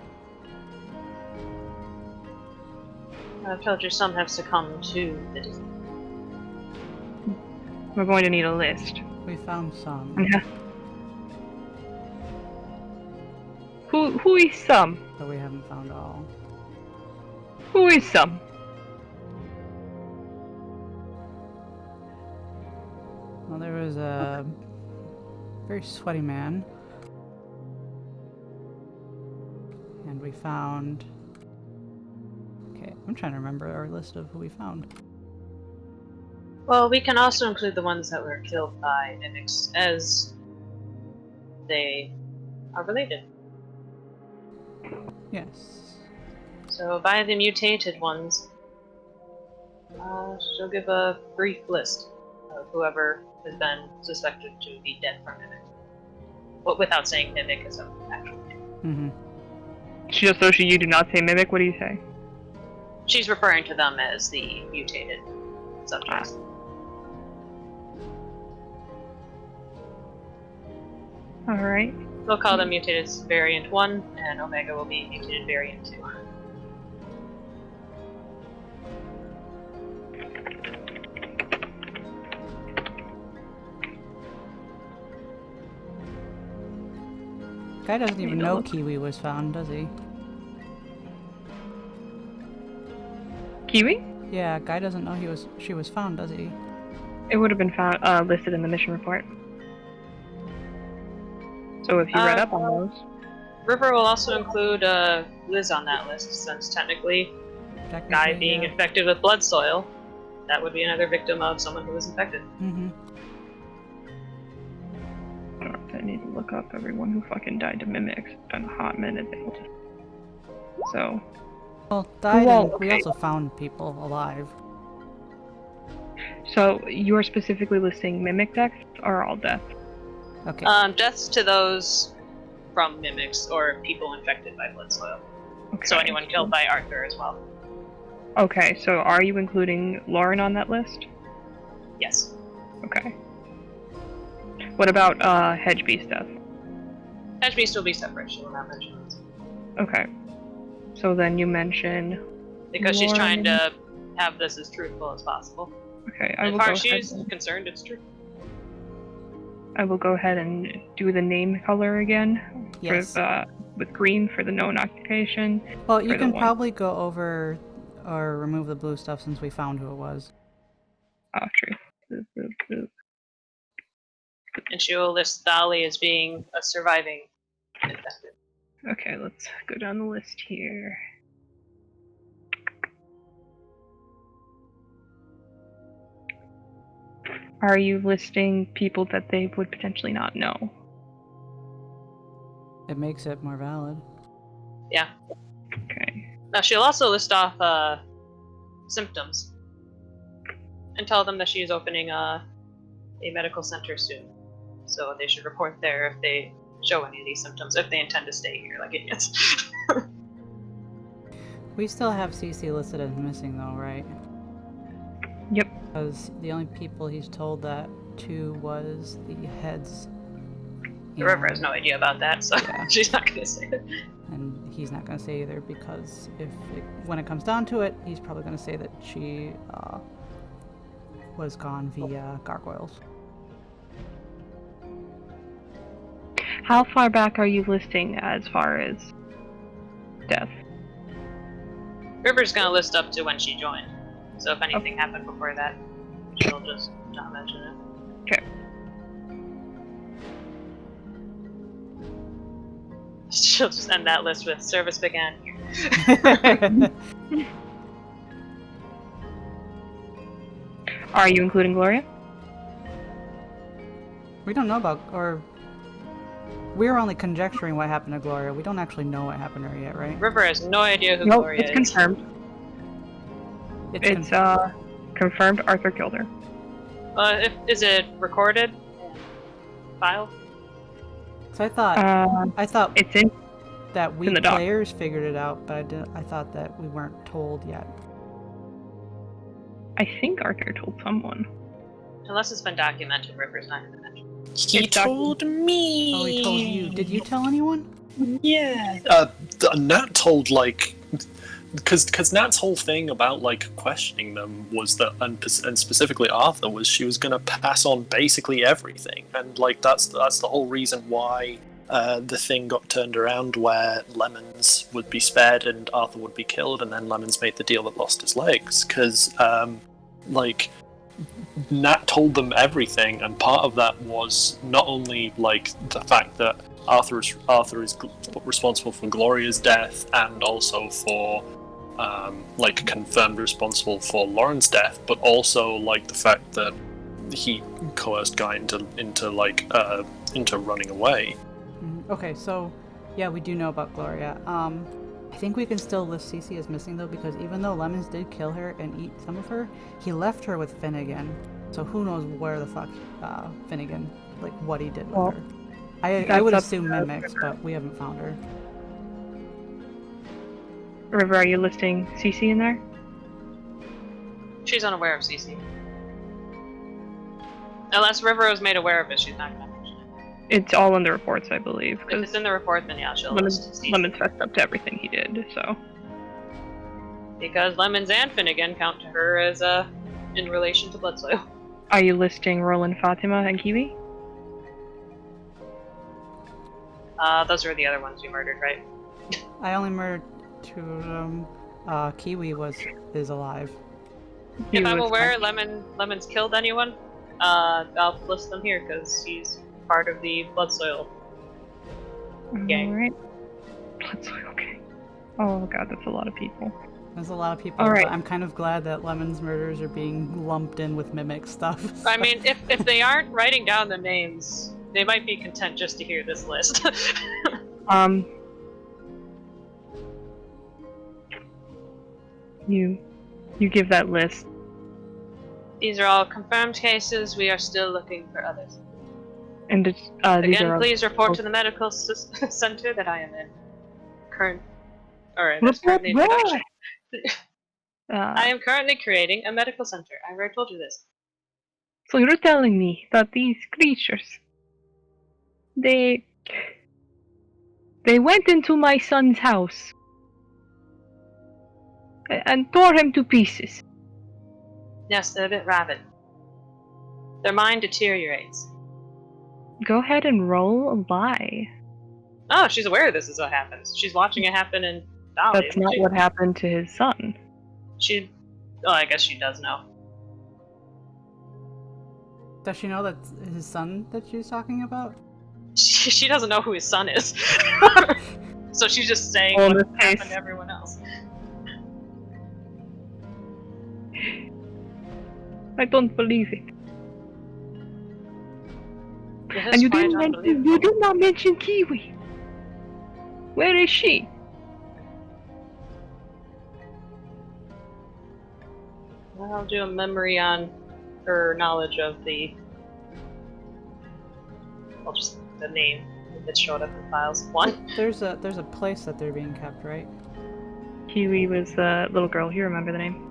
I've told you some have succumbed to the disease.
We're going to need a list.
We found some.
Yeah. Who is some?
But we haven't found all.
Who is some?
Well, there was a very sweaty man. And we found... Okay, I'm trying to remember our list of who we found.
Well, we can also include the ones that were killed by mimics, as they are related.
Yes.
So, by the mutated ones, she'll give a brief list of whoever has been suspected to be dead from mimic. But without saying mimic as an actual name.
Mm-hmm.
Shiyososhi, you do not say mimic. What do you say?
She's referring to them as the mutated subjects.
Alright.
We'll call them mutated variant 1, and Omega will be mutated variant 2.
Guy doesn't even
Need to
know
look.
Kiwi was found, does he?
Kiwi?
Yeah, Guy doesn't know she was found, does he?
It would have been found listed in the mission report. So if you read up on those.
River will also include Liz on that list, since technically, Guy being
yeah.
infected with blood soil, that would be another victim of someone who was infected.
Mm-hmm.
I need to look up everyone who fucking died to mimics. It's been a hot minute. So.
Well, died
Well,
and we
okay.
also found people alive.
So you're specifically listing mimic deaths or all deaths?
Okay.
Deaths to those from mimics or people infected by blood soil.
Okay.
So anyone killed by Arthur as well.
Okay, so are you including Lauren on that list?
Yes.
Okay. What about Hedgebeast death?
Hedgebeast will be separate, she will not mention it.
Okay. So then you mention.
Because she's trying
Lauren.
to have this as truthful as possible.
Okay, I
As
will
far
go
as
ahead.
she's concerned, it's true.
I will go ahead and do the name color again.
Yes.
With green for the known occupation.
Well, you
for the
can
one-
probably go over or remove the blue stuff since we found who it was.
Oh, true. Blue.
And she will list Dolly as being a surviving infected.
Okay, let's go down the list here. Are you listing people that they would potentially not know?
It makes it more valid.
Yeah.
Okay.
Now she'll also list off symptoms and tell them that she is opening a medical center soon. So they should report there if they show any of these symptoms, if they intend to stay here like idiots.
We still have CC listed as missing though, right?
Yep.
Because the only people he's told that to was the heads.
The River has no idea about that, so
Yeah.
she's not going to say it.
And he's not going to say either because when it comes down to it, he's probably going to say that she was gone via gargoyles.
How far back are you listing as far as death?
River's going to list up to when she joined. So if anything happened before that, she'll just not mention it.
Okay.
She'll just end that list with service began.
Are you including Gloria?
We don't know about, or we're only conjecturing what happened to Gloria. We don't actually know what happened to her yet, right?
River has no idea who
Nope,
Gloria
it's
is.
confirmed. It's confirmed Arthur killed her.
Is it recorded? Filed?
So I thought
It's in.
that we
in the doc.
players figured it out, but I thought that we weren't told yet.
I think Arthur told someone.
Unless it's been documented, River's not going to mention.
He
It's doc-
told me.
Oh, he told you. Did you tell anyone?
Yeah. Nat told, like, because Nat's whole thing about, like, questioning them was that, and specifically Arthur, was she was gonna pass on basically everything, and like that's the whole reason why the thing got turned around, where Lemons would be spared and Arthur would be killed, and then Lemons made the deal that lost his legs, because like. Nat told them everything, and part of that was not only like the fact that Arthur is responsible for Gloria's death, and also for like confirmed responsible for Lauren's death, but also like the fact that he coerced Guy into running away.
Okay, so yeah, we do know about Gloria. I think we can still list Cece as missing though, because even though Lemons did kill her and eat some of her, he left her with Finnegan. So who knows where the fuck Finnegan, like what he did with her. I would assume Mimics, but we haven't found her.
River, are you listing Cece in there?
She's unaware of CC. Unless River was made aware of it, she's not going to mention it.
It's all in the reports, I believe.
If
'cause
it's in the report, then yeah, she'll list CC.
Lemons fessed up to everything he did, so.
Because Lemons and Finnegan count to her as in relation to Bloodsoil.
Are you listing Roland, Fatima, and Kiwi?
Those are the other ones you murdered, right?
I only murdered two of them. Kiwi is alive.
He
If I'm
was
aware Lemons killed anyone, I'll list them here because he's part of the Bloodsoil gang.
Alright. Bloodsoil gang. Oh god, that's a lot of people.
There's a lot of people,
All right.
but I'm kind of glad that Lemon's murders are being lumped in with Mimic stuff.
I mean, if they aren't writing down the names, they might be content just to hear this list.
You give that list.
These are all confirmed cases. We are still looking for others.
And it's, these
Again,
are
please report to the medical center that I am in. That's currently in production. I am currently creating a medical center. I already told you this.
So you're telling me that these creatures, they went into my son's house and tore him to pieces.
Yes, they're a bit rabid. Their mind deteriorates.
Go ahead and roll a lie.
Oh, she's aware this is what happens. She's watching it happen in Dolly.
That's not what happened to his son.
Oh, I guess she does know.
Does she know that's his son that she's talking about?
She doesn't know who his son is. So she's just saying
Well, in
what
this case-
happened to everyone else.
I don't believe it.
Yes,
And you
quite
did
unbelievable.
not mention Kiwi. Where is she?
I'll do a memory on her knowledge of the name that showed up in files. One.
There's a place that they're being kept, right?
Kiwi was the little girl. You remember the name?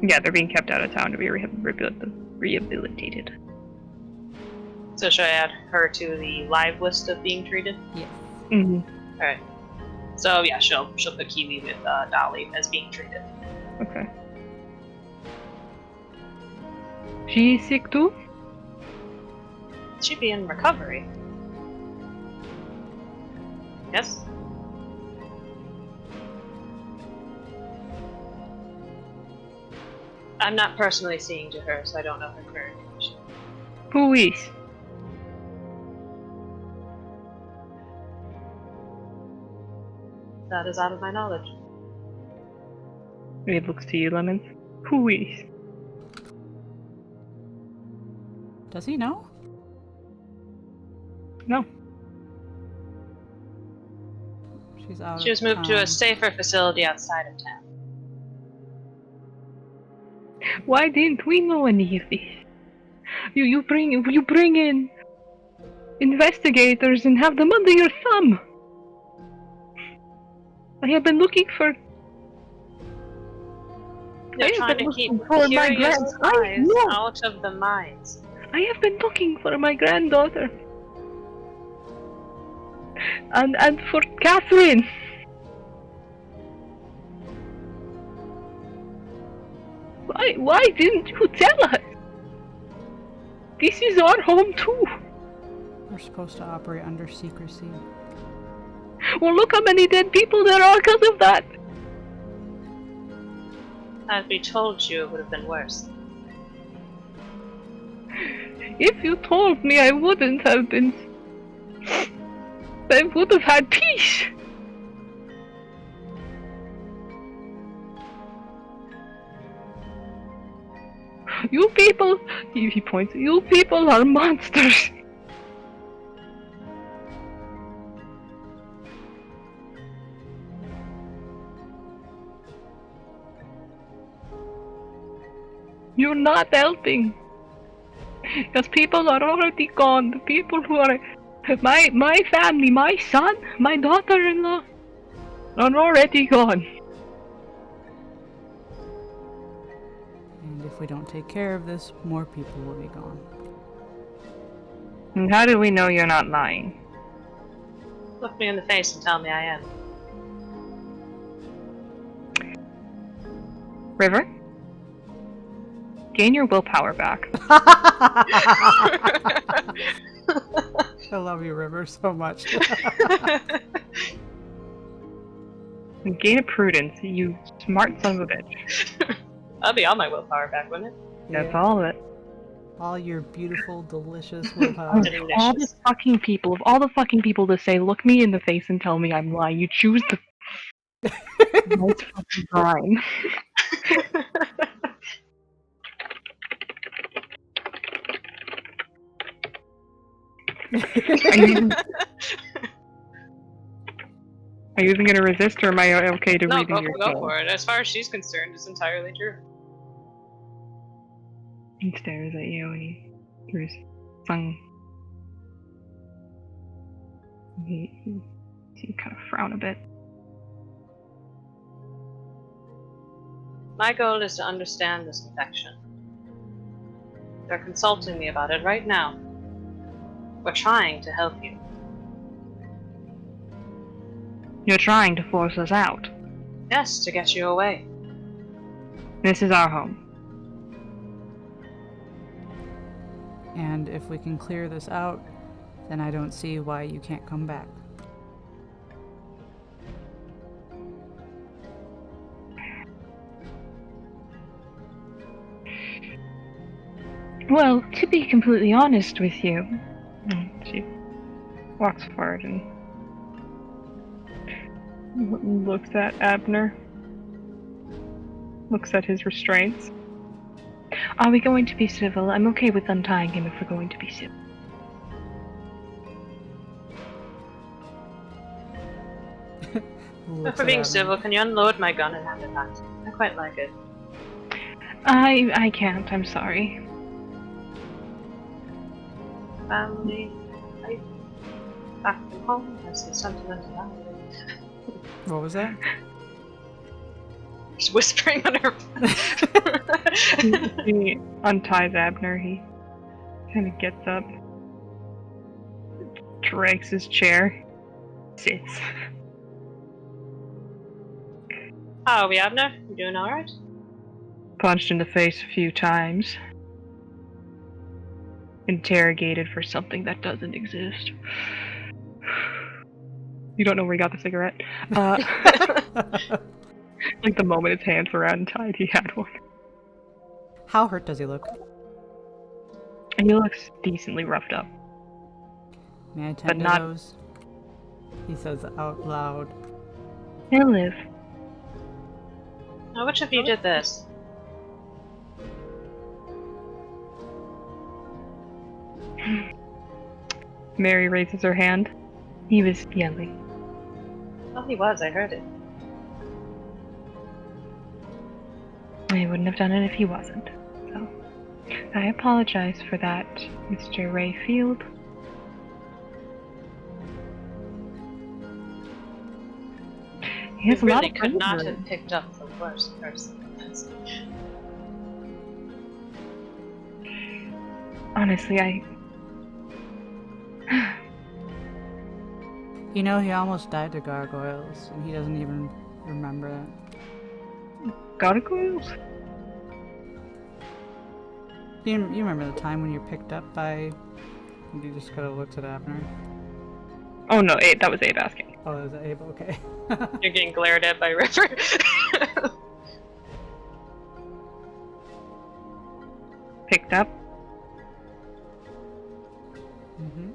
Yeah, they're being kept out of town to be rehabilitated.
So should I add her to the live list of being treated?
Yes.
Mm-hmm.
Alright. So yeah, she'll put Kiwi with Dolly as being treated.
Okay. She is sick too?
She'd be in recovery. Yes? I'm not personally seeing to her, so I don't know her current condition.
Who is?
That is out of my knowledge.
It looks to you, Lemons. Who is?
Does he know?
No.
She's out.
She was moved to a
um,
safer facility outside of town.
Why didn't we know any of this? You bring in investigators and have them under your thumb. I have been looking for I
They're
have
trying
been
to keep
looking for my
curious
grand-
eyes
No.
out of the mines.
I have been looking for my granddaughter. And for Catherine. Why didn't you tell us? This is our home too.
We're supposed to operate under secrecy.
Well, look how many dead people there are because of that.
Had we told you, it would have been worse.
If you told me, I wouldn't have been. I would have had peace. You people, he points, you people are monsters. You're not helping. Because people are already gone. The people who are my family, my son, my daughter-in-law are already gone.
And if we don't take care of this, more people will be gone.
And how do we know you're not lying?
Look me in the face and tell me I am.
River? Gain your willpower back.
I love you, River, so much.
And gain a prudence, you smart son of a bitch.
That'd be all my willpower back, wouldn't it?
That's
Yeah.
all of it.
All your beautiful, delicious willpower.
Of all the fucking people, to say, look me in the face and tell me I'm lying, you choose the most fucking crime. Are you even gonna resist, or am I okay to
No,
reading
go,
your
go
soul?
for it. As far as she's concerned, it's entirely true.
He stares at you and he hears tongue. He kind of frown a bit.
My goal is to understand this infection. They're consulting me about it right now. We're trying to help you.
You're trying to force us out.
Yes, to get you away.
This is our home.
And if we can clear this out, then I don't see why you can't come back.
Well, to be completely honest with you, she walks forward and looks at Abner. Looks at his restraints. Are we going to be civil? I'm okay with untying him if we're going to be civil.
But
Looks
for
at
being
Abner.
civil, can you unload my gun and hand it back to me? I quite like it.
I can't, I'm sorry.
Family life. Back from home, has some sentimentality.
What was that?
She's whispering on her.
He unties Abner, he kind of gets up, drags his chair, sits.
How are we, Abner? You doing alright?
Punched in the face a few times. Interrogated for something that doesn't exist. You don't know where he got the cigarette. Like the moment his hands were untied, he had one.
How hurt does he look?
And he looks decently roughed up.
May I
But
tend to
not-
those? He says out loud.
He'll live.
Now, which of you did this?
Mary raises her hand. He was yelling.
Well, he was, I heard it.
I wouldn't have done it if he wasn't. So, I apologize for that, Mr. Rayfield. He has
You
a lot
really
of
could not
bravery.
have picked up the worst person.
Honestly,
You know, he almost died to gargoyles, and he doesn't even remember that.
gargoyles?
You remember the time when you're picked up by... You just gotta look at Abner.
Oh no, Abe, that was Abe asking.
Oh, it was Abe, okay.
You're getting glared at by River.
Picked up?
Mm-hmm.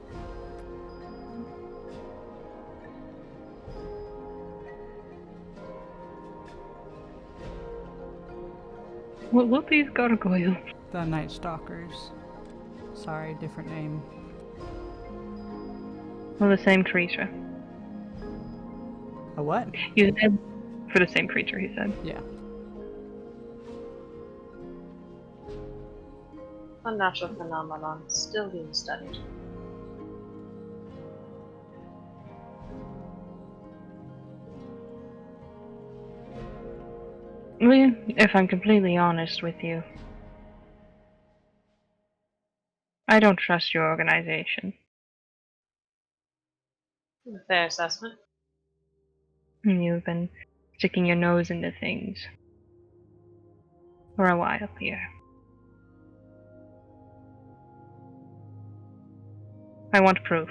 What were these gargoyles?
The Night Stalkers. Sorry, different name.
Well, the same creature.
A what?
You said for the same creature, he said.
Yeah.
Unnatural phenomenon still being studied.
Well, if I'm completely honest with you, I don't trust your organization.
Fair assessment.
You've been sticking your nose into things for a while here. I want proof.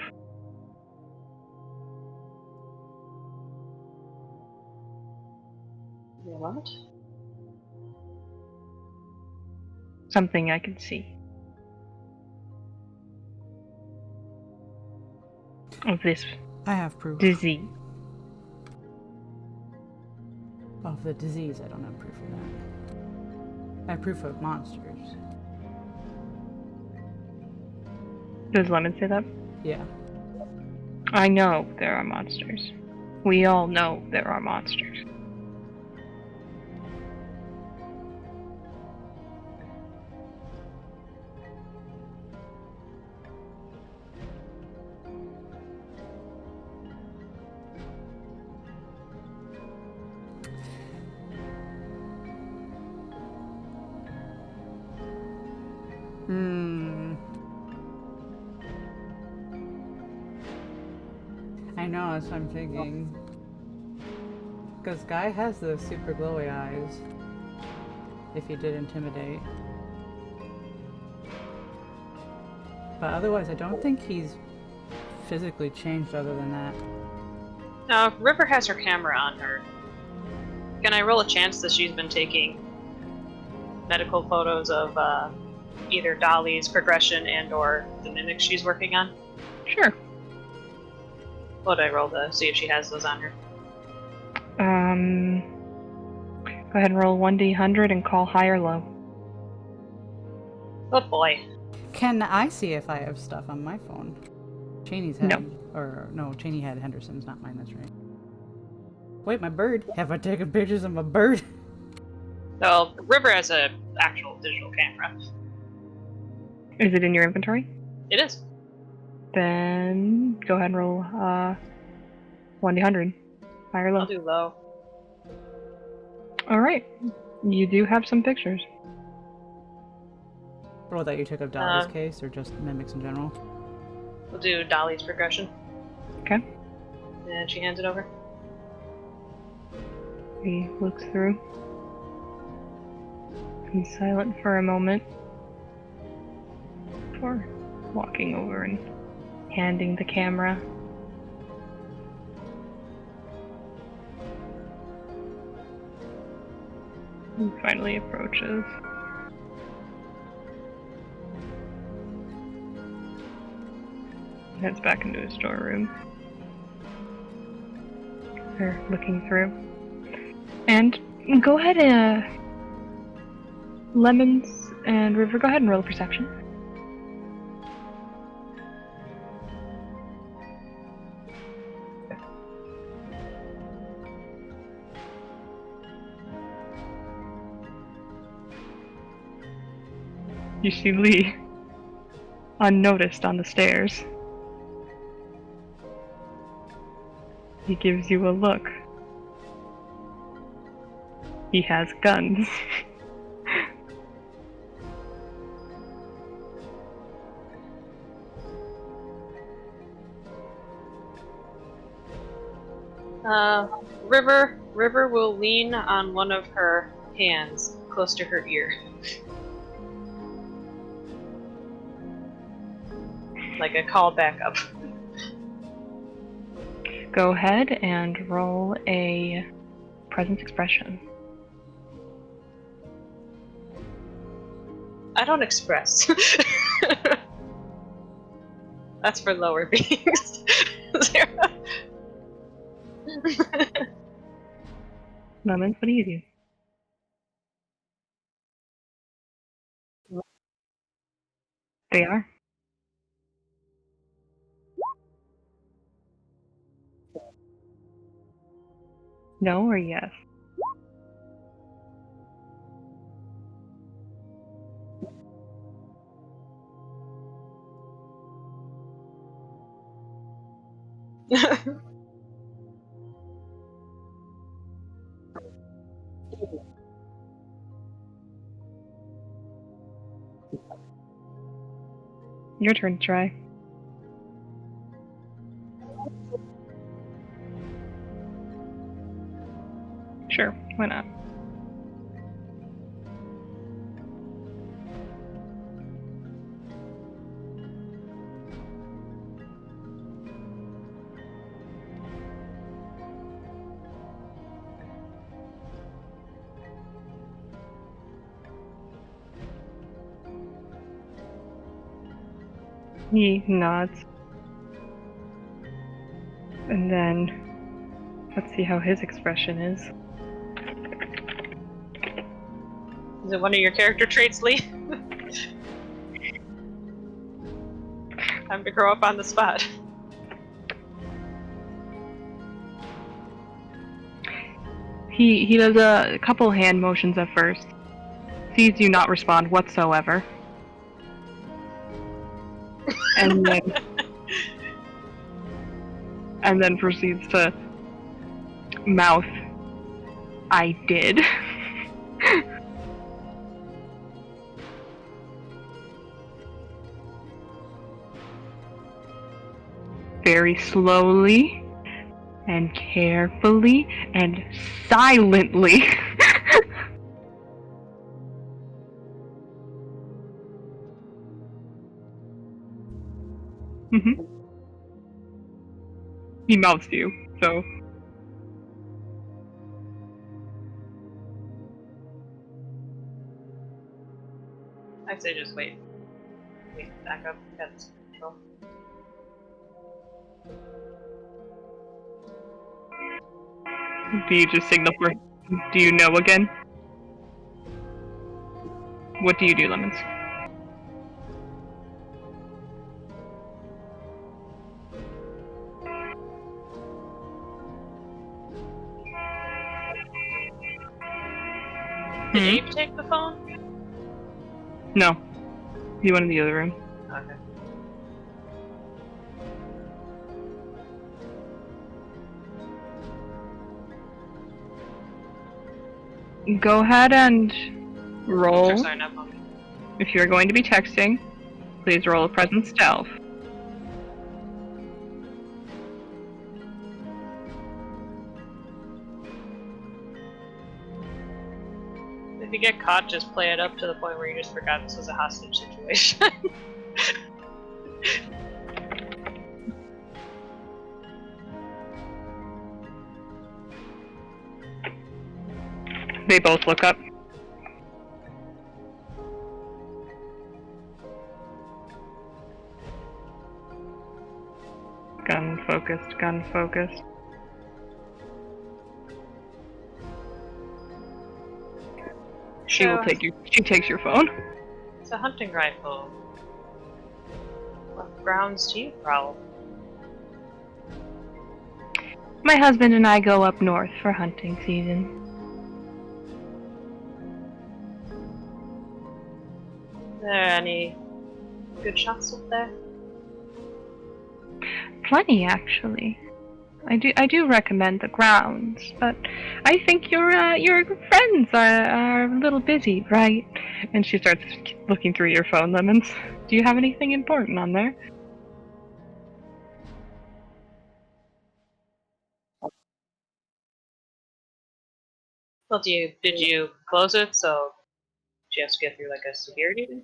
You what?
Something I can see. Of this
I have proof.
disease.
Of the disease, I don't have proof of that. I have proof of monsters.
Does Lemon say that?
Yeah.
I know there are monsters. We all know there are monsters.
I know, that's what I'm thinking. Because Guy has those super glowy eyes. If he did intimidate. But otherwise, I don't think he's physically changed other than that.
Now, if River has her camera on her, can I roll a chance that she's been taking medical photos of either Dolly's progression and or the mimics she's working on?
Sure.
What did I roll to see if she has those on her?
Go ahead and roll 1d100 and call high or low.
Oh boy.
Can I see if I have stuff on my phone? Cheney's had.
No.
Or, no, Cheney had Henderson's, not mine, that's right. Wait, my bird? Have I taken pictures of my bird?
Well, River has a actual digital camera.
Is it in your inventory?
It is.
Then go ahead and roll 1d100. High or low.
I'll do low.
Alright. You do have some pictures.
Roll that you took of Dolly's case, or just mimics in general?
We'll do Dolly's progression.
Okay.
And she hands it over.
He looks through. He's silent for a moment before walking over and handing the camera. He finally approaches. Heads back into his storeroom. They're looking through. And go ahead and Lemons and River, go ahead and roll perception. You see Lee unnoticed on the stairs. He gives you a look. He has guns.
River will lean on one of her hands close to her ear. Like a call back up.
Go ahead and roll a presence expression.
I don't express. That's for lower beings.
Lemons, what do you do? They are. No or yes? Your turn to try. Sure, why not? He nods. And then, let's see how his expression is.
Is it one of your character traits, Lee? Time to grow up on the spot.
He does a couple hand motions at first. Sees you not respond whatsoever. And then proceeds to mouth, "I did." Very slowly and carefully and silently. Mm-hmm. He mouths you, so.
I'd say just wait. Wait, back up. That's control.
Do you just signal for. Do you know again? What do you do, Lemons?
Did Abe take the phone?
No. He went in the other room.
Okay.
Go ahead and roll.
Sorry, not phone.
If you're going to be texting, please roll a presence stealth.
If you get caught, just play it up to the point where you just forgot this was a hostage situation.
They both look up. Gun focused, gun focused. She will take you. She takes your phone.
It's a hunting rifle. What grounds do you prowl?
My husband and I go up north for hunting season.
Are there any good shots up there?
Plenty, actually. I do recommend the grounds, but I think your friends are a little busy, right? And she starts looking through your phone, Lemons. Do you have anything important on there?
Well, did you close it so she has to get through like a security thing?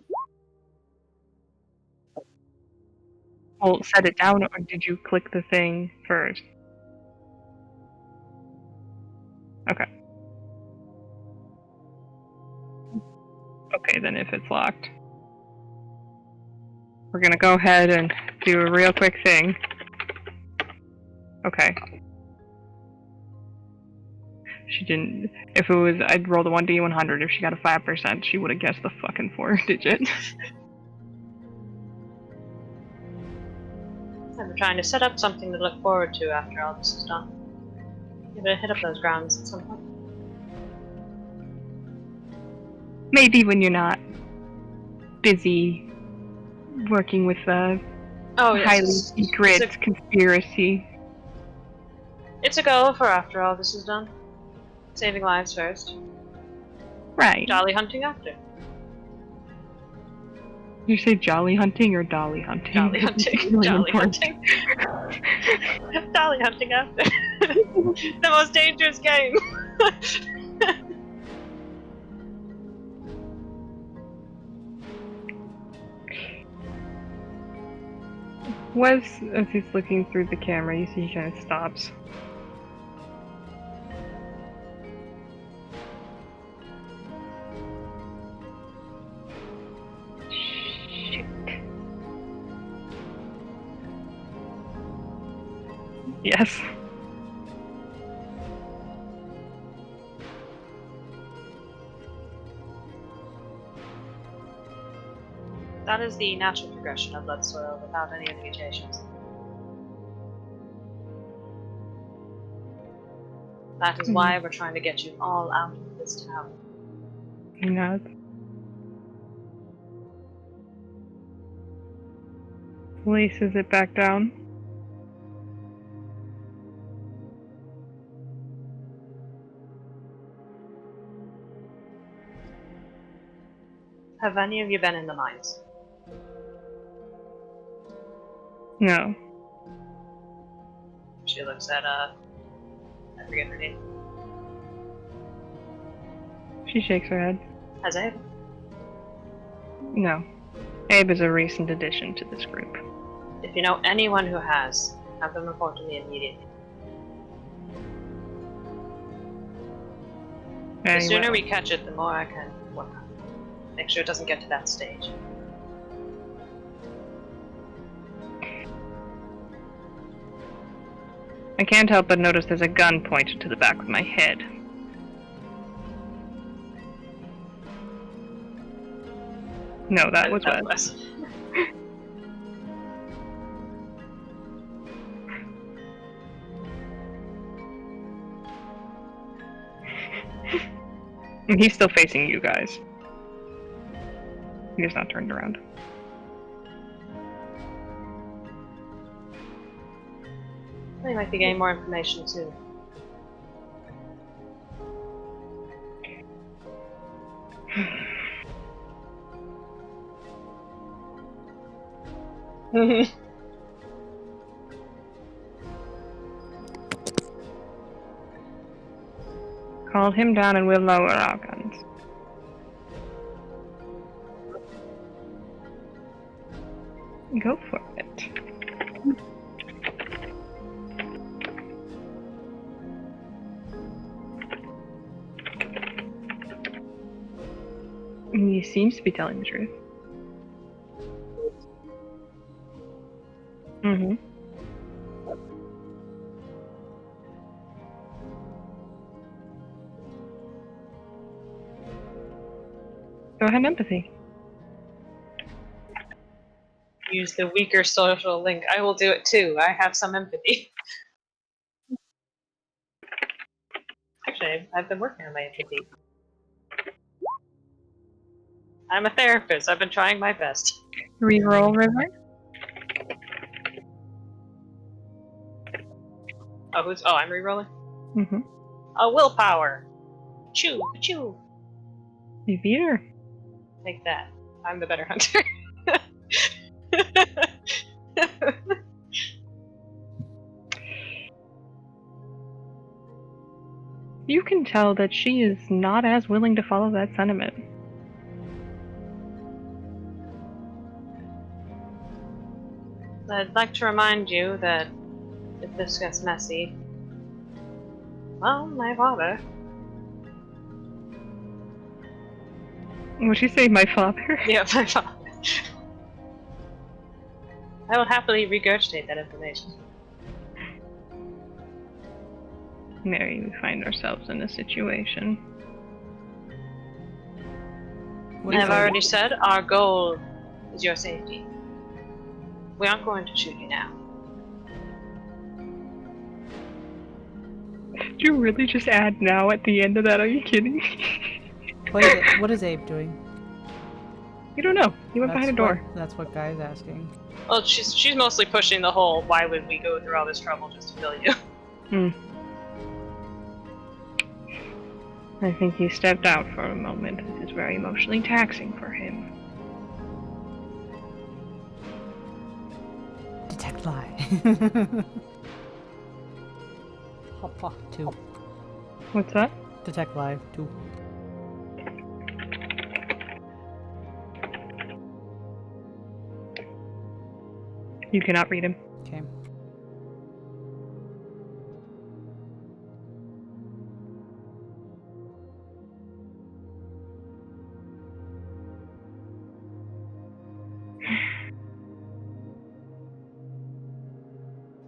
Well, set it down, or did you click the thing first? Okay. Okay, then if it's locked, we're gonna go ahead and do a real quick thing. Okay. She didn't. If it was, I'd roll the 1d100. If she got a 5%, she would have guessed the fucking 4-digit.
I'm trying to set up something to look forward to after all this is done. You better hit up those grounds at some point.
Maybe when you're not busy working with a
Oh, yes.
highly secret conspiracy.
It's a go for after all this is done. Saving lives first.
Right.
Jolly hunting after.
You say jolly hunting or dolly hunting?
Jolly hunting.
Really
Jolly
important.
hunting. Jolly hunting after. The most dangerous game.
Wes, as he's looking through the camera, you see he kind of stops. Shit. Yes.
That is the natural progression of blood soil without any of the mutations. That is why we're trying to get you all out of this town.
He nods. Laces it back down.
Have any of you been in the mines?
No.
She looks at, I forget her name.
She shakes her head.
Has Abe?
No. Abe is a recent addition to this group.
If you know anyone who has, have them report to me immediately. The sooner we catch it, the more I can work on it. Make sure it doesn't get to that stage.
I can't help but notice there's a gun pointed to the back of my head. No, that was Wes. And he's still facing you guys. He's not turned around.
They might be getting more information too.
Call him down and we'll lower our guns. Go for it. He seems to be telling the truth. Mm-hmm. Go ahead, empathy.
Use the weaker social link. I will do it too. I have some empathy. Actually, I've been working on my empathy. I'm a therapist. I've been trying my best.
Reroll, River.
Oh, I'm rerolling?
Mm-hmm.
A willpower. Choo, choo.
You beat her.
Take that. I'm the better hunter.
You can tell that she is not as willing to follow that sentiment.
I'd like to remind you that if this gets messy, well, my father.
Would you say my father?
Yeah, my father. I will happily regurgitate that information.
Mary, we find ourselves in a situation.
What is
I've
it?
already said our goal is your safety. We aren't going to shoot you now.
Did you really just add now at the end of that? Are you kidding?
What is Abe doing?
You don't know. He went behind a door.
That's what Guy's asking.
Well, she's mostly pushing the whole, why would we go through all this trouble just to kill you?
I think he stepped out for a moment. This is very emotionally taxing for him.
Detect lie. Hoppa, 2.
What's that?
Detect lie, 2.
You cannot read him.
Okay.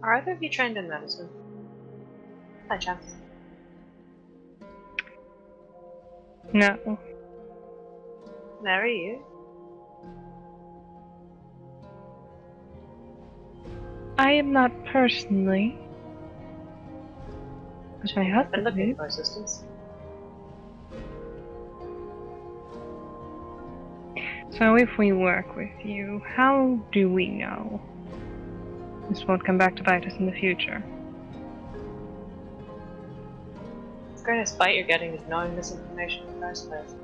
Are either of you trained in medicine? By chance.
No.
Mary, you?
I am not personally. But my
I've been
husband
looking
is.
for assistance.
So if we work with you, how do we know this won't come back to bite us in the future?
The greatest bite you're getting is knowing this information in the first place.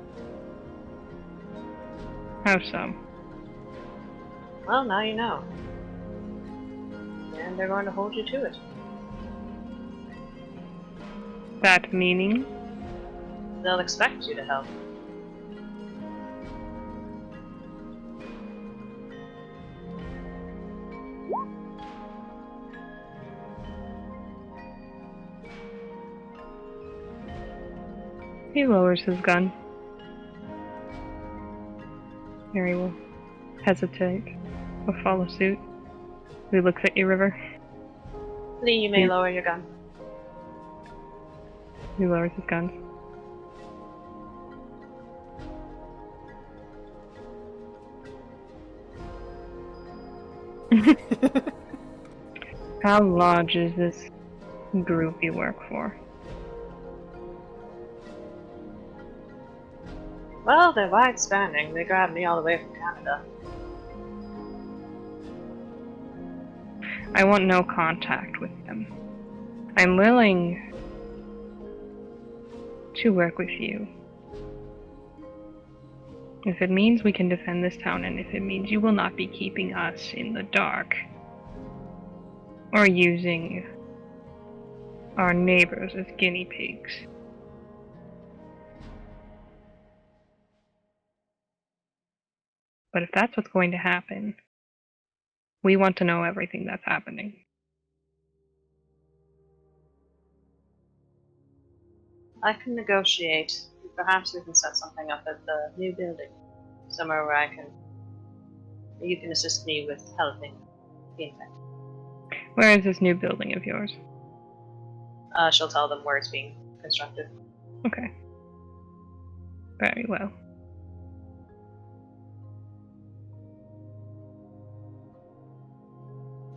How so?
Well, now you know. And they're going to hold you to it.
That meaning?
They'll expect you to help.
He lowers his gun. Harry will hesitate or follow suit. He looks at you, River.
Lee, you may lower your gun.
He lowers his gun. How large is this group you work for?
Well, they're wide spanning. They grabbed me all the way from Canada.
I want no contact with them. I'm willing to work with you. If it means we can defend this town, and if it means you will not be keeping us in the dark, or using our neighbors as guinea pigs. But if that's what's going to happen, we want to know everything that's happening.
I can negotiate. Perhaps we can set something up at the new building. Somewhere where you can assist me with helping the infected.
Where is this new building of yours?
She'll tell them where it's being constructed.
Okay. Very well.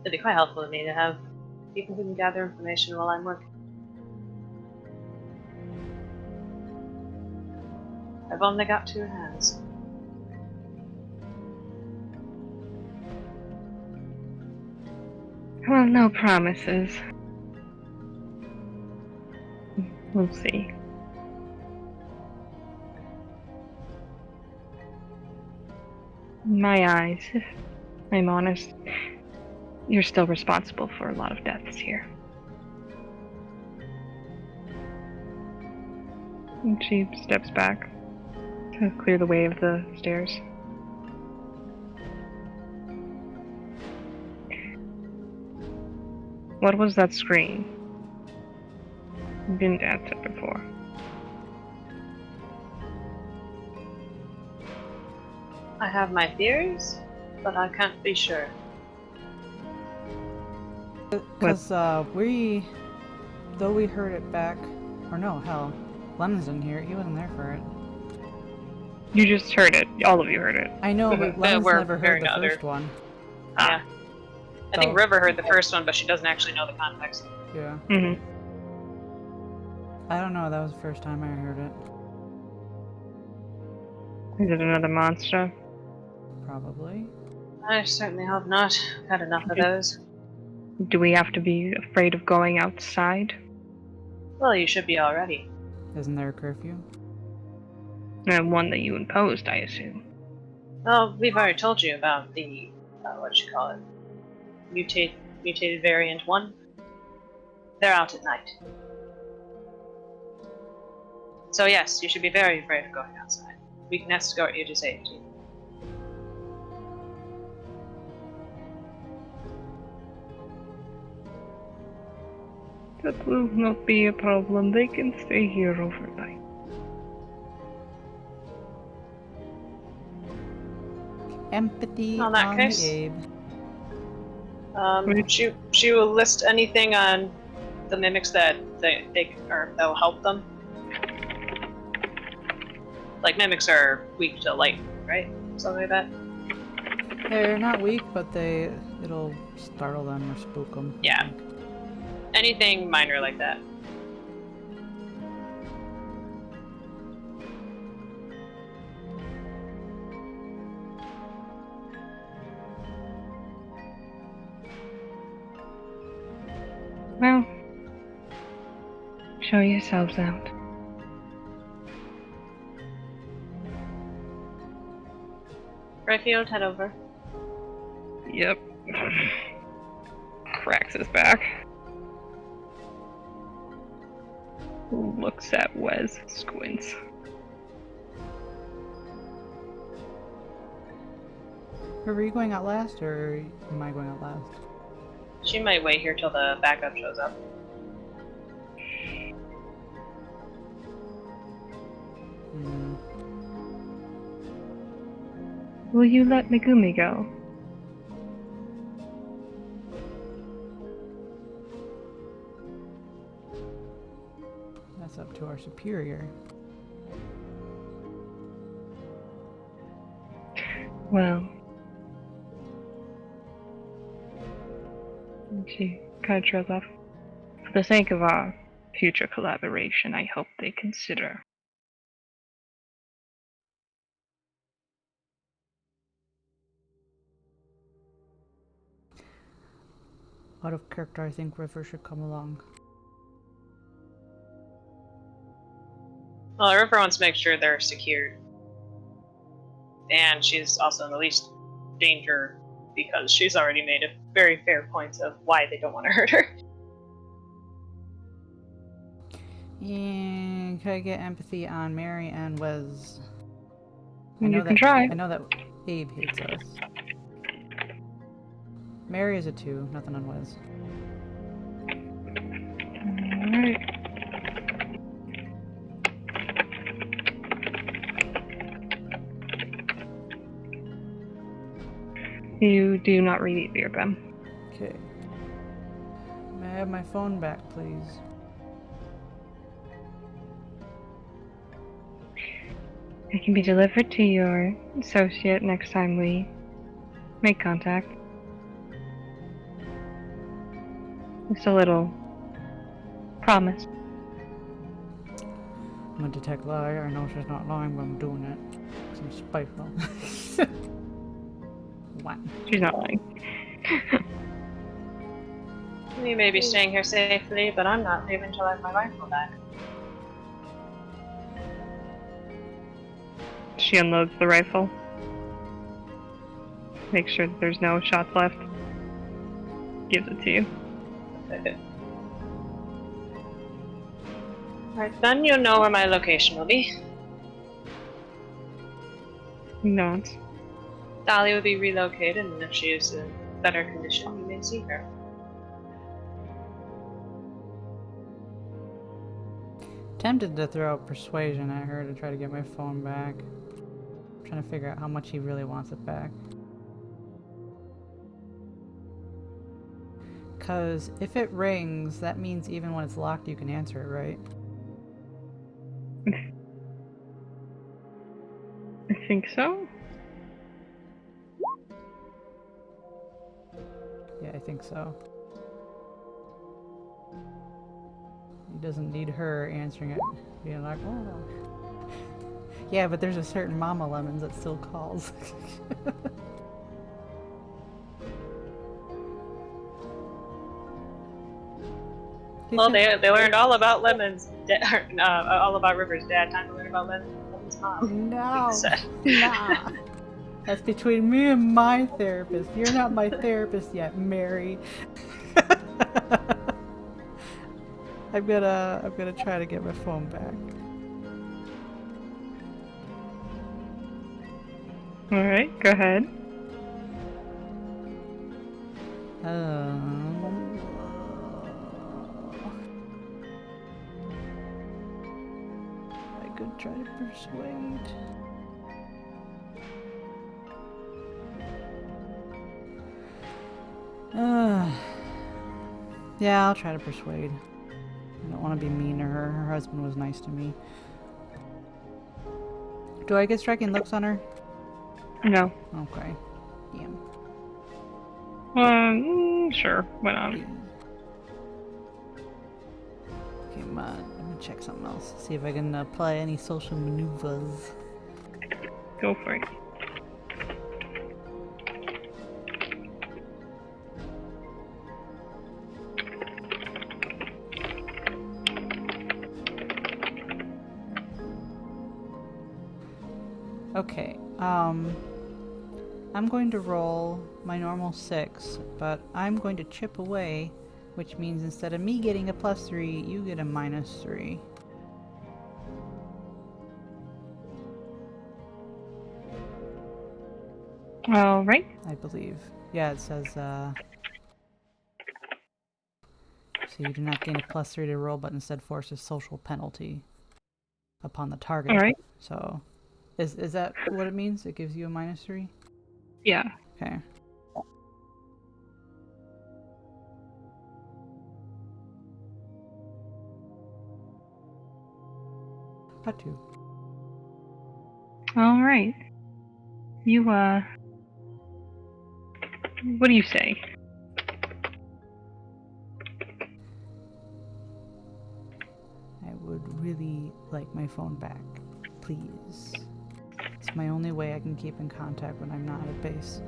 It'd be quite helpful to me to have people who can gather information while I'm working. I've only got 2 hands.
Well, no promises. We'll see. In my eyes, if I'm honest, you're still responsible for a lot of deaths here. And she steps back to clear the way of the stairs. What was that scream? You didn't answer before.
I have my theories, but I can't be sure.
Because though we heard it back, or no, hell, Lemon's in here. He wasn't there for it.
You just heard it. All of you heard it.
I know, but Lemon's
we're
never heard
hearing
the
other-
first one.
Yeah. I think
So-
River heard the first one, but she doesn't actually know the context.
Yeah.
Mm-hmm.
I don't know. That was the first time I heard it.
Is it another monster?
Probably.
I certainly hope not. Had enough of those.
Do we have to be afraid of going outside?
Well, you should be already.
Isn't there a curfew?
And one that you imposed, I assume.
Well, we've already told you about the, what you call it? Mutated variant 1. They're out at night. So yes, you should be very afraid of going outside. We can escort you to safety.
That will not be a problem. They can stay here overnight.
Empathy
On that
on
case.
the Abe.
She will list anything on the mimics that that'll help them. Like mimics are weak to light, right? Something like that.
They're not weak, but it'll startle them or spook them.
Yeah. Anything minor like that.
Well, show yourselves out.
Rayfield, head over.
Yep. Cracks his back. Looks at Wes, squints.
Are you going out last, or am I going out last?
She might wait here till the backup shows up.
Hmm.
Will you let Megumi go?
That's up to our superior.
Well. And she kind of trails off. For the sake of our future collaboration, I hope they consider.
Out of character, I think River should come along.
Well, River wants to make sure they're secured. And she's also in the least danger because she's already made a very fair point of why they don't want to hurt her.
And could I get empathy on Mary and Wes?
You can try.
I know that Abe hates us. Mary is a 2, nothing on Wes.
Alright. You do not read either of them.
Okay. May I have my phone back, please?
It can be delivered to your associate next time we make contact. Just a little promise.
I'm a detect liar. I know she's not lying, but I'm doing it. 'Cause I'm spiteful. What?
She's not lying.
You may be staying here safely, but I'm not leaving till I have my rifle back.
She unloads the rifle. Make sure that there's no shots left. Gives it to you.
Alright, then you know where my location will be.
No.
Dahlia will be relocated, and if she is in better condition, you may see her.
Tempted to throw out persuasion at her to try to get my phone back. Trying to figure out how much he really wants it back. Because if it rings, that means even when it's locked, you can answer it, right?
I think so.
Yeah, I think so. He doesn't need her answering it, being like, oh. Yeah, but there's a certain Mama Lemons that still calls.
Well, they learned all about Lemon's, all about River's dad. Time to learn about Lemon's mom.
No,
Sad.
nah. That's between me and my therapist. You're not my therapist yet, Mary. I'm gonna try to get my phone back.
Alright, go ahead.
I could try to persuade. Yeah, I'll try to persuade. I don't want to be mean to her. Her husband was nice to me. Do I get striking looks on her?
No.
Okay. Damn.
Sure. Why not?
Okay, come on. I'm gonna check something else. See if I can apply any social maneuvers.
Go for it.
Okay, I'm going to roll my normal 6, but I'm going to chip away, which means instead of me getting a +3, you get a -3.
Alright.
I believe. Yeah, it says, so you do not gain a +3 to roll, but instead forces social penalty upon the target.
Alright.
So, is that what it means? It gives you a -3?
Yeah.
Okay. Got to.
Alright. You, what do you say?
I would really like my phone back, please. It's my only way I can keep in contact when I'm not at base.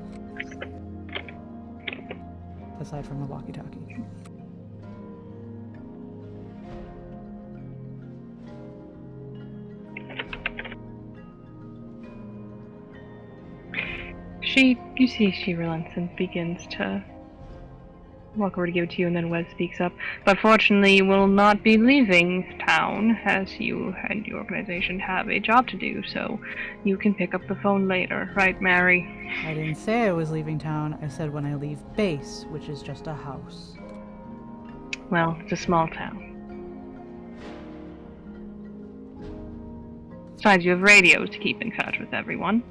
Aside from the walkie-talkie.
You see she relents and begins to walk over to give it to you, and then Wes speaks up. But fortunately, you will not be leaving town, as you and your organization have a job to do, so you can pick up the phone later, right, Mary?
I didn't say I was leaving town. I said when I leave base, which is just a house.
Well, it's a small town. Besides, you have radios to keep in touch with everyone.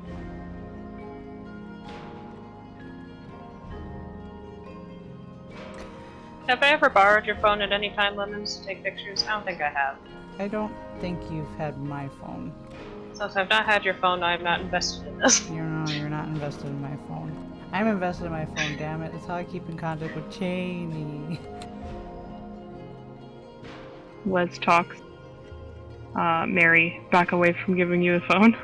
Have I ever borrowed your phone at any time, Lemons, to take pictures? I don't think I have.
I don't think you've had my phone.
Since I've not had your phone, I'm not invested in this.
You're not invested in my phone. I'm invested in my phone, damn it. That's how I keep in contact with Cheney.
Wes talks. Mary, back away from giving you the phone.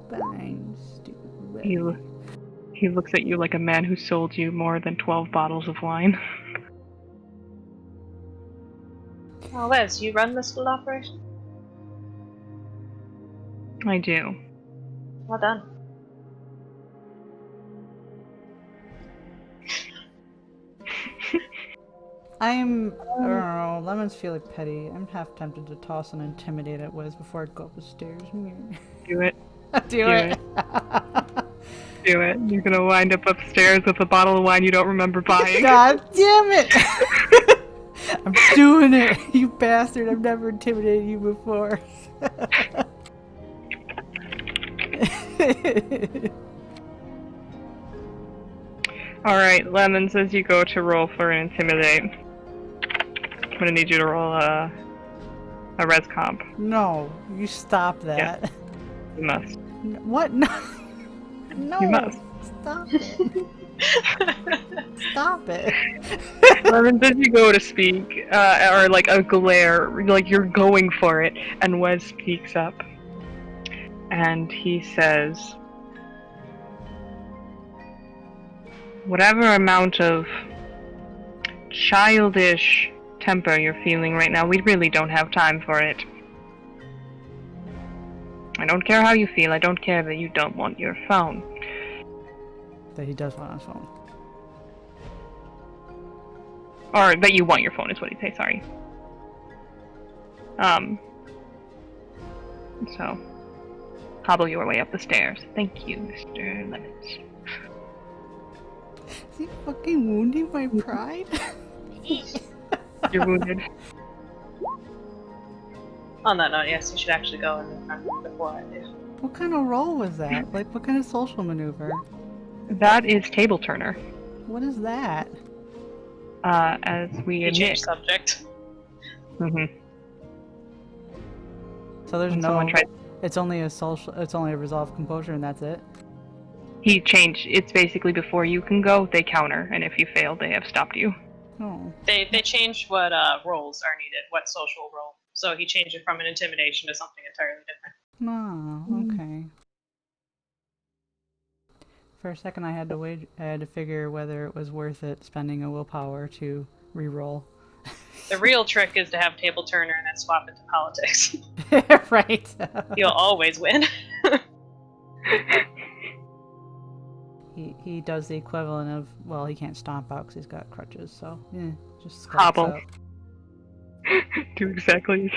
Fine, stupid.
He looks at you like a man who sold you more than 12 bottles of wine.
Oh, Wes, you run this little operation?
I do.
Well done.
I'm, I don't know, Lemon's feeling petty. I'm half tempted to toss and intimidate at Wiz before I'd go up the stairs.
Do it.
Do it.
Do it. You're gonna wind up upstairs with a bottle of wine you don't remember buying.
God damn it! I'm doing it, you bastard. I've never intimidated you before.
Alright, Lemon says you go to roll for an intimidate. I'm gonna need you to roll a res comp.
No, you stop that.
You must.
What? No. No.
You must.
Stop it. Stop it.
Lemon says you go to speak, or like a glare, like you're going for it, and Wes speaks up. And he says, whatever amount of childish temper you're feeling right now, we really don't have time for it. I don't care how you feel, I don't care that you don't want your phone.
That he does want his phone.
Or that you want your phone is what he'd say, sorry. So, hobble your way up the stairs. Thank you, Mr. Lemons.
Is he fucking wounding my pride?
You're wounded.
On that note, yes, you should actually go in the front before I do.
What kind of role was that? Like, what kind of social maneuver?
That is table turner.
What is that?
As we
You
admit.
change subject.
Mm-hmm.
So there's
When
no.
someone tried,
It's only a social. It's only a resolve composure, and that's it.
he changed. It's basically before you can go, they counter, and if you fail, they have stopped you.
Oh.
They changed what roles are needed, what social role. So he changed it from an intimidation to something entirely different.
No. Okay. For a second, I had to figure whether it was worth it spending a willpower to re-roll.
The real trick is to have table turner and then swap into politics.
Right.
You'll always win.
He does the equivalent of, well, he can't stomp out because he's got crutches, so yeah, just skulks
Hobble.
out.
Do exactly.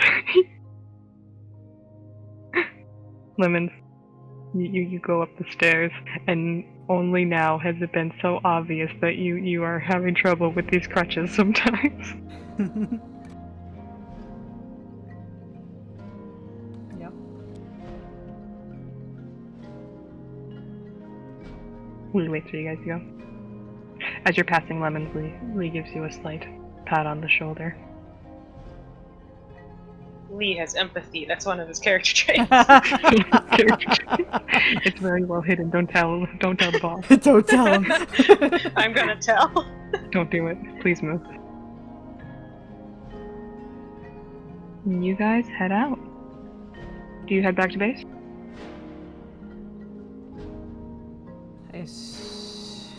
Lemons, you go up the stairs, and only now has it been so obvious that you are having trouble with these crutches sometimes.
Yep.
Lee waits for you guys to go. As you're passing Lemons, Lee gives you a slight pat on the shoulder.
Lee has empathy. That's one of his character traits.
It's very well hidden. Don't tell the boss.
Don't tell him.
I'm gonna tell.
Don't do it. Please move. You guys head out. Do you head back to base?
I assume.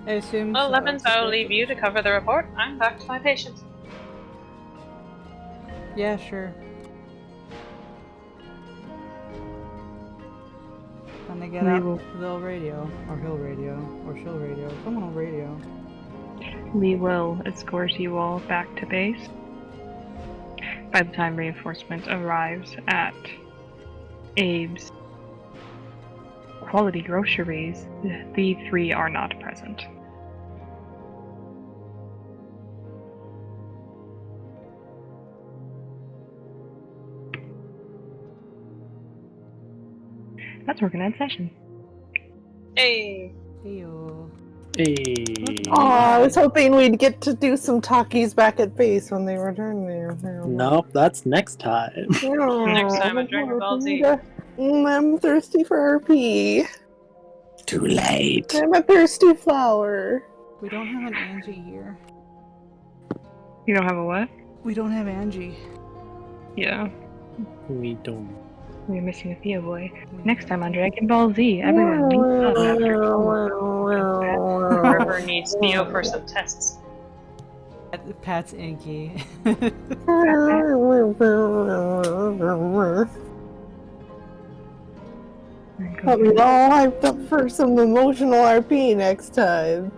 Well,
so.
Lemons, I'll leave you to cover the report. I'm back to my patients.
Yeah, sure. When they get
We
out,
will-
they'll radio, or he'll radio, or she'll radio. Someone will radio.
We will escort you all back to base. By the time reinforcement arrives at Abe's Quality Groceries, the three are not present. That's working on session.
Hey.
Ew.
Hey.
Oh, I was hoping we'd get to do some talkies back at base when they return there.
Nope, that's next time.
Next time on Dragon Ball Z.
I'm thirsty for RP.
Too late.
I'm a thirsty flower.
We don't have an Angie here.
You don't have a what?
We don't have Angie.
Yeah,
We don't.
we're missing a Theo boy. Next time on Dragon Ball Z, everyone links up after
River needs Theo for some tests.
Pat's inky.
Got me all hyped up for some emotional RP next time.